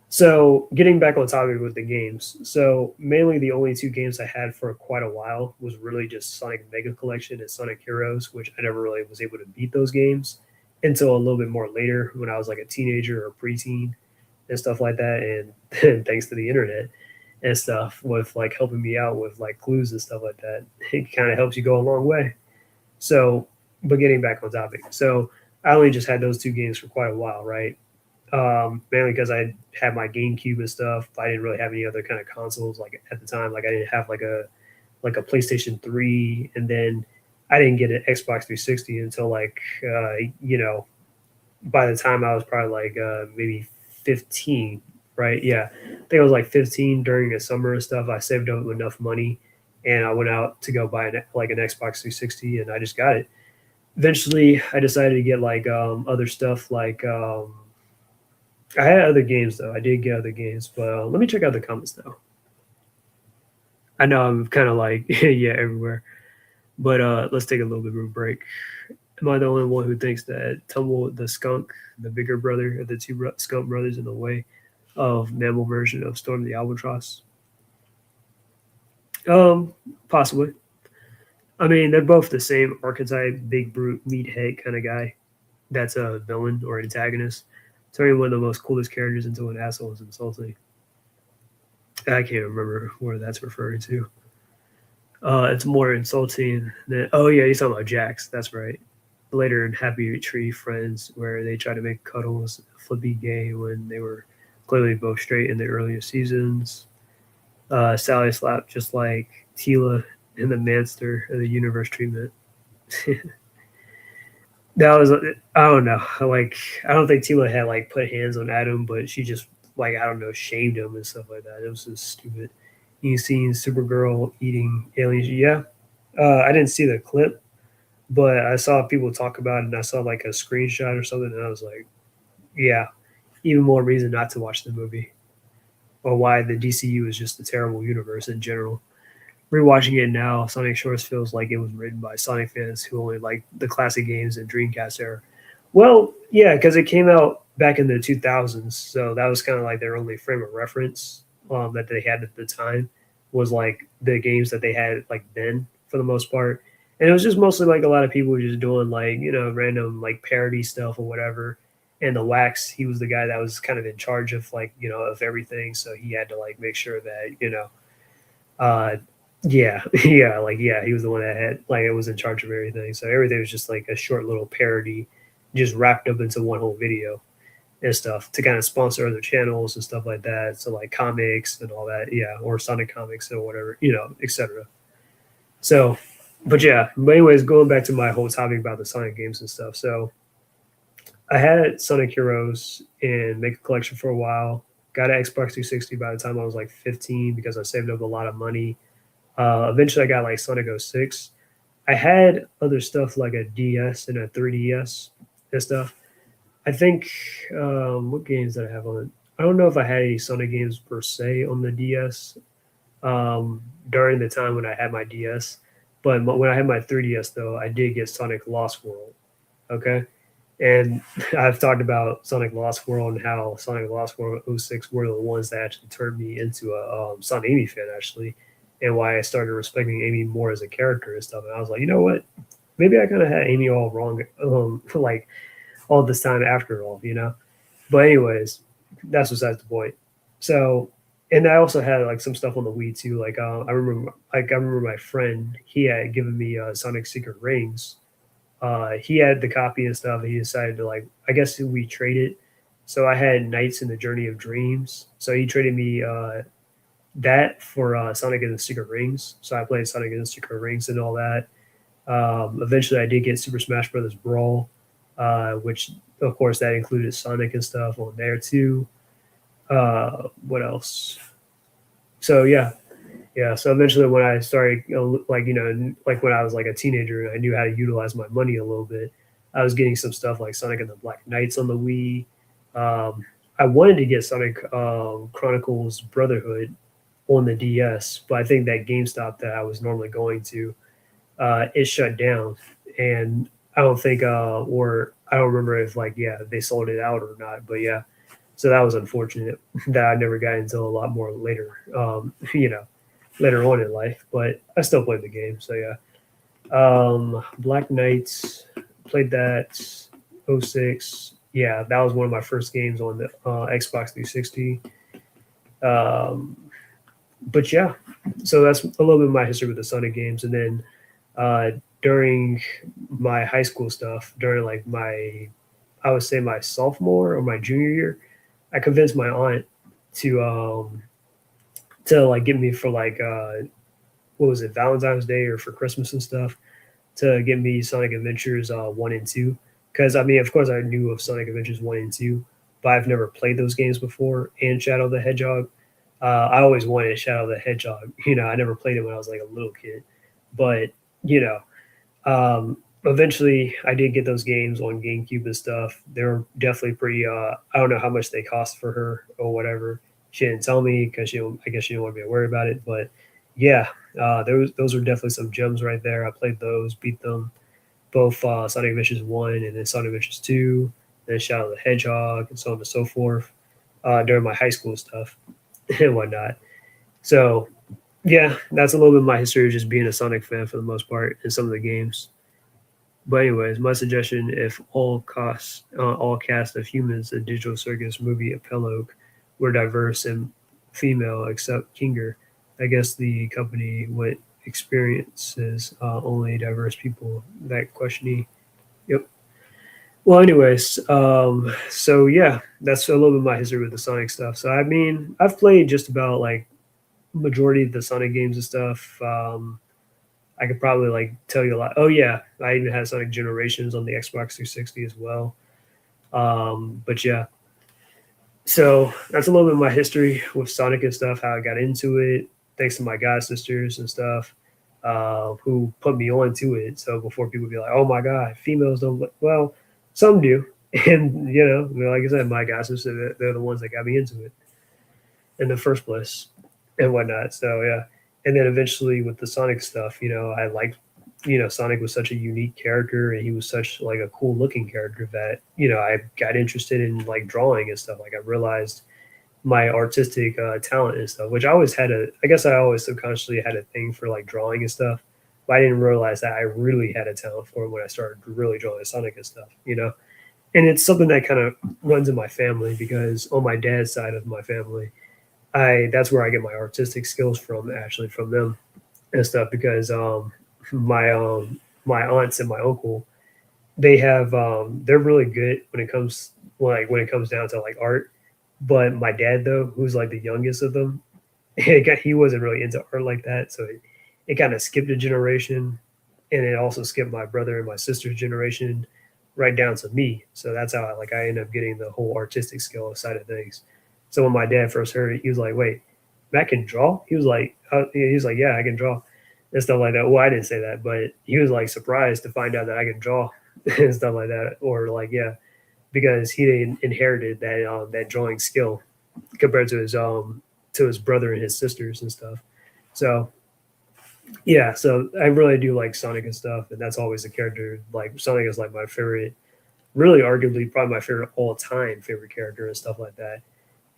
So getting back on topic with the games, so mainly the only two games I had for quite a while was really just Sonic Mega Collection and Sonic Heroes, which I never really was able to beat those games until a little bit more later when I was like a teenager or preteen and stuff like that. And thanks to the internet and stuff with like helping me out with like clues and stuff like that, it kind of helps you go a long way. So, but getting back on topic, so I only just had those two games for quite a while, right? Mainly because I had my GameCube and stuff. I didn't really have any other kind of consoles like at the time. Like I didn't have like a PlayStation 3, and then I didn't get an Xbox 360 until like you know, by the time I was probably like maybe 15, right? Yeah, I think I was like 15 during the summer and stuff. I saved up enough money, and I went out to go buy an Xbox 360, and I just got it. Eventually, I decided to get like other stuff like. I had other games though. I did get other games, but let me check out the comments though. I know I'm kind of like yeah everywhere, but let's take a little bit of a break. Am I the only one who thinks that Tumble the Skunk, the bigger brother of the two skunk brothers, in the way of mammal version of Storm the Albatross? Possibly. I mean, they're both the same archetype, big brute, meathead kind of guy. That's a villain or antagonist. Turning one of the most coolest characters into an asshole is insulting. I can't remember where that's referring to. It's more insulting than. Oh yeah, he's talking about Jax. That's right. Later in Happy Tree Friends, where they try to make Cuddles flippy gay when they were clearly both straight in the earlier seasons. Sally Slap, just like Tila in the Manster of the Universe treatment. That was, I don't know, like I don't think Tila had like put hands on Adam, but she just like, I don't know, shamed him and stuff like that. It was just stupid. You seen Supergirl eating aliens? Yeah, I didn't see the clip, but I saw people talk about it, and I saw like a screenshot or something, and I was like, yeah, even more reason not to watch the movie, or why the DCU is just a terrible universe in general. Rewatching it now, Sonic Shores feels like it was written by Sonic fans who only like the classic games and Dreamcast era. Well, yeah, because it came out back in the 2000s, so that was kind of like their only frame of reference that they had at the time, was like the games that they had like then for the most part. And it was just mostly like a lot of people were just doing like, you know, random like parody stuff or whatever. And the Wax, he was the guy that was kind of in charge of like, you know, of everything. So he had to like make sure that, you know, yeah, he was the one that had like, it was in charge of everything. So everything was just like a short little parody, just wrapped up into one whole video. and stuff to kind of sponsor other channels and stuff like that. So like comics and all that, yeah, or Sonic comics or whatever, etc. So, but yeah, but anyways, going back to my whole topic about the Sonic games and stuff. So I had Sonic Heroes and make a collection for a while. Got an Xbox 360 by the time I was like 15 because I saved up a lot of money. Eventually, I got like Sonic 06. I had other stuff like a DS and a 3DS and stuff. I think what games did I have on it? I don't know if I had any Sonic games per se on the DS during the time when I had my DS, but when I had my 3DS though, I did get Sonic Lost World. Okay, and I've talked about Sonic Lost World and how Sonic Lost World 06 were the ones that actually turned me into a Sonic Amy fan actually, and why I started respecting Amy more as a character and stuff. And I was like, you know what? Maybe I kind of had Amy all wrong, like all this time after all, But anyways, that's besides the point. So, and I also had like some stuff on the Wii too. Like I remember my friend, he had given me Sonic Secret Rings. He had the copy and stuff. And he decided to I guess we traded. So I had Knights in the Journey of Dreams. So he traded me that for Sonic and the Secret Rings. So I played Sonic and the Secret Rings and all that. Eventually, I did get Super Smash Brothers Brawl, which of course that included Sonic and stuff on there too. What else? So yeah. So eventually, when I started, like when I was like a teenager, and I knew how to utilize my money a little bit, I was getting some stuff like Sonic and the Black Knights on the Wii. I wanted to get Sonic Chronicles Brotherhood on the DS, but I think that GameStop that I was normally going to, it shut down, and I don't think, or I don't remember if they sold it out or not. But yeah, so that was unfortunate that I never got until a lot more later, later on in life. But I still played the game, so yeah. Black Knights, played that 06. Yeah, that was one of my first games on the Xbox 360. But yeah, so that's a little bit of my history with the Sonic games. And then during my high school stuff, during I would say my sophomore or my junior year, I convinced my aunt to get me for what was it, Valentine's Day or for Christmas and stuff, to get me Sonic Adventures 1 and 2. Because I mean, of course, I knew of Sonic Adventures 1 and 2, but I've never played those games before. And Shadow the Hedgehog, I always wanted Shadow the Hedgehog. I never played it when I was like a little kid, but eventually I did get those games on GameCube and stuff. They were definitely pretty. I don't know how much they cost for her or whatever. She didn't tell me because I guess she didn't want me to worry about it. But yeah, those were definitely some gems right there. I played those, beat them, both Sonic Adventures 1 and then Sonic Adventures 2, then Shadow the Hedgehog and so on and so forth during my high school stuff and whatnot. So yeah, that's a little bit of my history of just being a Sonic fan for the most part in some of the games. But anyways, my suggestion: if all cast of Humans, a Digital Circus movie epilogue, were diverse and female except Kinger, I guess the company would experiences only diverse people. That questioning. Yep. Well, anyways, so yeah, that's a little bit of my history with the Sonic stuff. So I mean, I've played just about majority of the Sonic games and stuff. I could probably tell you a lot. Oh yeah, I even had Sonic Generations on the Xbox 360 as well. But yeah, so that's a little bit of my history with Sonic and stuff. How I got into it, thanks to my god sisters and stuff, who put me on to it. So before people be like, "Oh my god, females don't," well, some do, and like I said, my god sisters, they're the ones that got me into it in the first place and whatnot. So yeah. And then eventually with the Sonic stuff, I liked, Sonic was such a unique character and he was such a cool looking character that, I got interested in drawing and stuff. I realized my artistic talent and stuff, which I always had I guess I always subconsciously had a thing for drawing and stuff, but I didn't realize that I really had a talent for it when I started really drawing Sonic and stuff, And it's something that kind of runs in my family because on my dad's side of my family, that's where I get my artistic skills from them and stuff because my aunts and my uncle, they have they're really good when it comes down to like art. But my dad though, who's like the youngest of them, he wasn't really into art like that, so it kind of skipped a generation, and it also skipped my brother and my sister's generation, right down to me. So that's how I ended up getting the whole artistic skill side of things. So when my dad first heard it, he was like, "Wait, Matt can draw?" He was like, "Yeah, I can draw," and stuff like that. Well, I didn't say that, but he was like surprised to find out that I can draw and stuff like that, or like yeah, because he inherited that drawing skill compared to his brother and his sisters and stuff. So yeah, so I really do like Sonic and stuff, and that's always a character. Like Sonic is like my favorite, really arguably probably my favorite all time favorite character and stuff like that.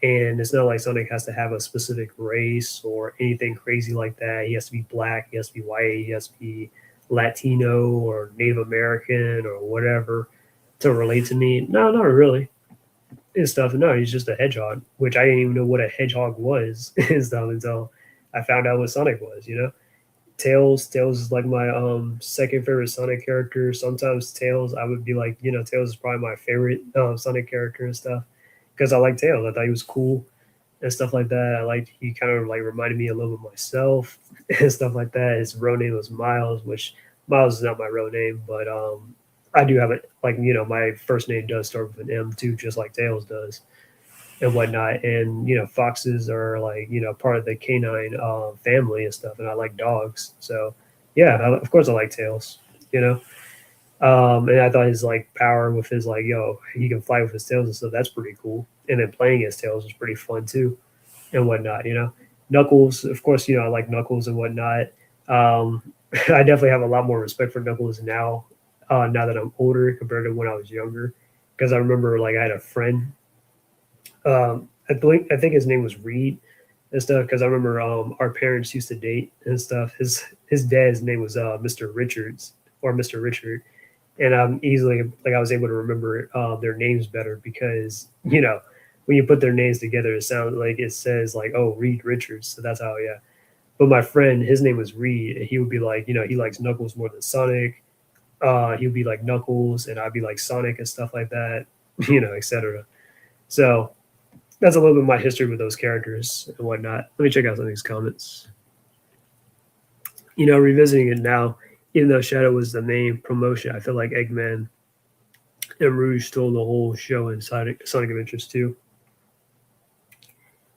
And it's not like Sonic has to have a specific race or anything crazy like that. He has to be black, he has to be white, he has to be Latino or Native American or whatever to relate to me. No, not really. And stuff. No, he's just a hedgehog, which I didn't even know what a hedgehog was and stuff until I found out what Sonic was, you know? Tails is like my second favorite Sonic character. Sometimes Tails, I would be like, Tails is probably my favorite Sonic character and stuff because I like Tails. I thought he was cool and stuff like that. I liked he kind of like reminded me a little bit of myself and stuff like that. His real name was Miles, which Miles is not my real name, but I do have it like my first name does start with an M too, just like Tails does and whatnot. And foxes are like part of the canine family and stuff, and I like dogs. So yeah, of course I like Tails. You know, and I thought his like power with his like he can fly with his tails and stuff. That's pretty cool. And then playing his tails was pretty fun too, and whatnot. Knuckles, of course. I like Knuckles and whatnot. Um, I definitely have a lot more respect for Knuckles now. Now that I'm older compared to when I was younger, because I remember like I had a friend I think his name was Reed and stuff because I remember our parents used to date and stuff. His dad's name was Mr. Richards or Mr. Richard, and I'm easily like I was able to remember their names better because when you put their names together, it sounds like it says like Reed Richards, so that's how yeah. But my friend, his name was Reed, and he would be like he likes Knuckles more than Sonic. He would be like Knuckles, and I'd be like Sonic and stuff like that, etc. So that's a little bit of my history with those characters and whatnot. Let me check out some of these comments. Revisiting it now, even though Shadow was the main promotion, I feel like Eggman and Rouge stole the whole show in Sonic Adventures 2.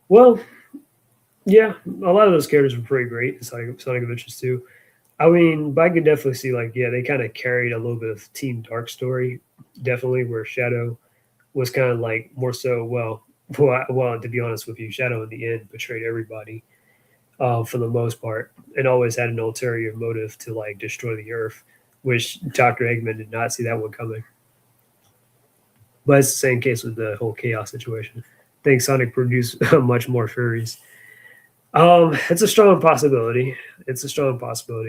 Well, yeah, a lot of those characters were pretty great in Sonic Adventures 2. I mean, but I could definitely see like, yeah, they kind of carried a little bit of Team Dark story, definitely, where Shadow was kind of like more so, well, to be honest with you, Shadow in the end betrayed everybody for the most part, and always had an ulterior motive to like destroy the Earth, which Dr. Eggman did not see that one coming. But it's the same case with the whole chaos situation. I think Sonic produced much more Furies. It's a strong possibility.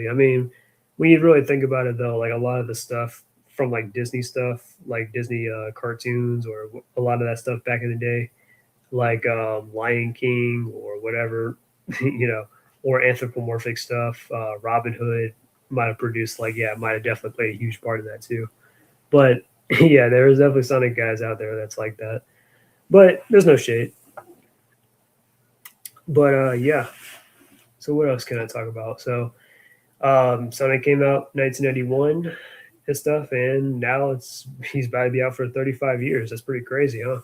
I mean, when you really think about it, though, like a lot of the stuff from like Disney stuff, like Disney cartoons, or a lot of that stuff back in the day, like Lion King or whatever, or anthropomorphic stuff. Robin Hood might have produced might have definitely played a huge part of that too. But yeah, there's definitely Sonic guys out there that's like that. But there's no shade. But yeah. So what else can I talk about? So Sonic came out 1991 and stuff, and now he's about to be out for 35 years. That's pretty crazy, huh?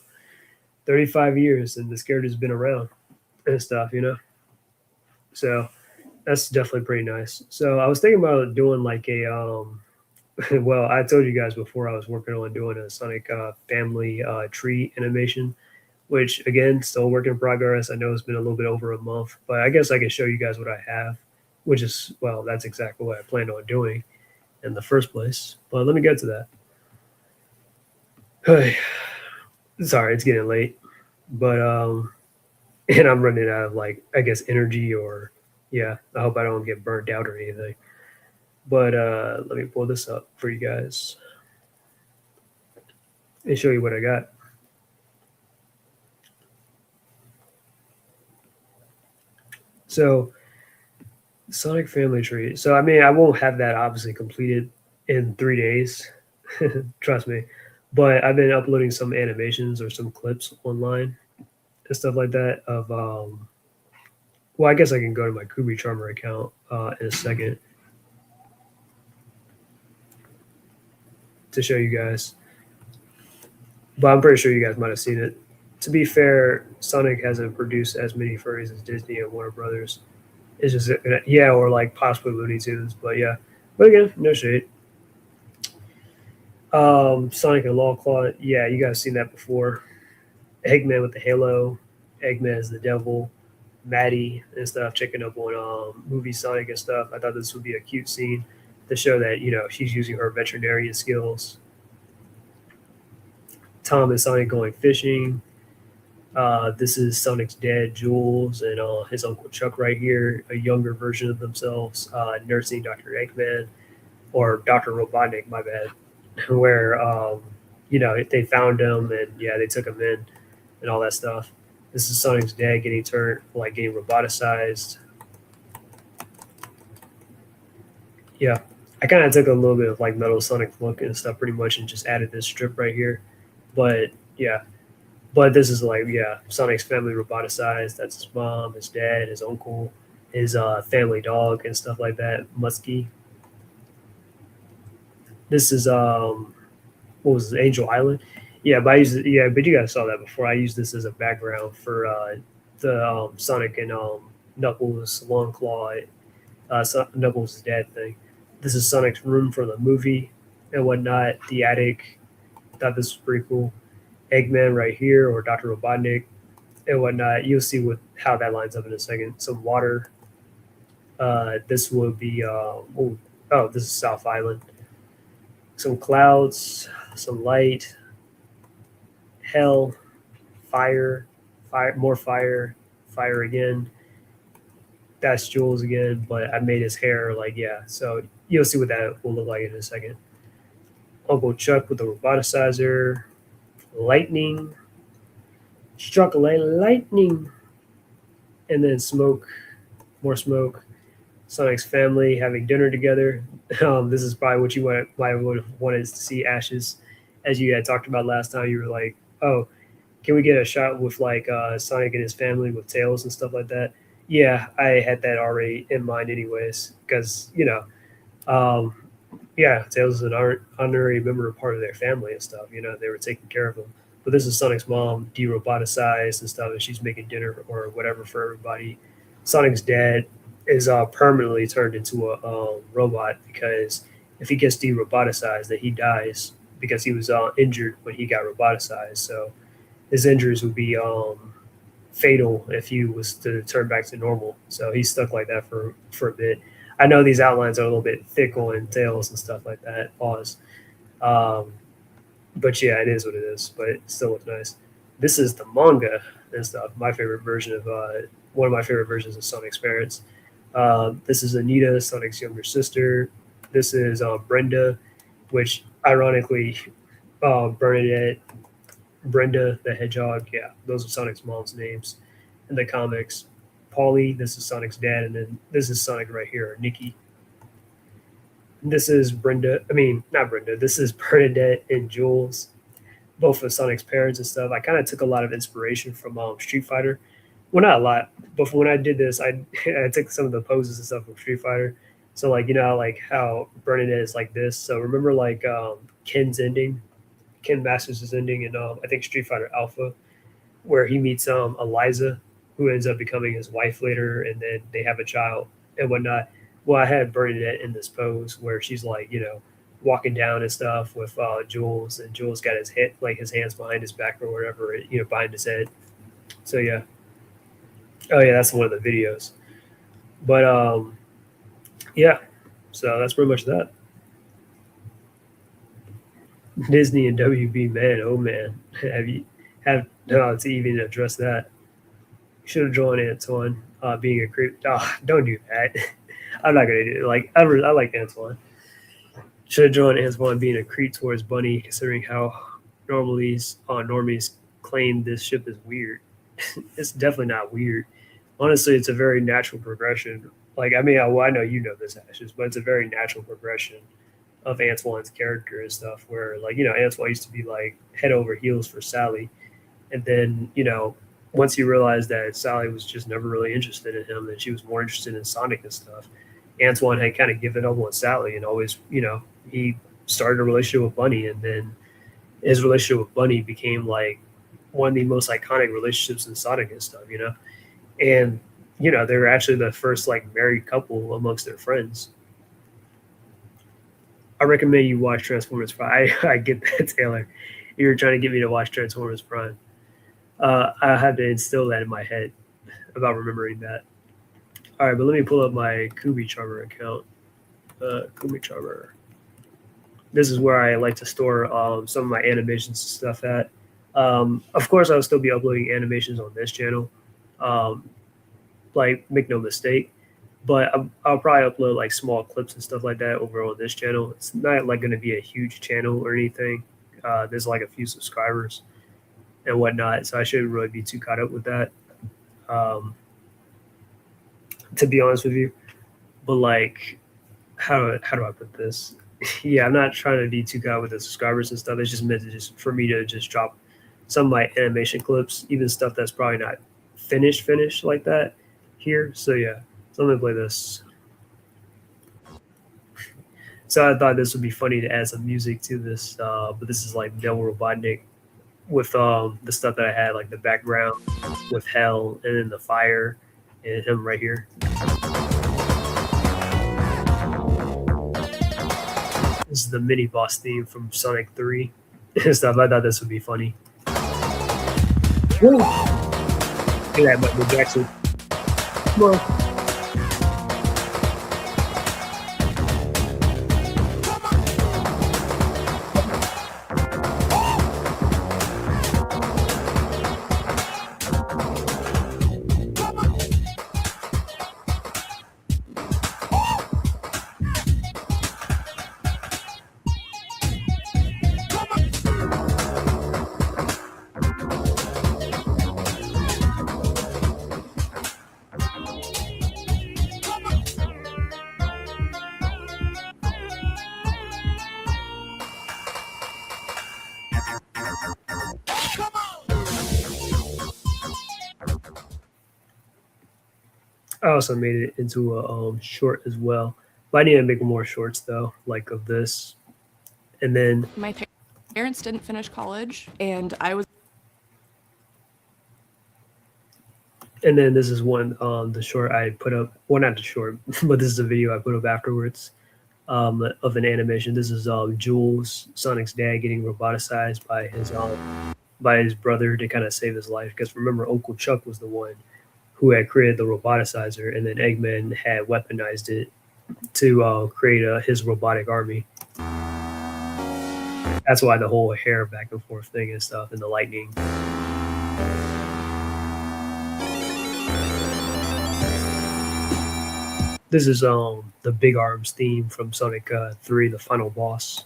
35 years, and this character's been around and stuff, So that's definitely pretty nice. So I was thinking about doing like a well, I told you guys before I was working on doing a Sonic family tree animation, which again, still work in progress. I know it's been a little bit over a month, but I guess I can show you guys what I have, which is, well, that's exactly what I planned on doing in the first place. But let me get to that. Hey, sorry, it's getting late, but and I'm running out of like, I guess, energy, or yeah, I hope I don't get burnt out or anything. But let me pull this up for you guys and show you what I got. So Sonic Family Tree. So I mean, I won't have that obviously completed in 3 days Trust me. But I've been uploading some animations or some clips online and stuff like that of well, I guess I can go to my Kubi Charmer account in a second to show you guys. But I'm pretty sure you guys might have seen it. To be fair, Sonic hasn't produced as many furries as Disney and Warner Brothers. It's just yeah, or like possibly Looney Tunes, but yeah. But again, no shade. Sonic and Lawclaw, yeah, you guys seen that before. Eggman with the halo, Eggman as the devil, Maddie and stuff, checking up on movie Sonic and stuff. I thought this would be a cute scene to show that, you know, she's using her veterinarian skills. Tom and Sonic going fishing. This is Sonic's dad, Jules, and his uncle Chuck right here, a younger version of themselves, nursing Dr. Eggman, or Dr. Robotnik, my bad, where, you know, they found him and, yeah, they took him in and all that stuff. This is Sonic's dad getting turned, like getting roboticized. Yeah, I kind of took a little bit of like Metal Sonic look and stuff pretty much and just added this strip right here. But, yeah. But this is like, yeah, Sonic's family roboticized. That's his mom, his dad, his uncle, his family dog and stuff like that, Muskie. This is what was it, Angel Island? Yeah, but but you guys saw that before. I used this as a background for the Sonic and Knuckles Long Claw, Knuckles' dad thing. This is Sonic's room from the movie and whatnot. The attic. Thought this was pretty cool. Eggman right here, or Dr. Robotnik and whatnot. You'll see how that lines up in a second. Some water. This would be this is South Island. Some clouds, some light, hell, fire, more fire, fire again. That's Jules again, but I made his hair like, yeah. So you'll see what that will look like in a second. Uncle Chuck with the roboticizer. Lightning, struck lightning, and then smoke, more smoke. Sonic's family having dinner together. This is probably what you might would have wanted to see, Ashes, as you had talked about last time. You were like, "Oh, can we get a shot with like Sonic and his family with Tails and stuff like that?" Yeah, I had that already in mind, anyways, because you know. Yeah, Tails is an honorary member, part of their family and stuff. You know, they were taking care of him. But this is Sonic's mom, de-roboticized and stuff, and she's making dinner or whatever for everybody. Sonic's dad is permanently turned into a robot because if he gets de-roboticized, that he dies because he was injured when he got roboticized. So his injuries would be fatal if he was to turn back to normal. So he's stuck like that for a bit. I know these outlines are a little bit thick on Tails and stuff like that. Pause. But yeah, it is what it is. But it still looks nice. This is the manga and stuff. My favorite version of one of my favorite versions of Sonic's parents. This is Anita, Sonic's younger sister. This is Brenda, which ironically, Bernadette, Brenda the Hedgehog. Yeah, those are Sonic's mom's names in the comics. Polly, this is Sonic's dad, and then this is Sonic right here, Nikki. This is Brenda. I mean, not Brenda. This is Bernadette and Jules, both of Sonic's parents and stuff. I kind of took a lot of inspiration from Street Fighter. Well, not a lot, but when I did this, I took some of the poses and stuff from Street Fighter. So, like, you know, like how Bernadette is like this. So remember, like Ken's ending, Ken Masters' ending in I think Street Fighter Alpha, where he meets Eliza, who ends up becoming his wife later, and then they have a child and whatnot. Well, I had Bernadette in this pose where she's like, you know, walking down and stuff with Jules, and Jules got his head, like his hands behind his back or whatever, you know, behind his head. So yeah. Oh yeah, that's one of the videos. But yeah, so that's pretty much that. Disney and WB, man, oh man, have to even address that? Should have drawn Antoine being a creep. Oh, don't do that. I'm not gonna do it. Like I like Antoine. Should have drawn Antoine being a creep towards Bunny, considering how normies claim this ship is weird. It's definitely not weird. Honestly, it's a very natural progression. Like I mean, I know you know this, Ashes, but it's a very natural progression of Antoine's character and stuff, where like, Antoine used to be like head over heels for Sally. And then, once he realized that Sally was just never really interested in him and she was more interested in Sonic and stuff, Antoine had kind of given up on Sally and always, he started a relationship with Bunny. And then his relationship with Bunny became like one of the most iconic relationships in Sonic and stuff, And, they were actually the first like married couple amongst their friends. I recommend you watch Transformers Prime. I get that, Taylor. You were trying to get me to watch Transformers Prime. I had to instill that in my head about remembering that. All right, but let me pull up my Kubi Charmer account. Kubi Charmer. This is where I like to store some of my animations and stuff at. Of course, I'll still be uploading animations on this channel. Like, make no mistake. But I'll probably upload like small clips and stuff like that over on this channel. It's not like going to be a huge channel or anything. There's like a few subscribers and whatnot, so I shouldn't really be too caught up with that. To be honest with you, but like, how do I put this? Yeah, I'm not trying to be too caught with the subscribers and stuff. It's just meant to just for me to just drop some of my animation clips, even stuff that's probably not finished like that here. So yeah. So I'm gonna play this. So I thought this would be funny to add some music to this, but this is like Del Robotnik with the stuff that I had, like the background with Hell and then the fire and him right here. This is the mini boss theme from Sonic 3 and stuff. I thought this would be funny. Woo! Look at that, Michael Jackson. Come on. I also made it into a short as well, but I need to make more shorts though, like of this. And then my parents didn't finish college, and I was. And then this is one the short I put up. Well, not the short, but this is a video I put up afterwards of an animation. This is Jules, Sonic's dad, getting roboticized by his brother to kind of save his life. Because remember, Uncle Chuck was the one who had created the roboticizer, and then Eggman had weaponized it to create his robotic army. That's why the whole hair back and forth thing and stuff, and the lightning. This is the Big Arms theme from Sonic 3, the final boss.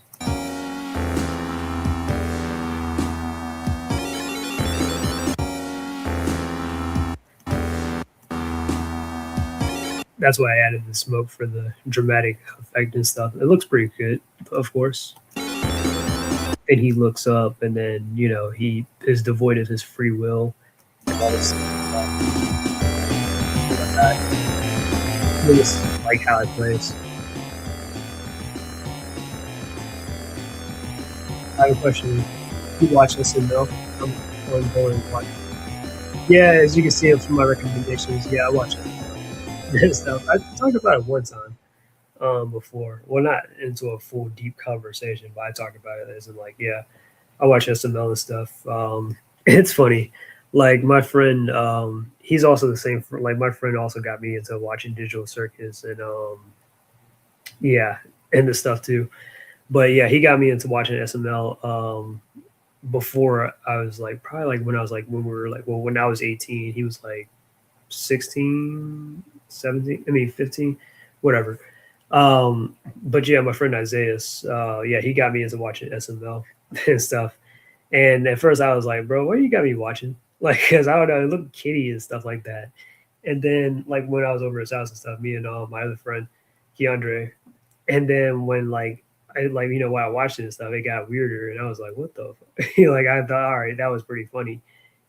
That's why I added the smoke for the dramatic effect and stuff. It looks pretty good, of course. And he looks up, and then, he is devoid of his free will. I just like how it plays. I have a question. You watch this and know? I'm going to watch it. Yeah, as you can see from my recommendations, yeah, I watch it. And stuff. I talked about it one time before. Well, not into a full deep conversation, but I talked about it as in like, yeah, I watch SML and stuff. It's funny. Like my friend, he's also the same. Like my friend also got me into watching Digital Circus and yeah, and the stuff too. But yeah, he got me into watching SML before I was like probably like when we were like, well, when I was 18, he was like 16, 17, I mean 15, whatever. But yeah, my friend Isaiah, yeah, he got me into watching SML and stuff. And at first I was like, bro, what you got me watching? Like, cause I don't know, it looked kiddie and stuff like that. And then like when I was over his house and stuff, me and my other friend, Keandre, and then when like I like, while I watched it and stuff, it got weirder, and I was like, what the fuck? Like, I thought, all right, that was pretty funny.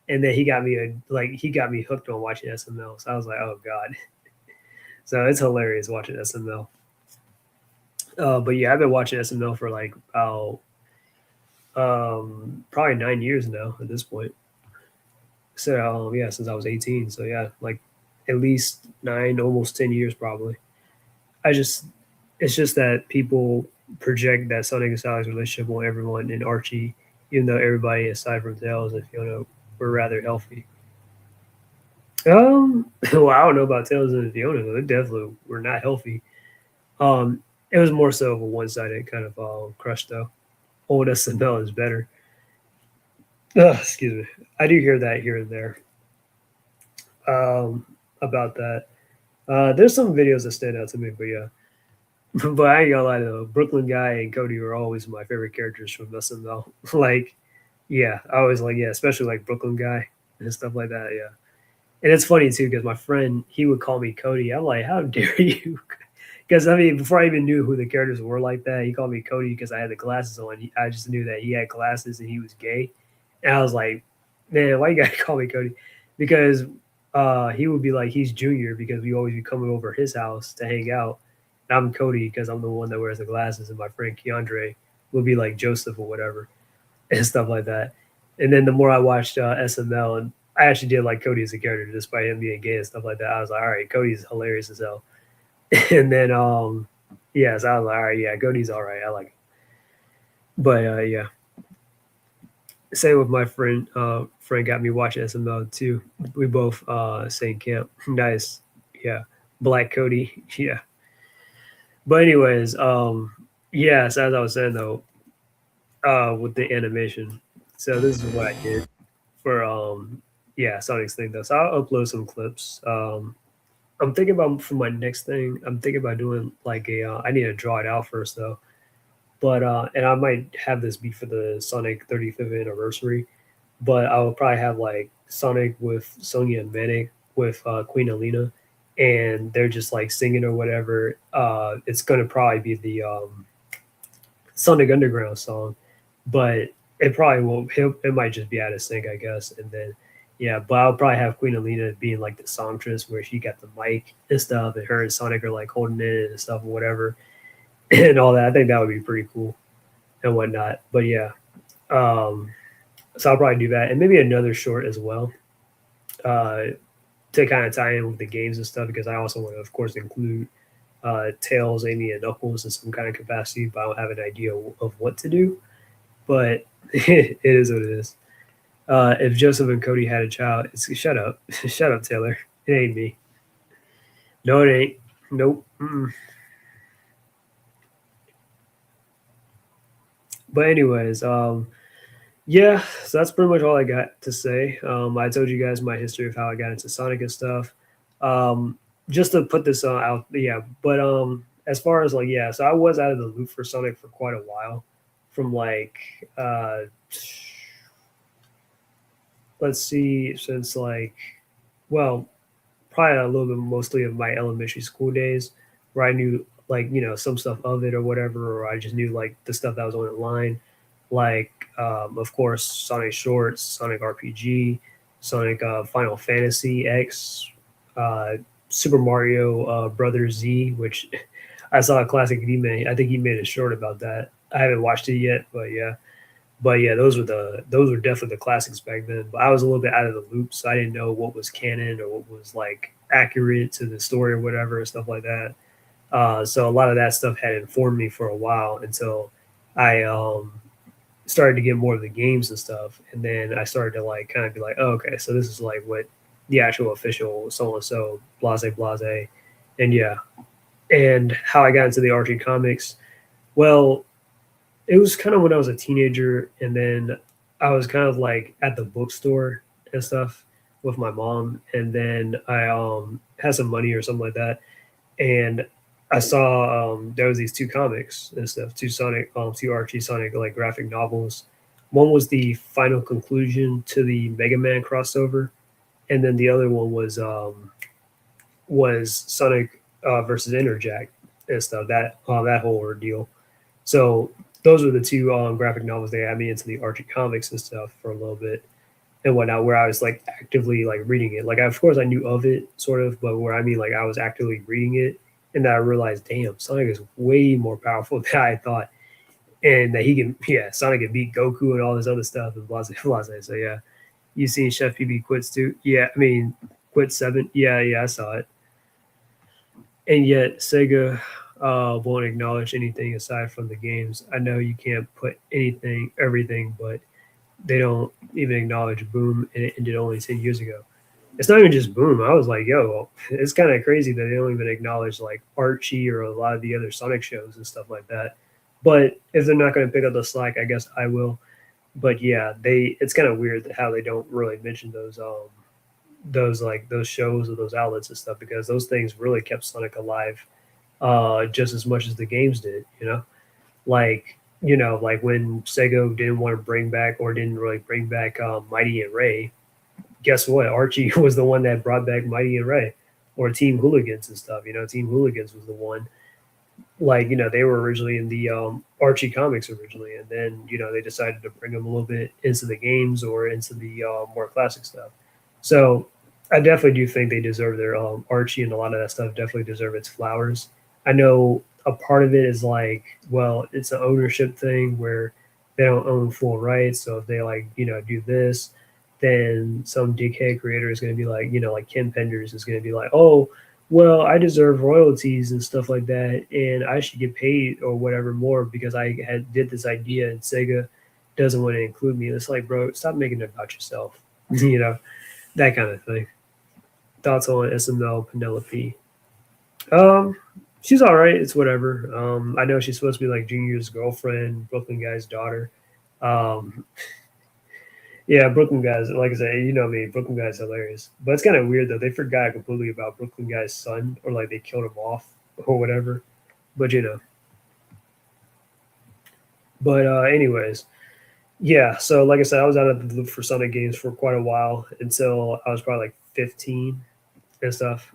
And then he got me hooked on watching SML. So I was like, oh god. So it's hilarious watching SML. But yeah, I've been watching SML for like probably 9 years now at this point. So yeah, since I was 18. So yeah, like at least 9, almost 10 years probably. It's just that people project that Sonic and Sally's relationship on everyone in Archie, even though everybody aside from Tails and Fiona were rather healthy. Well, I don't know about Tails and Fiona, though. They definitely were not healthy. It was more so of a one-sided kind of crush, though. Old SML is better. Excuse me. I do hear that here and there about that. There's some videos that stand out to me, but yeah. But I ain't gonna lie though, Brooklyn Guy and Cody were always my favorite characters from SML. Like, yeah, I always like, yeah, especially like Brooklyn Guy and stuff like that. Yeah. And it's funny too because my friend, he would call me Cody. I'm like, how dare you? Because I mean, before I even knew who the characters were like that, he called me Cody because I had the glasses on. I just knew that he had glasses and he was gay, and I was like, man, why you gotta call me Cody? Because he would be like, he's Junior because we always be coming over his house to hang out. And I'm Cody because I'm the one that wears the glasses, and my friend Keandre will be like Joseph or whatever and stuff like that. And then the more I watched SML, and I actually did like Cody as a character despite him being gay and stuff like that. I was like, all right, Cody's hilarious as hell. And then yeah, so I was like, all right, yeah, Cody's all right. I like it. But yeah. Same with my friend. Friend got me watching SML too. We both same camp. Nice. Yeah. Black Cody. Yeah. But anyways, yeah, so as I was saying though, with the animation. So this is what I did for yeah, Sonic's thing though. So I'll upload some clips. I'm thinking about for my next thing, I'm thinking about doing like I need to draw it out first though. But and I might have this be for the Sonic 35th anniversary, but I will probably have like Sonic with Sonya and Manic with Queen Alina, and they're just like singing or whatever. It's gonna probably be the Sonic Underground song, but it probably won't. It might just be out of sync, I guess. And then yeah, but I'll probably have Queen Alina being like the songstress where she got the mic and stuff, and her and Sonic are like holding it and stuff or whatever, and all that. I think that would be pretty cool and whatnot. But yeah, so I'll probably do that, and maybe another short as well to kind of tie in with the games and stuff, because I also want to, of course, include Tails, Amy, and Knuckles in some kind of capacity, but I don't have an idea of what to do. But it is what it is. If Joseph and Cody had a child, shut up, shut up, Taylor. It ain't me. No, it ain't. Nope. Mm-mm. But anyways, yeah, so that's pretty much all I got to say. I told you guys my history of how I got into Sonic and stuff. Just to put this out, yeah. But as far as like, yeah, so I was out of the loop for Sonic for quite a while, from like let's see, since like, well, probably a little bit mostly of my elementary school days, where I knew like, some stuff of it or whatever, or I just knew like the stuff that was online, like of course Sonic Shorts, Sonic RPG, Sonic Final Fantasy X, Super Mario Brothers Z, which I saw a classic D-Man. I think he made a short about that. I haven't watched it yet, but yeah. But yeah, those were definitely the classics back then. But I was a little bit out of the loop, so I didn't know what was canon or what was like accurate to the story or whatever and stuff like that. So a lot of that stuff had informed me for a while until I started to get more of the games and stuff, and then I started to like kind of be like, oh, okay, so this is like what the actual official so and so blase blase, and yeah, and how I got into the Archie comics. Well, it was kind of when I was a teenager, and then I was kind of like at the bookstore and stuff with my mom, and then I had some money or something like that, and I saw there was these two comics and stuff, two Archie Sonic like graphic novels. One was the final conclusion to the Mega Man crossover, and then the other one was Sonic versus Interjack and stuff. That whole ordeal. So those were the two graphic novels they had me into the Archie comics and stuff for a little bit and whatnot, where I was like actively like reading it. Like, of course, I knew of it sort of, but where I mean, like, I was actively reading it, and then I realized, damn, Sonic is way more powerful than I thought, and that he can, yeah, Sonic can beat Goku and all this other stuff and blah blah. So yeah, you seen Chef PB quits too? Yeah, I mean, quit 7. Yeah, I saw it. And yet Sega won't acknowledge anything aside from the games. I know you can't put everything, but they don't even acknowledge Boom, and it ended only 10 years ago. It's not even just Boom. I was like, yo, it's kind of crazy that they don't even acknowledge like Archie or a lot of the other Sonic shows and stuff like that. But if they're not going to pick up the slack, I guess I will. But yeah, it's kind of weird how they don't really mention those shows or those outlets and stuff, because those things really kept Sonic alive just as much as the games did, like like when Sega didn't want to bring back or didn't really bring back Mighty and Ray. Guess what? Archie was the one that brought back Mighty and Ray, or Team Hooligans and stuff. Team Hooligans was the one. Like, they were originally in the Archie comics originally, and then they decided to bring them a little bit into the games or into the more classic stuff. So I definitely do think they deserve their Archie, and a lot of that stuff definitely deserve its flowers. I know a part of it is like, well, it's an ownership thing where they don't own full rights. So if they do this, then some dickhead creator is going to be like, like Ken Penders is going to be like, oh, well, I deserve royalties and stuff like that, and I should get paid or whatever more because I did this idea and Sega doesn't want to include me. It's like, bro, stop making it about yourself, that kind of thing. Thoughts on SML Penelope? She's all right. It's whatever. I know she's supposed to be like Junior's girlfriend, Brooklyn Guy's daughter. Yeah, Brooklyn Guys, like I said, me, Brooklyn Guy's hilarious. But it's kind of weird, though. They forgot completely about Brooklyn Guy's son, or like they killed him off or whatever. But, But, anyways, yeah. So, like I said, I was out of the loop for Sonic games for quite a while until I was probably like 15 and stuff.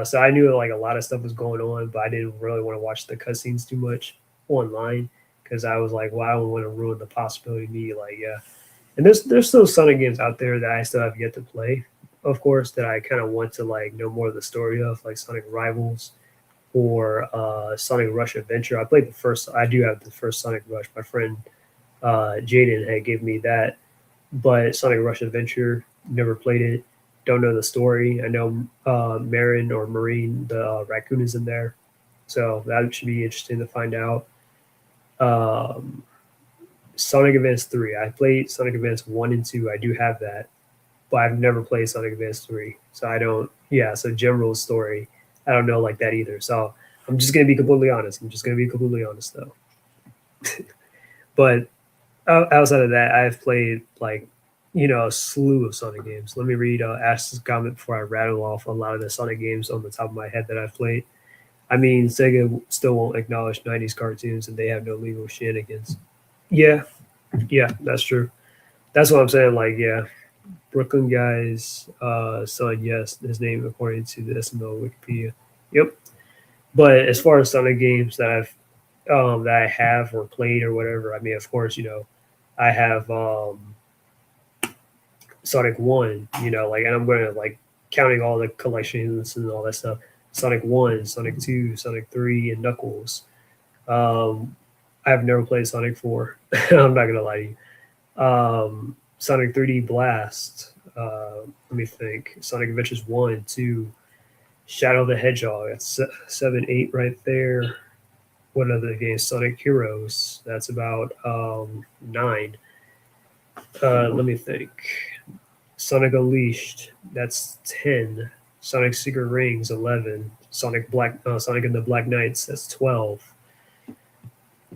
So I knew like a lot of stuff was going on, but I didn't really want to watch the cutscenes too much online because I was like, well, I don't want to ruin the possibility of me, like, yeah. And there's still Sonic games out there that I still have yet to play, of course, that I kind of want to like know more of the story of, like Sonic Rivals or Sonic Rush Adventure. I do have the first Sonic Rush. My friend Jaden had gave me that, but Sonic Rush Adventure, never played it. Don't know the story. I know Marin or Marine, the raccoon, is in there, so that should be interesting to find out. Sonic Advance 3. I played Sonic Advance 1 and 2. I do have that, but I've never played Sonic Advance 3. So I don't, so General's story, I don't know like that either. So I'm just going to be completely honest. Though. But outside of that, I've played like, a slew of Sonic games. Let me read Ash's comment before I rattle off a lot of the Sonic games on the top of my head that I've played. I mean, Sega still won't acknowledge 90s cartoons and they have no legal shenanigans. Yeah, that's true. That's what I'm saying. Like, yeah, Brooklyn Guy's son, yes, his name according to the SML Wikipedia. Yep. But as far as Sonic games that I have or played or whatever, I mean, of course, I have Sonic 1, and I'm going to like counting all the collections and all that stuff. Sonic 1, Sonic 2, Sonic 3, and Knuckles. I've never played Sonic 4. I'm not going to lie to you. Sonic 3D Blast. Let me think. Sonic Adventures 1, 2, Shadow the Hedgehog. That's 7, 8 right there. What other games? Sonic Heroes. That's about 9. Let me think. Sonic Unleashed. That's 10. Sonic Secret Rings. 11. Sonic and the Black Knights. That's 12.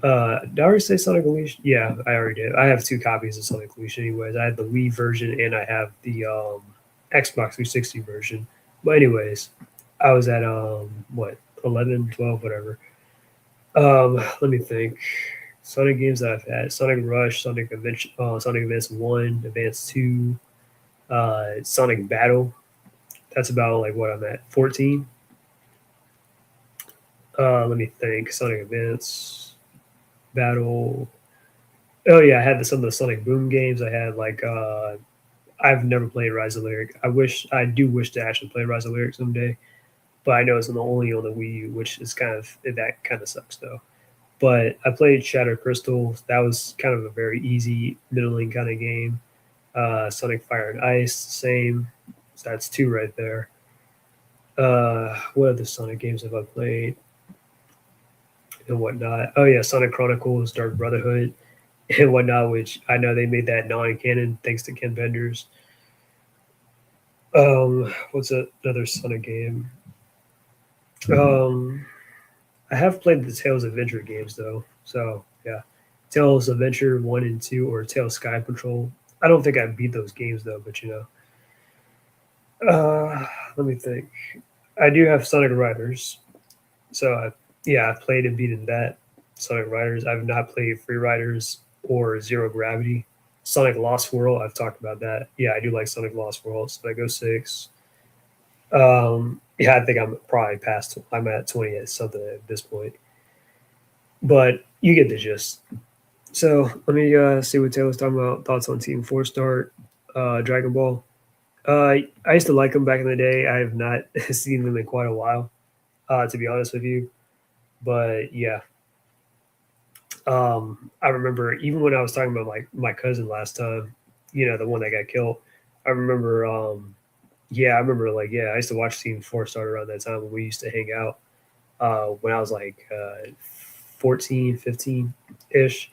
Did I already say Sonic Unleashed? Yeah, I already did. I have 2 copies of Sonic Unleashed anyways. I have the Wii version and I have the Xbox 360 version. But anyways, I was at 11, 12, whatever. Let me think. Sonic games that I've had: Sonic Rush, Sonic Advance 1, Advance 2, Sonic Battle. That's about like what I'm at, 14. Let me think. Sonic Advance. Battle. Oh yeah, I had some of the Sonic Boom games. I had like I've never played Rise of Lyric. I do wish to actually play Rise of Lyric someday, but I know it's only on the Wii U, which is that kind of sucks though. But I played Shadow Crystal. That was kind of a very easy, middling kind of game. Sonic Fire and Ice, same. So that's 2 right there. What other Sonic games have I played and whatnot? Oh yeah, Sonic Chronicles, Dark Brotherhood, and whatnot, which I know they made that non-canon thanks to Ken Benders. What's another Sonic game? I have played the Tales Adventure games though, so yeah, Tales Adventure 1 and 2, or Tales Sky Patrol. I don't think I beat those games though, but let me think. I do have Sonic Riders, so I played and beaten that Sonic Riders. I've not played Free Riders or Zero Gravity. Sonic Lost World, I've talked about that. Yeah, I do like Sonic Lost World. Sonic 06. I think I'm probably past. I'm at 20 at something at this point, but you get the gist. So let me see what Taylor's talking about. Thoughts on Team 4 Star, Dragon Ball. I used to like them back in the day. I have not seen them in quite a while, to be honest with you. But yeah, I remember even when I was talking about my cousin last time, the one that got killed. I remember, I remember I used to watch Team 4 Star around that time when we used to hang out when I was 14, 15 ish.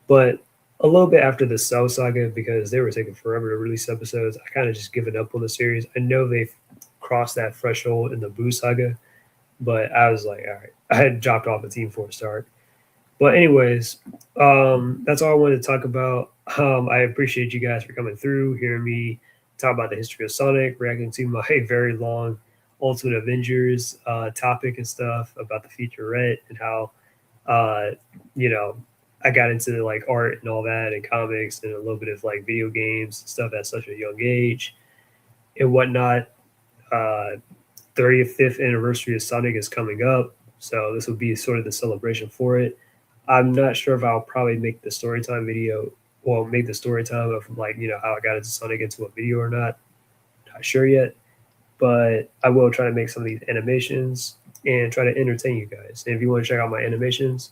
But a little bit after the Cell Saga, because they were taking forever to release episodes, I kind of just given up on the series. I know they've crossed that threshold in the Boo Saga, but I was like, all right, I had dropped off the Team 4 Star. But anyways, that's all I wanted to talk about. I appreciate you guys for coming through, hearing me talk about the history of Sonic, reacting to my very long Ultimate Avengers topic and stuff about the featurette and how, I got into art and all that and comics and a little bit of video games and stuff at such a young age and whatnot. 35th anniversary of Sonic is coming up, so this will be sort of the celebration for it. I'm not sure if I'll probably make the story time video, well, make the story time of how I got into Sonic into a video or not. Not sure yet, but I will try to make some of these animations and try to entertain you guys. And if you want to check out my animations,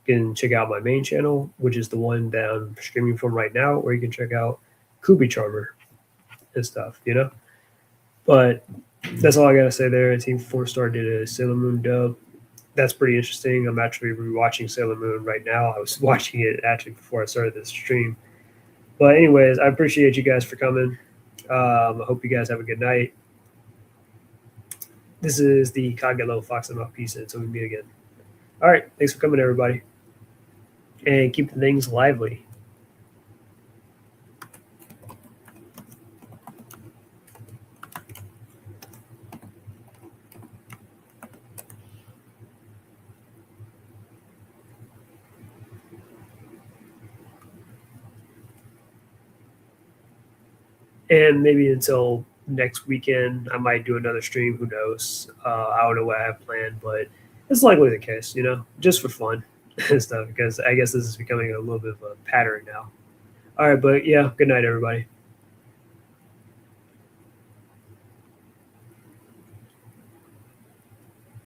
you can check out my main channel, which is the one that I'm streaming from right now, or you can check out Kubi Charmer and stuff, But that's all I got to say there. Team 4 Star did a Sailor Moon dub. That's pretty interesting. I'm actually rewatching Sailor Moon right now. I was watching it actually before I started this stream. But anyways, I appreciate you guys for coming. I hope you guys have a good night. This is the Kagelo Fox and Mouthpiece until we meet again. All right. Thanks for coming, everybody. And keep things lively. And maybe until next weekend, I might do another stream. Who knows? I don't know what I have planned, but it's likely the case, just for fun and stuff, because I guess this is becoming a little bit of a pattern now. All right, but yeah, good night, everybody.